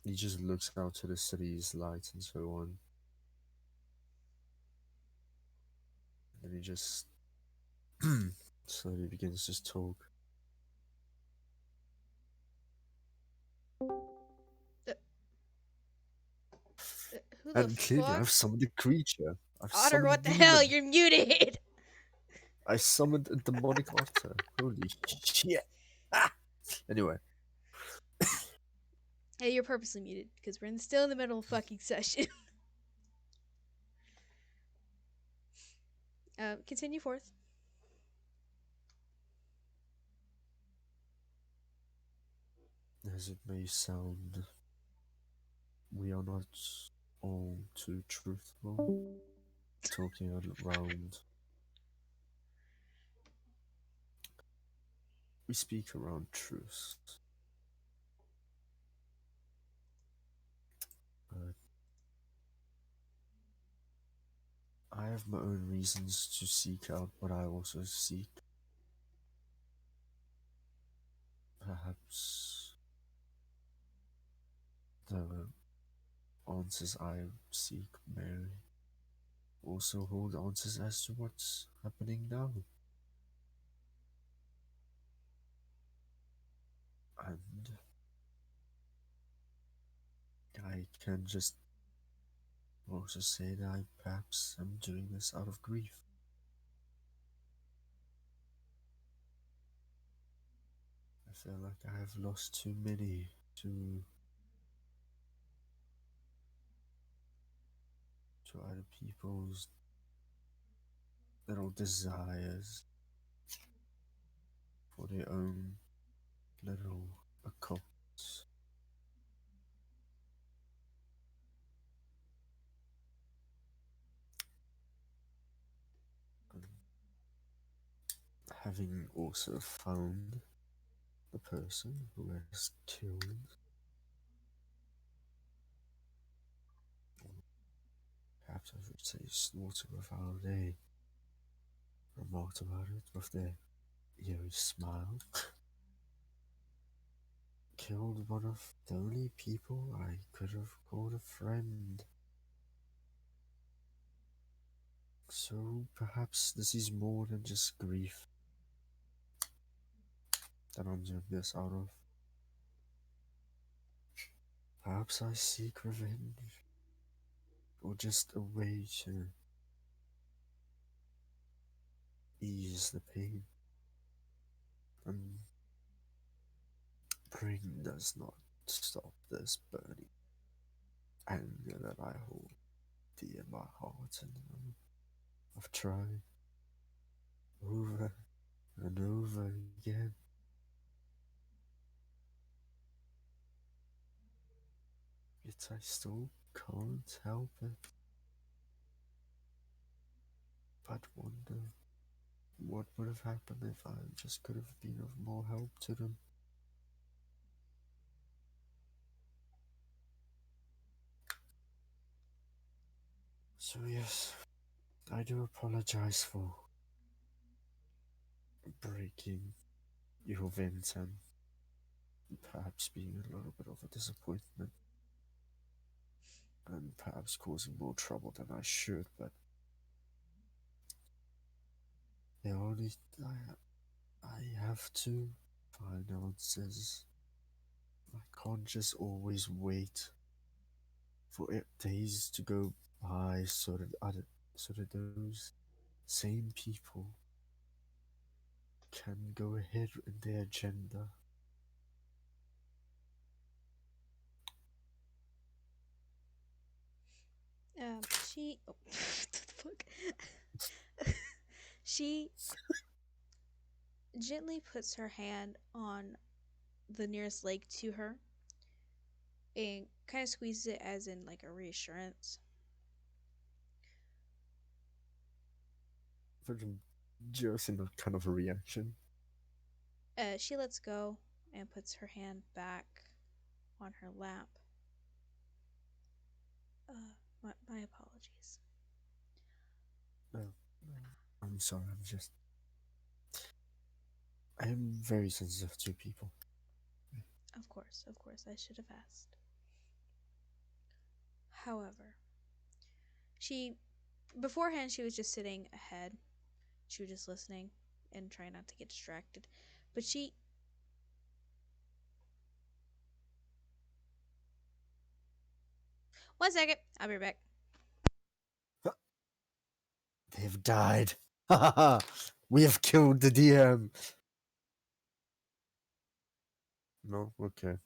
He just looks out to the city's lights and so on. And then he just slowly begins to talk. Uh, who the And clearly fuck? I've summoned a creature. I've Otter, summoned a what the hell? demon. You're muted! I summoned a demonic otter. Holy shit. Ah! Anyway, Hey, you're purposely muted because we're still in the middle of fucking session. Continue forth. as it may sound, we are not all too truthful. Talking around. We speak around truth. But I have my own reasons to seek out what I also seek. Perhaps the answers I seek may also hold answers as to what's happening now. And I can just also say that I perhaps am doing this out of grief. I feel like I have lost too many to other people's little desires for their own little occults. And having also found the person who has killed, or perhaps I should say slaughtered with Faraday, remarked about it with their eerie smile. Killed one of the only people I could have called a friend. So perhaps this is more than just grief that I'm doing this out of. Perhaps I seek revenge, or just a way to ease the pain. And praying does not stop this burning anger that I hold. dear my heart, and I've tried over and over again. Yet I still can't help it, but wonder what would have happened if I just could have been of more help to them. So yes, I do apologize for breaking your event and perhaps being a little bit of a disappointment and perhaps causing more trouble than I should, but the only I have to find answers. I can't just always wait for days to go by so that those same people can go ahead in their agenda. She. Oh, what the fuck? She gently puts her hand on the nearest leg to her and kind of squeezes it as in like a reassurance. For just in a kind of a reaction. She lets go and puts her hand back on her lap. My apologies. No, no, I'm sorry. I am very sensitive to people. Of course, I should have asked. However, she beforehand she was just sitting ahead. She was just listening and trying not to get distracted. But she one second, I'll be right back. They've died. Ha ha ha! We have killed the DM. No, okay.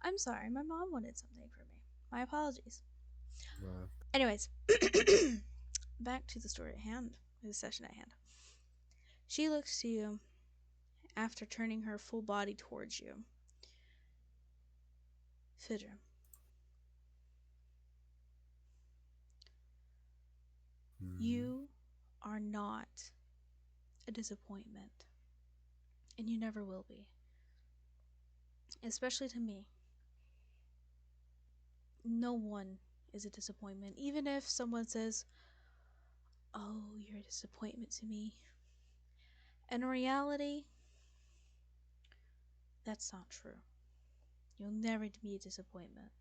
I'm sorry, my mom wanted something from me. My apologies. Right. Anyways, back to the story at hand, the session at hand. She looks to you after turning her full body towards you. Fidra, you are not a disappointment, and you never will be. Especially to me. No one is a disappointment. Even if someone says, "Oh, you're a disappointment to me." In reality, that's not true. You'll never be a disappointment.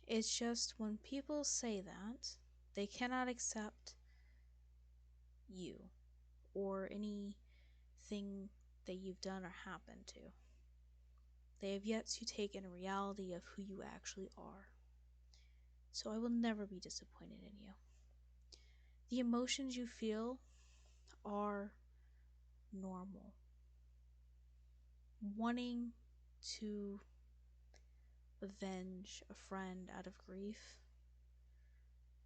It's just when people say that, they cannot accept you or anything that you've done or happened to. They have yet to take in a reality of who you actually are. So I will never be disappointed in you. The emotions you feel are normal. Wanting to avenge a friend out of grief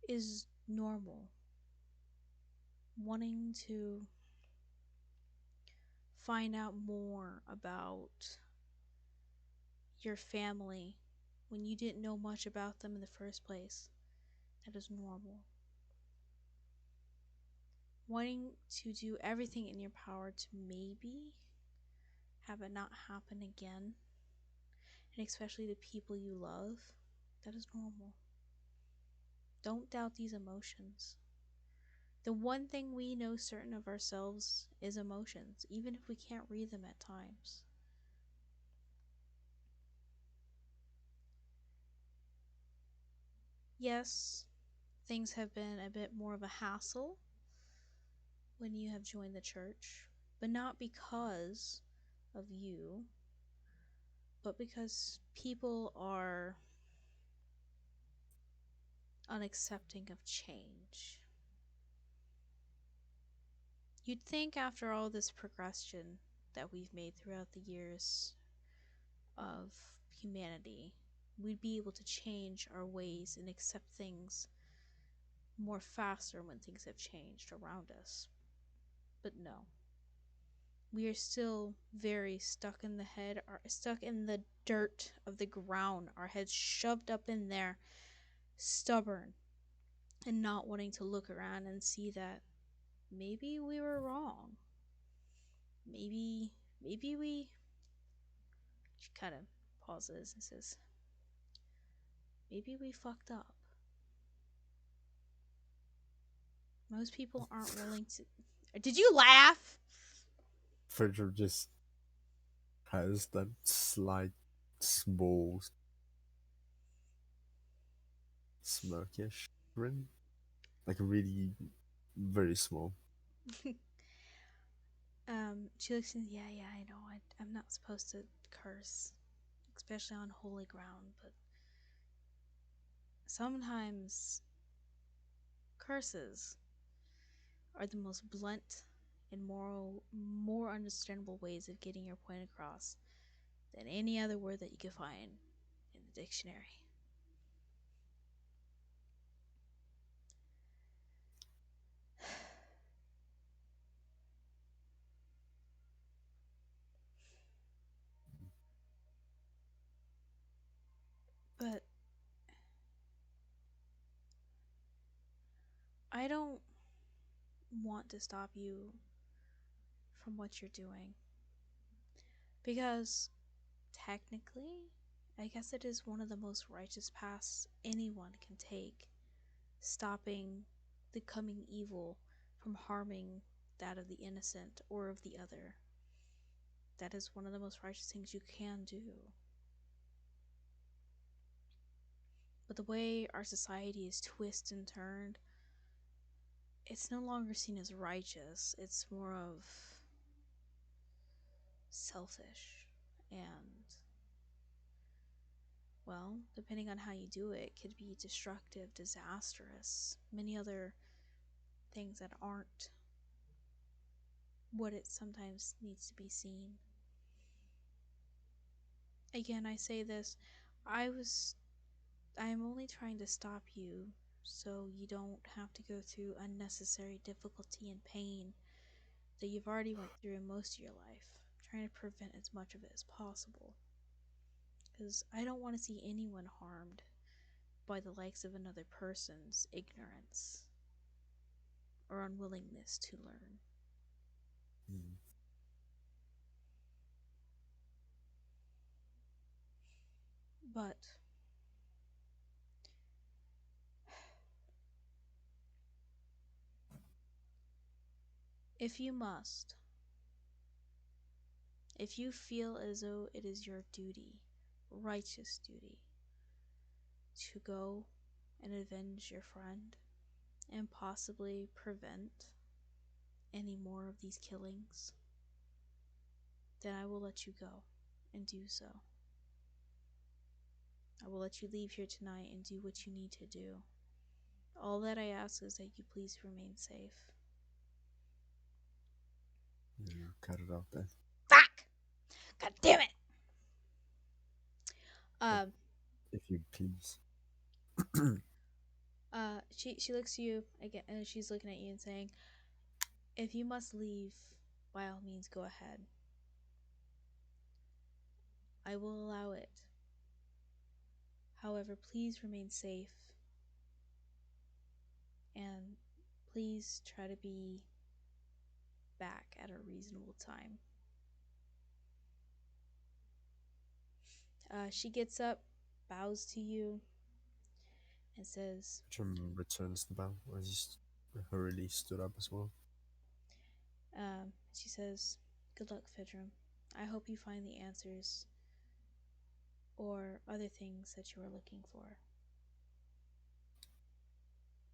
is normal. Wanting to find out more about your family when you didn't know much about them in the first place, that is normal. Wanting to do everything in your power to maybe have it not happen again, and especially the people you love, that is normal. Don't doubt these emotions. The one thing we know certain of ourselves is emotions, even if we can't read them at times. Yes, things have been a bit more of a hassle when you have joined the church, but not because of you, but because people are unaccepting of change. You'd think after all this progression that we've made throughout the years of humanity, we'd be able to change our ways and accept things more faster when things have changed around us. But no. We are still very stuck in the head, stuck in the dirt of the ground, our heads shoved up in there, stubborn, and not wanting to look around and see that maybe we were wrong. Maybe we. She kind of pauses and says, maybe we fucked up. Most people aren't willing to. Did you laugh? Frederick just has that slight, small, smirkish grin. Like really very small. She looks and yeah, I know. I'm not supposed to curse, especially on holy ground, but sometimes curses are the most blunt and more understandable ways of getting your point across than any other word that you could find in the dictionary. But I don't want to stop you from what you're doing because technically, I guess it is one of the most righteous paths anyone can take, stopping the coming evil from harming that of the innocent or of the other. That is one of the most righteous things you can do. But the way our society is twisted and turned, it's no longer seen as righteous. It's more of selfish and, well, depending on how you do it, could be destructive, disastrous, many other things that aren't what it sometimes needs to be seen. Again, I say this, I'm only trying to stop you so you don't have to go through unnecessary difficulty and pain that you've already went through in most of your life. I'm trying to prevent as much of it as possible. Because I don't want to see anyone harmed by the likes of another person's ignorance or unwillingness to learn. Mm. But if you must, if you feel as though it is your duty, righteous duty, to go and avenge your friend and possibly prevent any more of these killings, then I will let you go and do so. I will let you leave here tonight and do what you need to do. All that I ask is that you please remain safe. Yeah, cut it out then. Fuck! God damn it! If, Um, if you please. she looks to you again, and she's looking at you and saying, "If you must leave, by all means, go ahead. I will allow it. However, please remain safe, and please try to be back at a reasonable time." She gets up, bows to you, and says, Jim returns the bow as hurriedly stood up as well. She says, "Good luck, Fidrum. I hope you find the answers or other things that you are looking for."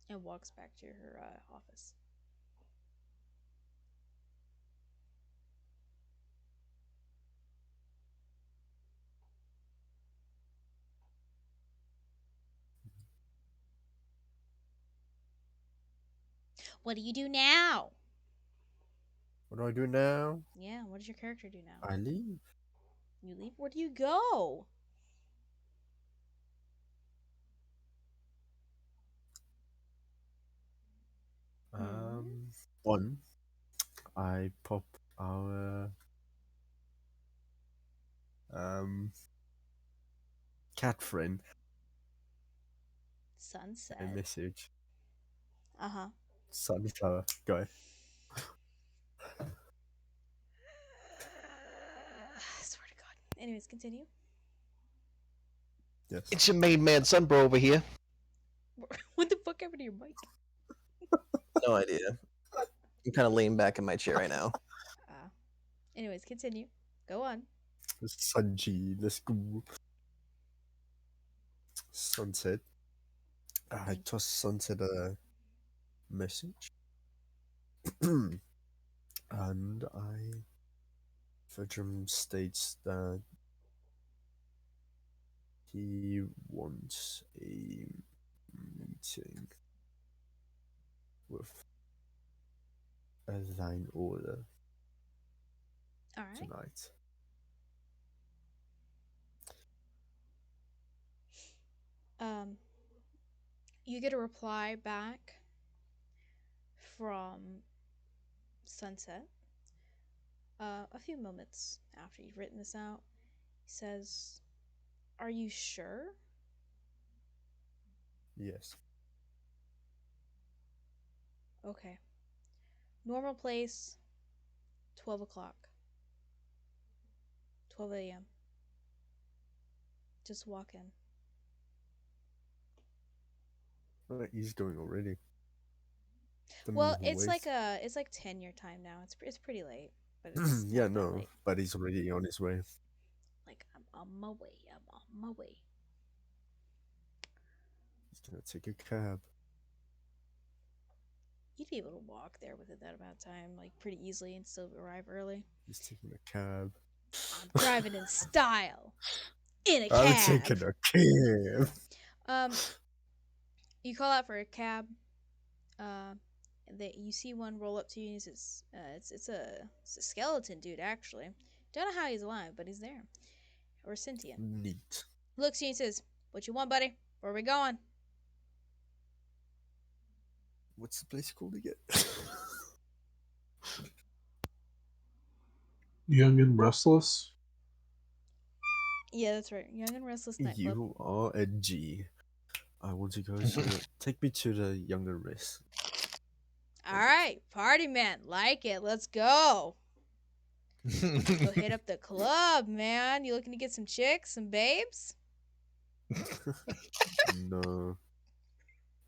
And walks back to her office. What do you do now? What do I do now? Yeah, what does your character do now? I leave. You leave? Where do you go? Hmm. One, I pop our um cat friend a Sunset. message. Uh huh. Sunflower guy. Swear to God. Anyways, continue. Yes. It's your main man, Sunbro, over here. What the fuck happened to your mic? No idea. I'm kind of leaning back in my chair right now. Uh, anyways, continue. Go on. Sanji, let's go. Sunset. I toss Sunset a message. And Fedrum states that he wants a meeting with a line order All right. tonight. Um, you get a reply back from Sunset. A few moments after you've written this out, he says, "Are you sure?" Yes. Okay. Normal place, 12 o'clock. 12 a.m. Just walk in. Alright, he's going already. Don't Well, even wait. it's like 10 your time now. It's pretty late, but it's Yeah, not that no, late. but he's already on his way. Like I'm on my way. I'm on my way. He's gonna take a cab. You'd be able to walk there within that amount of time, like pretty easily, and still arrive early. He's taking a cab. I'm driving in style, in a I'm cab. taking a cab. You call out for a cab. That you see one roll up to you. And he says, it's a skeleton dude actually. Don't know how he's alive, but he's there, or sentient. Neat. Looks at you and says, "What you want, buddy? Where are we going?" What's the place called again? Young and Restless. Yeah, that's right. Young and Restless Nightclub. You are a G. I want to go to take me to the younger race. All right, party man, like it. Let's go. Go hit up the club, man. You looking to get some chicks, some babes? No.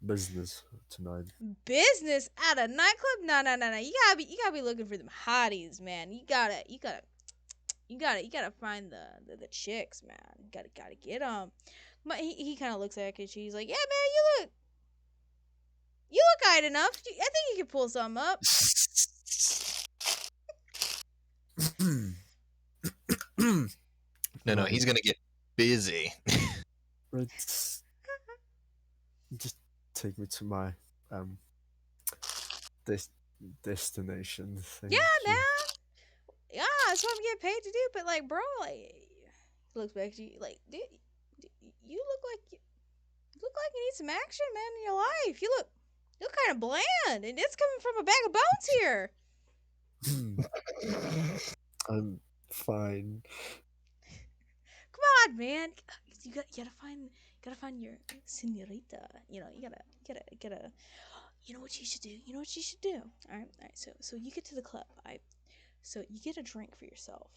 Business tonight. Business at a nightclub? No. You gotta be looking for them hotties, man. You gotta find the chicks, man. Gotta get them. But he kind of looks at you. He's like, "Yeah, man, you look eyed enough. I think you can pull something up." No, he's gonna get busy. Let's just take me to my des- destination. Thank Yeah, you. man. Yeah, that's what I'm getting paid to do. But like, bro, like, he looks back to you like, dude, you look like you need some action, man, in your life. You look kind of bland, and it's coming from a bag of bones here. I'm fine. Come on, man. You gotta find your senorita. You know, you gotta. You know what you should do. You know what you should do. All right. So you get to the club. So you get a drink for yourself.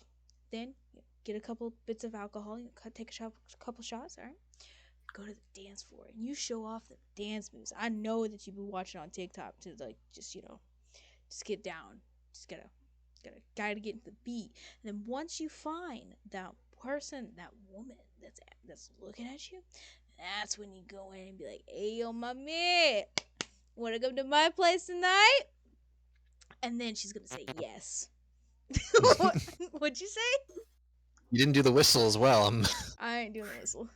Then you get a couple bits of alcohol. You take a couple shots. All right. go to the dance floor and you show off the dance moves. I know that you've been watching on TikTok to like just just get down. Just gotta get into the beat. And then once you find that person, that woman that's looking at you, that's when you go in and be like, "Hey, yo, my man, wanna come to my place tonight?" And then she's gonna say yes. What'd you say? You didn't do the whistle as well. I ain't doing the whistle.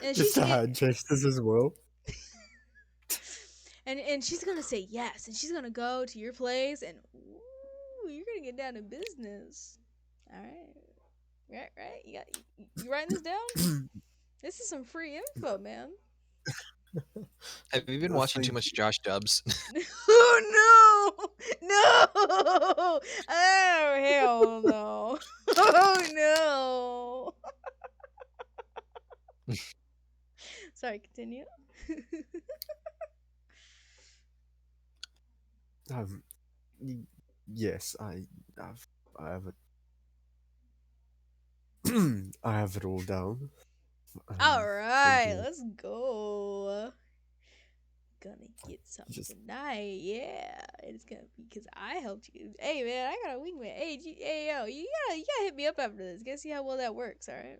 And Just the hand gestures as well. and she's gonna say yes, and she's gonna go to your place, and ooh, you're gonna get down to business. All right, right. You writing this down? This is some free info, man. Have you been watching too much Josh Dubs? Oh no, no! Oh hell no! Oh no! Sorry, continue. Yes, have, I have it. I have it all down. All right, Thinking let's go. Gonna get something just tonight, yeah. It's gonna be because I helped you. Hey man, I got a wingman. Hey yo, you gotta hit me up after this. Gotta see how well that works. All right.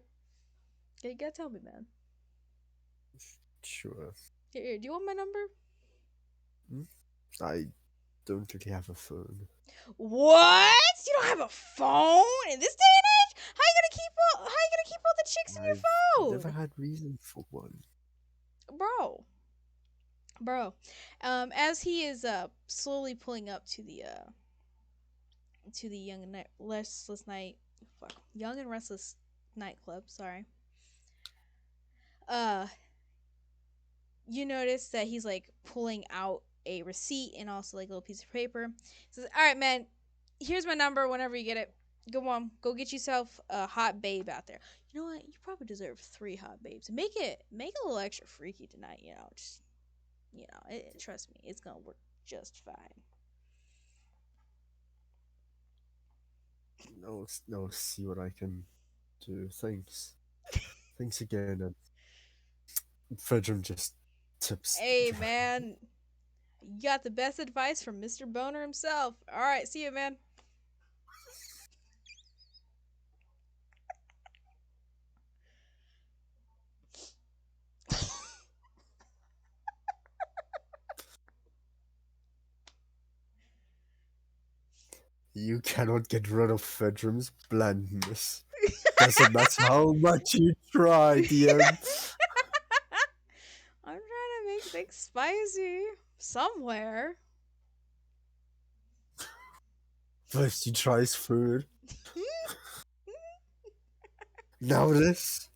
Yeah, you gotta tell me, man. sure. Here, do you want my number? I don't really have a phone. What? You don't have a phone in this day and age? How you gonna keep all the chicks in your I've phone? never had reason for one. Bro. As he is slowly pulling up to the young and restless night, young and restless nightclub. Sorry. Uh, you notice that he's like pulling out a receipt and also like a little piece of paper. He says, "All right, man, here's my number. Whenever you get it, go on, go get yourself a hot babe out there. You know what? You probably deserve 3 hot babes. Make it a little extra freaky tonight. Just trust me, it's gonna work just fine." No, see what I can do. Thanks. Thanks again. And Fredrum just tips. Hey, man, you got the best advice from Mr. Boner himself. All right, see you, man. You cannot get rid of Fredrum's blandness. Doesn't matter how much you try, DM. I'm trying to make things spicy somewhere. First he tries food. Now this.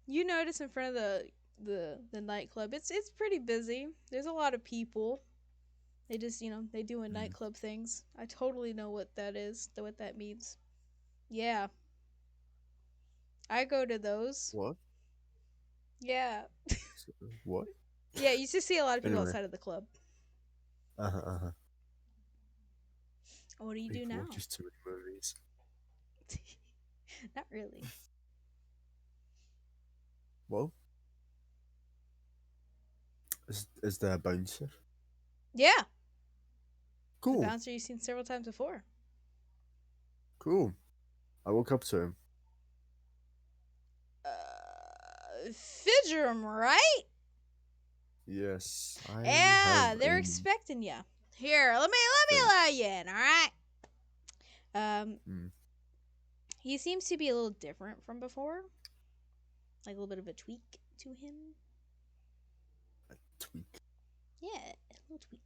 You notice in front of the nightclub, it's pretty busy. There's a lot of people. They just they doing nightclub things. I totally know what that is, what that means. Yeah, I go to those. What? Yeah, What? yeah. You just see a lot of people Anyway. outside of the club. Uh-huh. What do you do People now? watches too many movies. Not really. Well, is there a bouncer? Yeah, the Cool. bouncer you've seen several times before. Cool. I walk up to him. Fidgerum, right? Yes, I Yeah, have they're a- expecting you. Here, let me allow you in. All right. Hmm. He seems to be a little different from before. Like a little bit of a tweak to him. tweak. Yeah, a little tweak.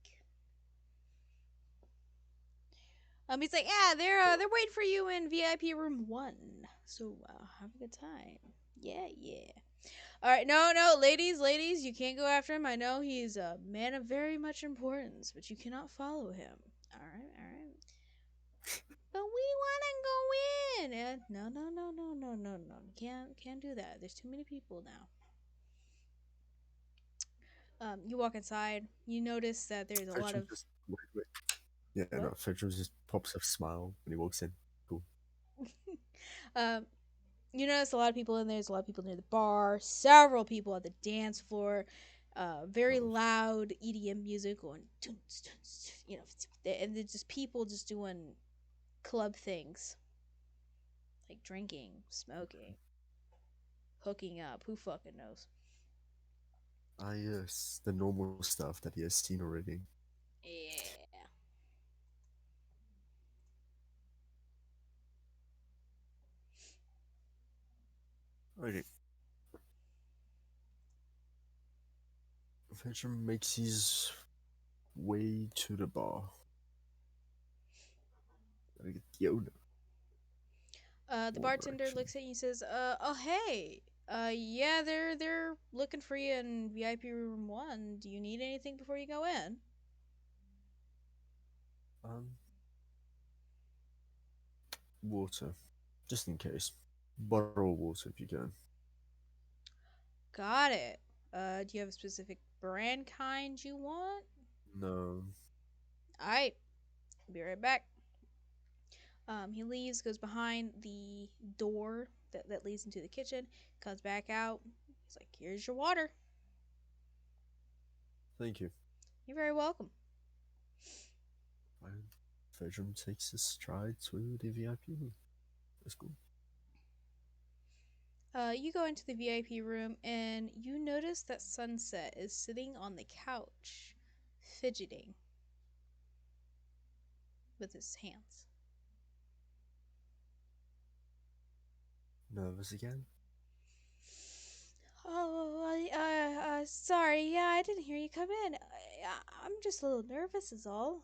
He's like, yeah, they're waiting for you in VIP room 1. So have a good time. Yeah. All right, no, ladies, you can't go after him. I know he's a man of very much importance, but you cannot follow him. All right. But we want to go in. And no. Can't do that. There's too many people now. You walk inside. You notice that there's a lot of. Wait. Yeah, no, What? Fedra just pops a smile when he walks in. Cool. um, you notice a lot of people in there. There's a lot of people near the bar. Several people at the dance floor. Very Oh, loud EDM music going. Tunes, tunes, you know, and there's just people just doing club things like drinking, smoking, hooking up. Who fucking knows? ah, yes, the normal stuff that he has seen already. Yeah. Okay, Fedra makes his way to the bar. Gotta get the owner. The Owner, bartender actually. looks at you and says, oh hey, yeah, they're looking for you in VIP room 1. Do you need anything before you go in?" Um, water, just in case. Bottle of water if you can. "Got it. Do you have a specific brand kind you want?" No, "Alright, be right back." He leaves, goes behind the door that leads into the kitchen, comes back out. He's like, "Here's your water." thank you. "You're very welcome." And Fedra takes a stride to the VIP room. That's cool. You go into the VIP room and you notice that Sunset is sitting on the couch, fidgeting with his hands. Nervous again? "Oh, sorry. Yeah, I didn't hear you come in. I'm just a little nervous, is all.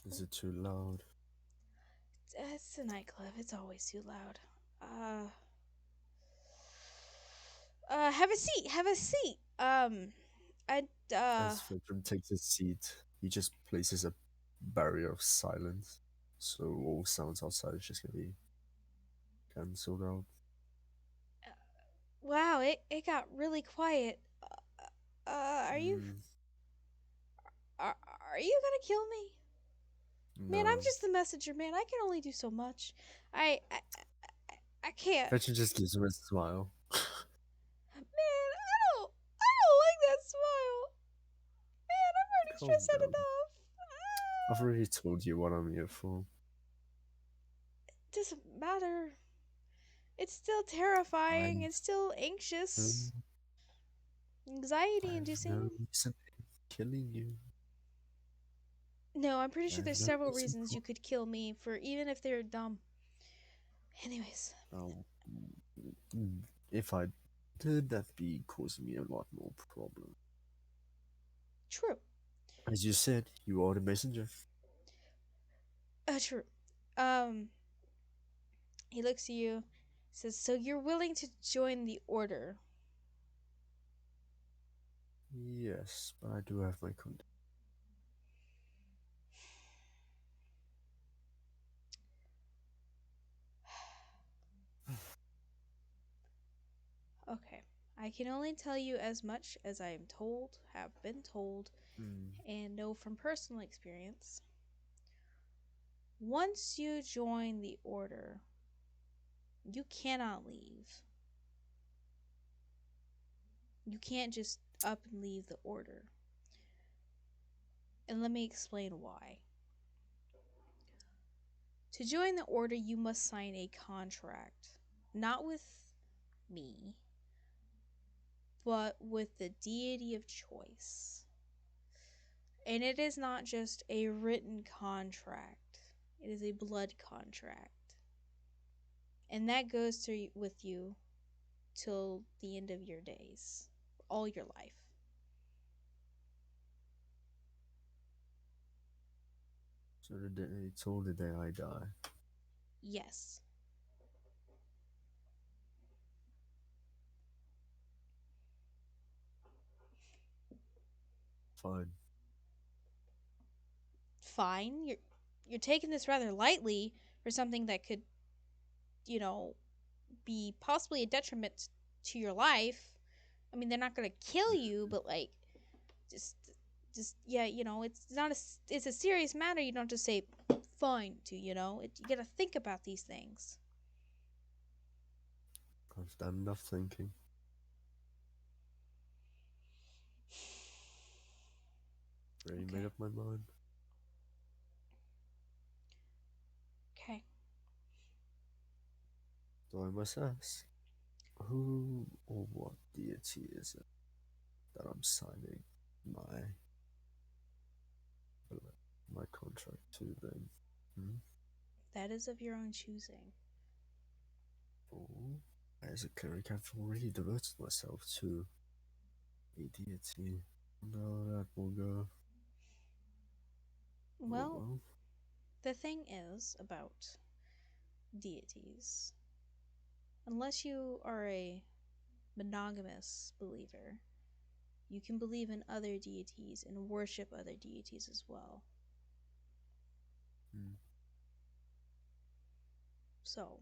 Is it too loud? It's a nightclub. It's always too loud. Uh, have a seat. Have a seat. I, As Fedra takes his seat, he just places a barrier of silence. So all sounds outside is just gonna be cancelled out. wow, it got really quiet. Are you, Mm, are, are you gonna kill me? Man, I'm no. just the messenger, man. I can only do so much. I, I, I can't. Fetcher just gives him a smile. Man, I don't like that smile. Man, I'm already Calm stressed out down. enough. I've already told you what I'm here for. Doesn't matter. It's still terrifying. I It's still no, anxious, I anxiety have no inducing. reason in killing you. No, I'm pretty I sure have there's no several reason reasons for. you could kill me for, even if they're dumb. Anyways, Oh, if I did, that'd be causing me a lot more problem. true. As you said, you are the messenger. True. Um, he looks at you, says, "So you're willing to join the order?" Yes, but I do have my condition. Okay. I can only tell you as much as I am told, have been told, Mm, and know from personal experience. Once you join the order, you cannot leave. You can't just up and leave the order. And let me explain why. To join the order, you must sign a contract, not with me, but with the deity of choice. And it is not just a written contract, it is a blood contract. And that goes through with you till the end of your days, all your life. so the day, till the day I die. Yes. Fine. Fine. You're taking this rather lightly for something that could, you know, be possibly a detriment to your life. I mean, they're not going to kill you, but like just yeah, it's not it's a serious matter. You don't just say fine to, you got to think about these things. I've done enough thinking. Already Okay. made up my mind. Okay. So I must ask, who or what deity is it that I'm signing my my contract to then? Hmm? That is of your own choosing. Oh, as a cleric, I've already devoted myself to a deity. No, that will go. Oh Well, well. the thing is about deities, unless you are a monogamous believer, you can believe in other deities and worship other deities as well. Hmm. So,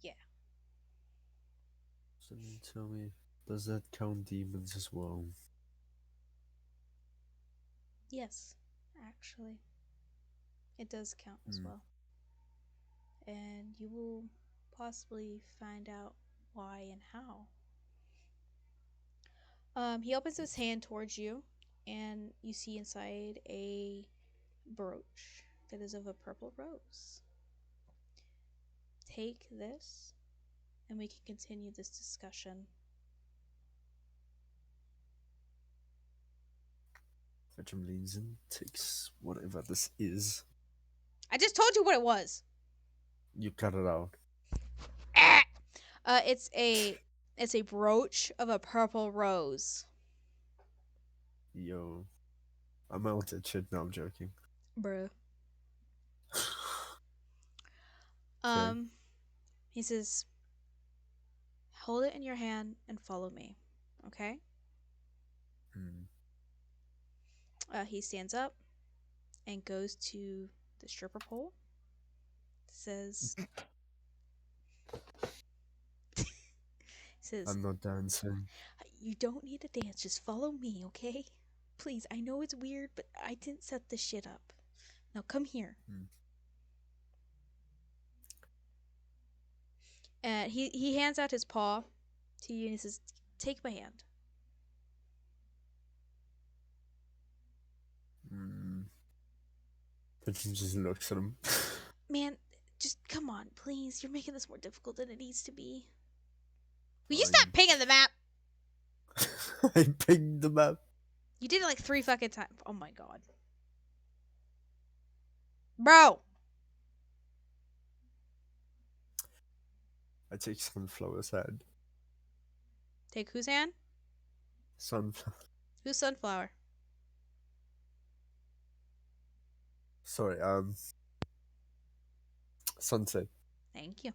yeah. So then tell me, does that count demons as well? Yes, actually, it does count as Hmm. well. And you will possibly find out why and how. He opens his hand towards you, and you see inside a brooch that is of a purple rose. Take this, and we can continue this discussion. Fetchum leans in, takes whatever this is. I just told you what it was. You cut it out. Ah! It's a brooch of a purple rose. Yo, I'm out at shit. No, I'm joking. Bruh. Okay. He says, hold it in your hand and follow me. Okay? Hmm. He stands up and goes to the stripper pole. Says, says, I'm not dancing. you don't need to dance. Just follow me, okay? Please, I know it's weird, but I didn't set this shit up. Now come here. Hmm. And he hands out his paw to you and he says, take my hand. Hmm. Fetchum just looks at him. Man, just come on, please. You're making this more difficult than it needs to be. Will you stop Fine. pinging the map? I pinged the map. You did it like 3 fucking times. Oh my god. Bro! I take Sunflower's hand. Take whose hand? Sunflower. Who's Sunflower? Sorry, Sunset. Thank you.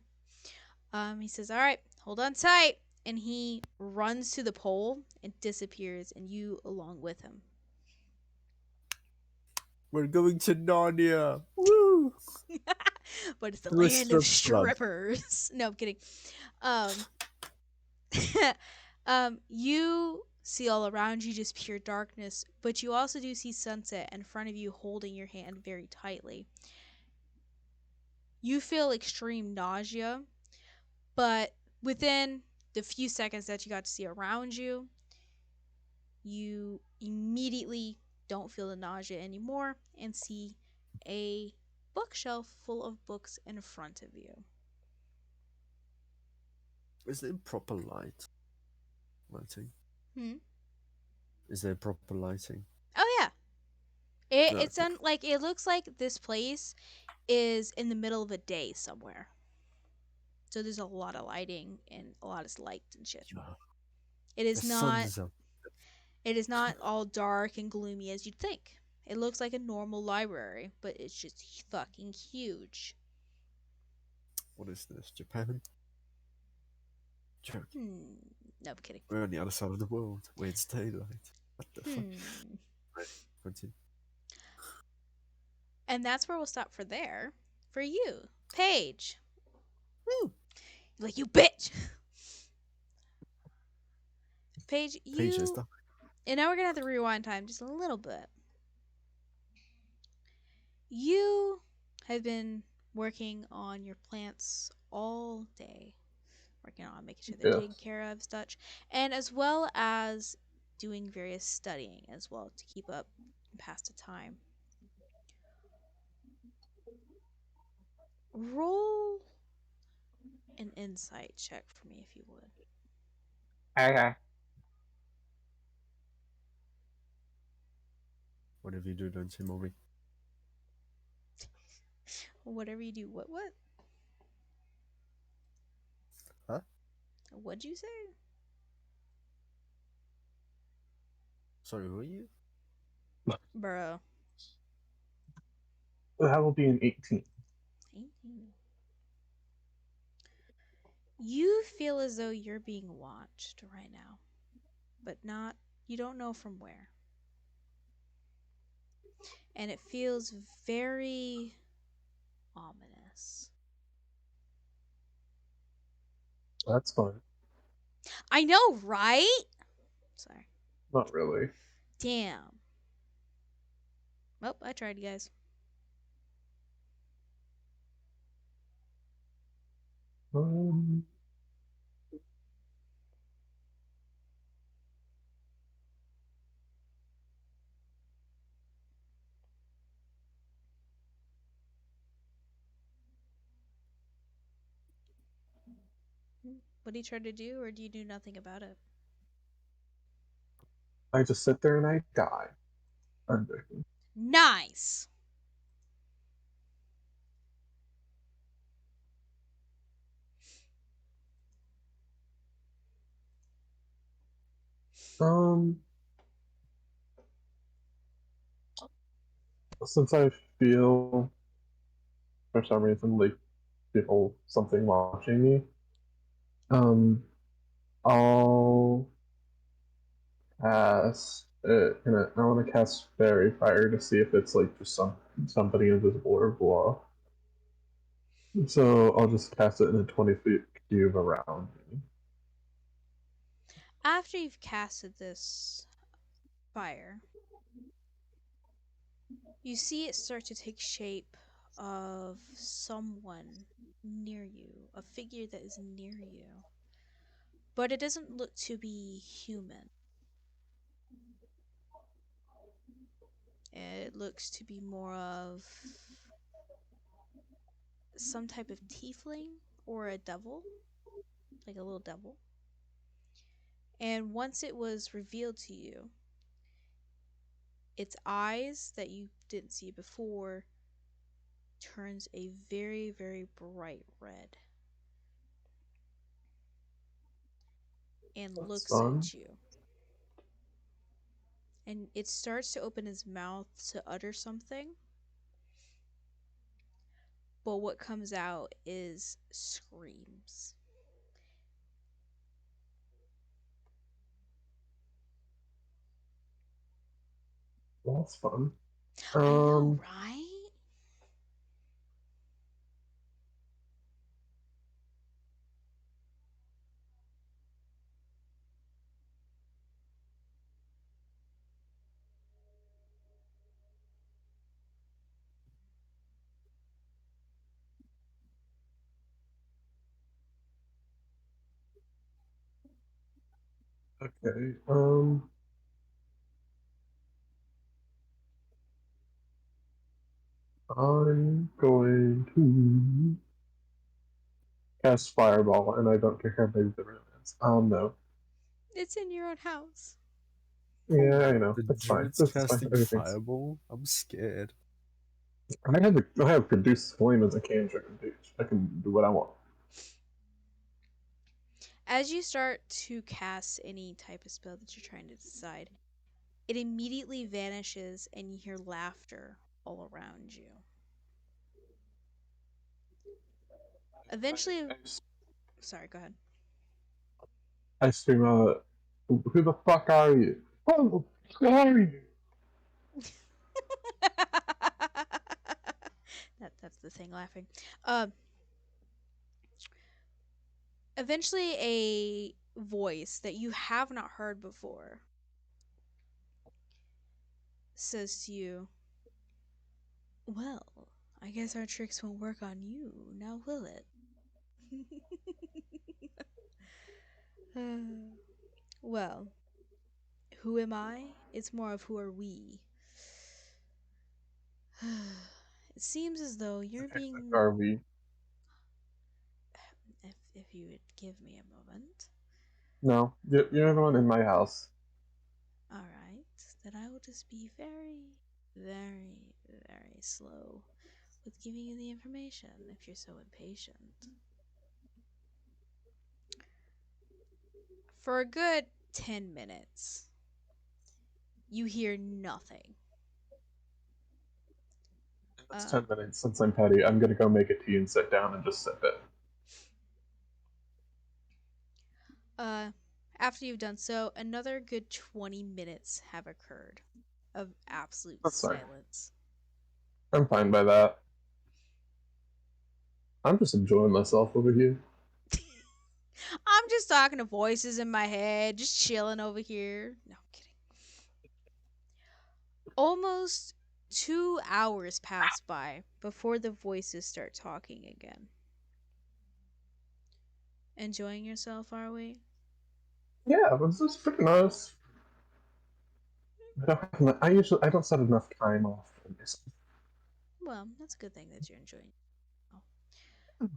He says, alright, hold on tight. And he runs to the pole and disappears, and you along with him. We're going to Narnia. Woo! But it's the Through a land of strip club. strippers. No, I'm kidding. Um, you see all around you just pure darkness, but you also do see Sunset in front of you holding your hand very tightly. You feel extreme nausea, but within the few seconds that you got to see around you, you immediately don't feel the nausea anymore and see a bookshelf full of books in front of you. Is there proper lighting? Hmm? Is there proper lighting? Oh yeah. It, No, it's on like it looks like this place is in the middle of a day somewhere. So there's a lot of lighting and a lot of lights and shit. yeah. It The is sun not is up. it is not all dark and gloomy as you'd think. It looks like a normal library, but it's just fucking huge. What is this? Japan? Joking. No, I'm kidding. We're on the other side of the world where it's daylight. What the fuck? Right, continue. And that's where we'll stop for there. For you, Paige. Woo! Like, you bitch! Paige, Pages you done. And now we're gonna have to rewind time just a little bit. You have been working on your plants all day, working on making sure they're taken Yes. care of, such, and as well as doing various studying as well to keep up and pass the time. Roll an insight check for me if you would. Okay. Whatever you do, don't say Mori. Whatever you do. What? Huh? What'd you say? Sorry, who are you? Bro. That will be an 18. 18. You feel as though you're being watched right now, but not, you don't know from where. And it feels very ominous. That's fine. I know, right? Sorry. Not really. Damn. Well, I tried, you guys. Um, What do you try to do, or do you do nothing about it? I just sit there and I die. Under. Nice. Um, since I feel for some reason like people something watching me, um, I'll cast it. And I want to cast Fairy Fire to see if it's like just somebody invisible or blah. So I'll just cast it in a 20 feet cube around me. After you've casted this fire, you see it start to take shape of someone near you, a figure that is near you. But it doesn't look to be human. It looks to be more of some type of tiefling or a devil, like a little devil. And once it was revealed to you, its eyes that you didn't see before turns a very, very bright red and That's looks fun. at you. And it starts to open its mouth to utter something, but what comes out is screams. That's fun. I know, Um, right? okay. I'm going to cast Fireball, and I don't care how big the room is. No. It's in your own house. Yeah, Oh, I know. the It's fine. druid's This is fine. casting Everything's. fireball? I'm scared. I have produce flame as a cantrip. I can do what I want. As you start to cast any type of spell that you're trying to decide, it immediately vanishes and you hear laughter all around you. Eventually, I, sorry, go ahead. I scream out, "Who the fuck are you? Who the fuck are you?" That's the thing laughing. Um, Eventually, a voice that you have not heard before says to you, "Well, I guess our tricks won't work on you, now will it?" Well, who am I? It's more of who are we. It seems as though you're being. Are we? If you would give me a moment. No, you're the one in my house. Alright, then I will just be very, very, very slow with giving you the information if you're so impatient. For a good 10 minutes, you hear nothing. It's Uh, 10 minutes since I'm petty. I'm gonna go make a tea and sit down and just sip it. uh, After you've done so, another good 20 minutes have occurred of absolute That's fine. silence. I'm fine by that. I'm just enjoying myself over here. I'm just talking to voices in my head, just chilling over here. No, I'm kidding. Almost 2 hours pass by before the voices start talking again. Enjoying yourself, are we? Yeah, it was just pretty nice. I don't set enough time off for myself. Well, that's a good thing that you're enjoying. Oh.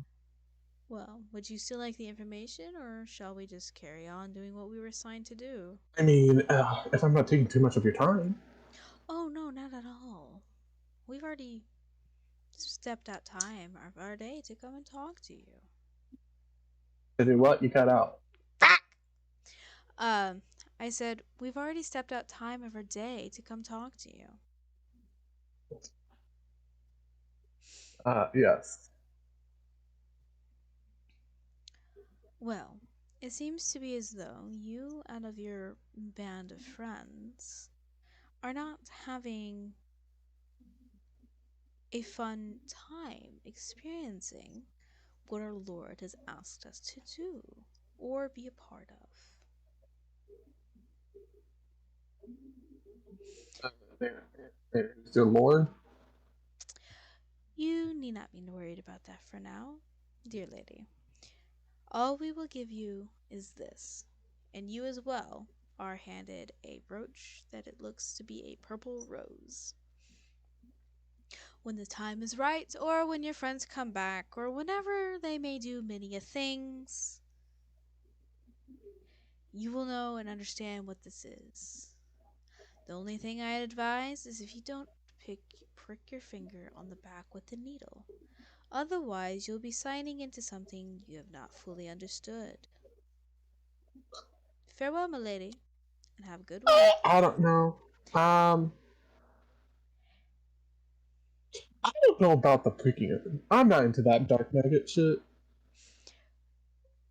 Well, would you still like the information, or shall we just carry on doing what we were assigned to do? I mean, if I'm not taking too much of your time. Oh, no, not at all. We've already stepped out time of our day to come and talk to you. To do what? You cut out. Fuck! Um, I said, we've already stepped out time of our day to come talk to you. Yes. Well, it seems to be as though you, out of your band of friends, are not having a fun time experiencing what our Lord has asked us to do or be a part of. Dear Lord. You need not be worried about that for now, dear lady. All we will give you is this, and you as well are handed a brooch that it looks to be a purple rose. When the time is right, or when your friends come back, or whenever they may do many a things, you will know and understand what this is. The only thing I advise is if you don't prick your finger on the back with the needle. Otherwise, you'll be signing into something you have not fully understood. Farewell, my lady, and have a good one. I don't know. Um, I don't know about the pricking it. I'm not into that dark maggot shit.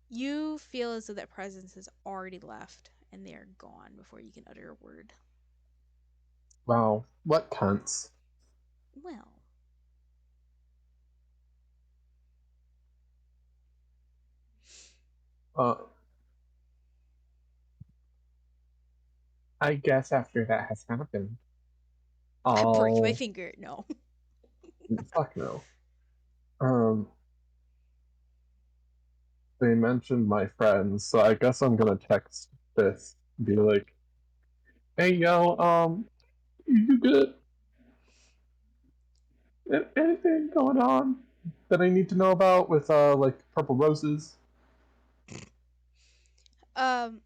You feel as though that presence has already left, and they are gone before you can utter a word. Wow, what cunts. Well, Uh, I guess after that has happened, I pricked my I'll finger. No. fuck no. Um, they mentioned my friends, so I guess I'm gonna text this, be like, "Hey yo, you good? Anything going on that I need to know about with like purple roses?" Um,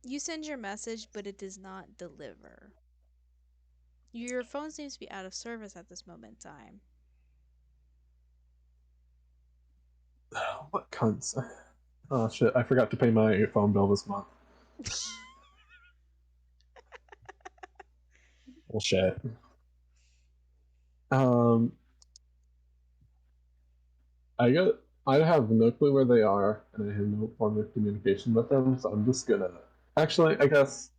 you send your message, but it does not deliver. Your phone seems to be out of service at this moment in time. What cunts? Oh shit! I forgot to pay my phone bill this month. Well, shit. Um, I got. I have no clue where they are, and I have no form of communication with them. So I'm just gonna. Actually, I guess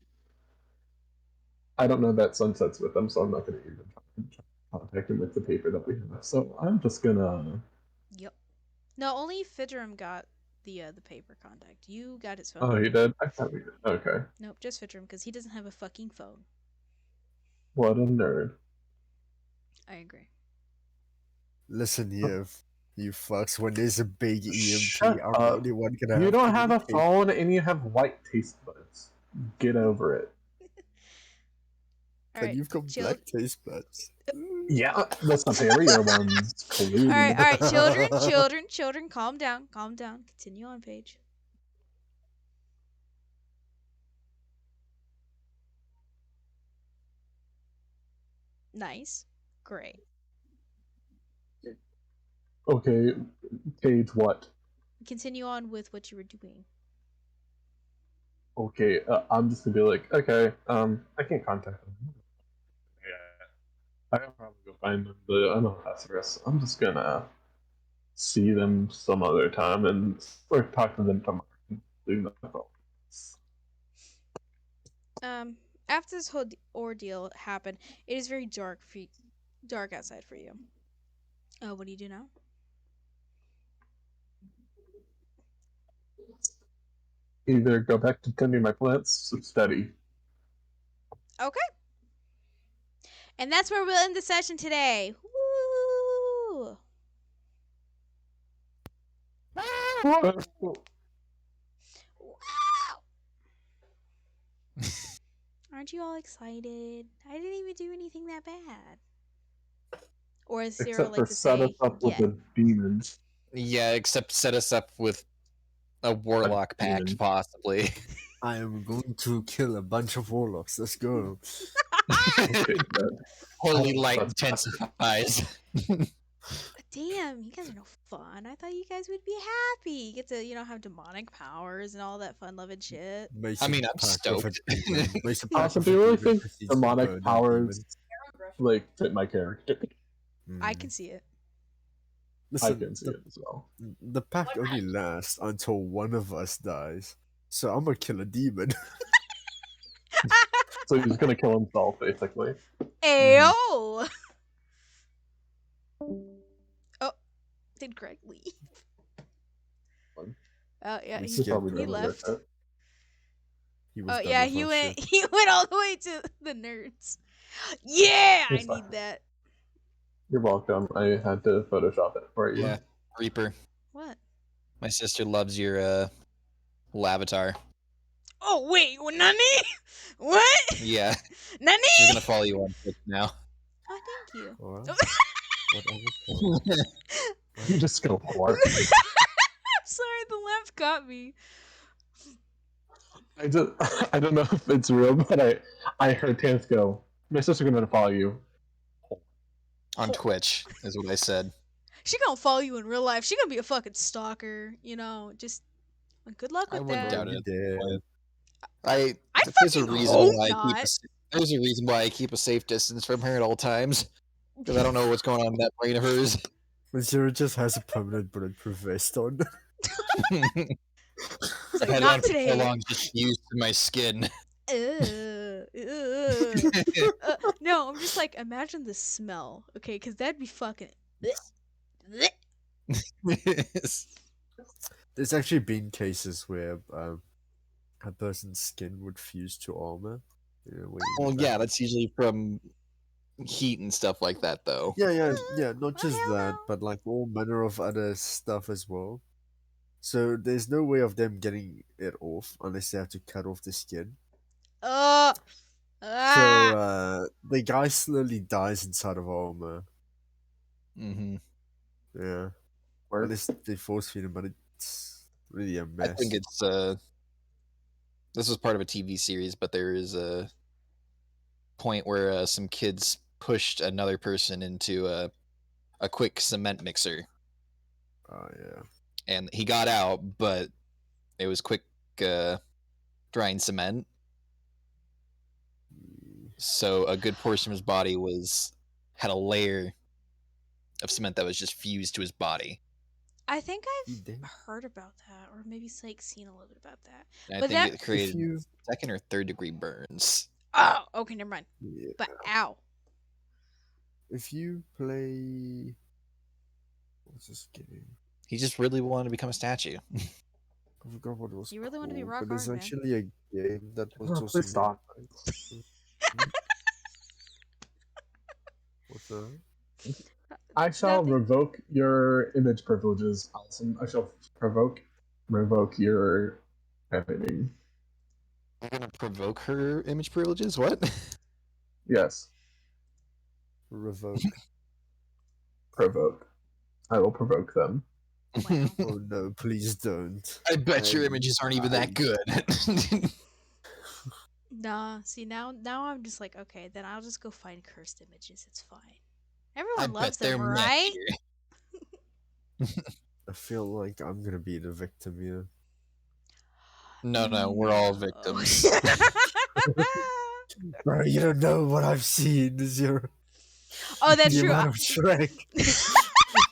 I don't know that Sunset's with them, so I'm not gonna even try to contact him with the paper that we have. So I'm just gonna. Yep. No, only Fidram got the paper contact. You got his phone. Oh, he number. did. I thought we did. Okay. Nope, just Fidram because he doesn't have a fucking phone. What a nerd. I agree. Listen here, you fucks. When there's a big EMP, Shut I'm the up. only one gonna You have don't have a communication. phone and you have white taste buds. Get over it. All And right, you've got chill. black taste buds. Yeah, the superior ones, clearly. All right, children, calm down, calm down. Continue on, Paige. Nice, great. Okay, Paige, what? Continue on with what you were doing. Okay, I'm just gonna be like, okay, I can't contact them. Yeah, I can probably go find them, but I don't have stress. I'm just gonna see them some other time and or talk to them tomorrow. Leave the phone. Um, after this whole ordeal happened, it is very dark outside for you. What do you do now? Either go back to tending my plants or study. Okay. And that's where we'll end the session today. Woo! Wow! Aren't you all excited? I didn't even do anything that bad. Or as Sarah Except for like to set us say, up with yeah. a demon. Yeah, except set us up with a warlock pact, demon. possibly. I am going to kill a bunch of warlocks. Let's go. Okay, that, Holy Oh, light that's- intensifies. Damn, you guys are no fun. I thought you guys would be happy. You get to, have demonic powers and all that fun loving shit. Makes I a mean, I'm pact with a stoked. demon. Makes a pact Awesome. with Do a you really demon think proceeds to burn demonic a powers demon. like fit my character? I Mm. can see it. I Listen, can see it as well. the pact only lasts until one of us dies. So I'm gonna kill a demon. So he's gonna kill himself, basically. Ayo! Oh, did Greg leave? Fun. Oh yeah, We he, skipped probably he Greg. done with left. that. He was Oh done yeah, with he our went. shit. He went all the way to the nerds. Yeah, I It's fine. need that. You're welcome. I had to Photoshop it for you. Yeah, Reaper. What? My sister loves your Lavatar. Oh wait, Nani? What? Yeah, Nani? she's gonna follow you on Twitch now. Oh, thank you. What? I'm Whatever. You just go for. sorry, the lamp got me. I just I don't know if it's real, but I heard Tance go. My sister's gonna follow you. On Twitch is what I said. She gonna follow you in real life. She gonna be a fucking stalker. Just good luck I with wouldn't that. doubt it. Dead. I There's a fucking reason hope why not. there's a reason why I keep a safe distance from her at all times because I don't know what's going on in that brain of hers. Zero just has a permanent bulletproof vest on. It's I like, had not on for so today. long, just fused to my skin. No, I'm just like, imagine the smell, okay? Because that'd be fucking. There's actually been cases where a person's skin would fuse to armor. You know, Well, yeah, that's usually from heat and stuff like that, though. yeah. Not just hell that, no. but like all manner of other stuff as well. So there's no way of them getting it off unless they have to cut off the skin. Ah. So the guy slowly dies inside of armor. Mm-hmm. Yeah. Work. Unless they force feed him, but it's really a I mess. think it's this was part of a TV series, but there is a point where some kids pushed another person into a quick cement mixer, Oh yeah. and he got out, but it was quick drying cement, so a good portion of his body had a layer of cement that was just fused to his body. I think He I've did. heard about that, or maybe like seen a little bit about that. And I But think that- it created If you, second or third degree burns. Oh, okay, never mind. yeah, But ow. if you play, what's this game? He just really wanted to become a statue. I forgot what it was. You really wanna be called, rock but there's hard, man. actually a game that was Oh, also please stop. made by- So, I shall Nothing. revoke your image privileges, Allison. I shall revoke your editing. You're gonna provoke her image privileges? What? Yes, revoke. provoke. I will provoke them. Wow. Oh no, please don't. I bet your I- images aren't even that I- good. Nah, see now I'm just like, okay, then I'll just go find cursed images. It's fine. I Everyone loves bet they're them, right? messier. I feel like I'm gonna be the victim here. No, we're all No. victims. Bro, you don't know what I've seen. Is your Oh, that's the true. amount of Shrek.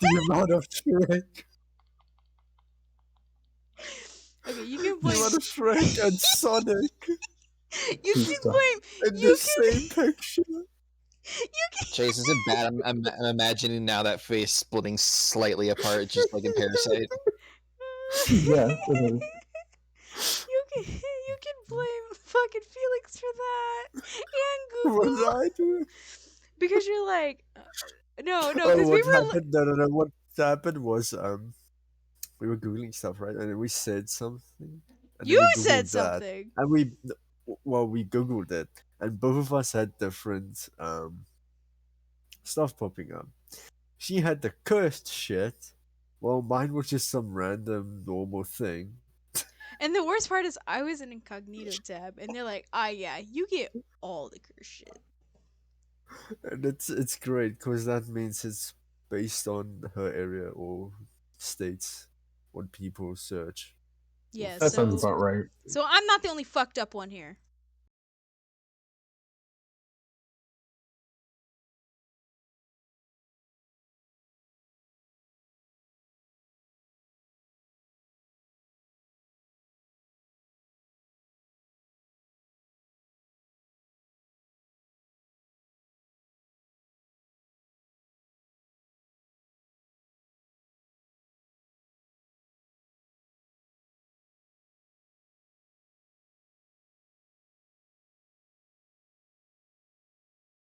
The amount of Shrek. Okay, you can The blame. amount of Shrek and Sonic You True can stuff. blame. in You the same picture. You can. Chase, is it bad? I'm imagining now that face splitting slightly apart, just like in Parasite. Yes, it is. You can blame fucking Felix for that and What did Google I do? because you're like, no, Oh, because we what were happened? No. What happened was we were googling stuff, right? And then we said something, and then you we said googled that, something. and we googled it, and both of us had different stuff popping up. She had the cursed shit, while mine was just some random normal thing. And the worst part is I was in incognito tab, and they're like, ah, yeah, you get all the curse shit. And it's great because that means it's based on her area or states what people search. Yeah, That sounds so about right. I'm not the only fucked up one here.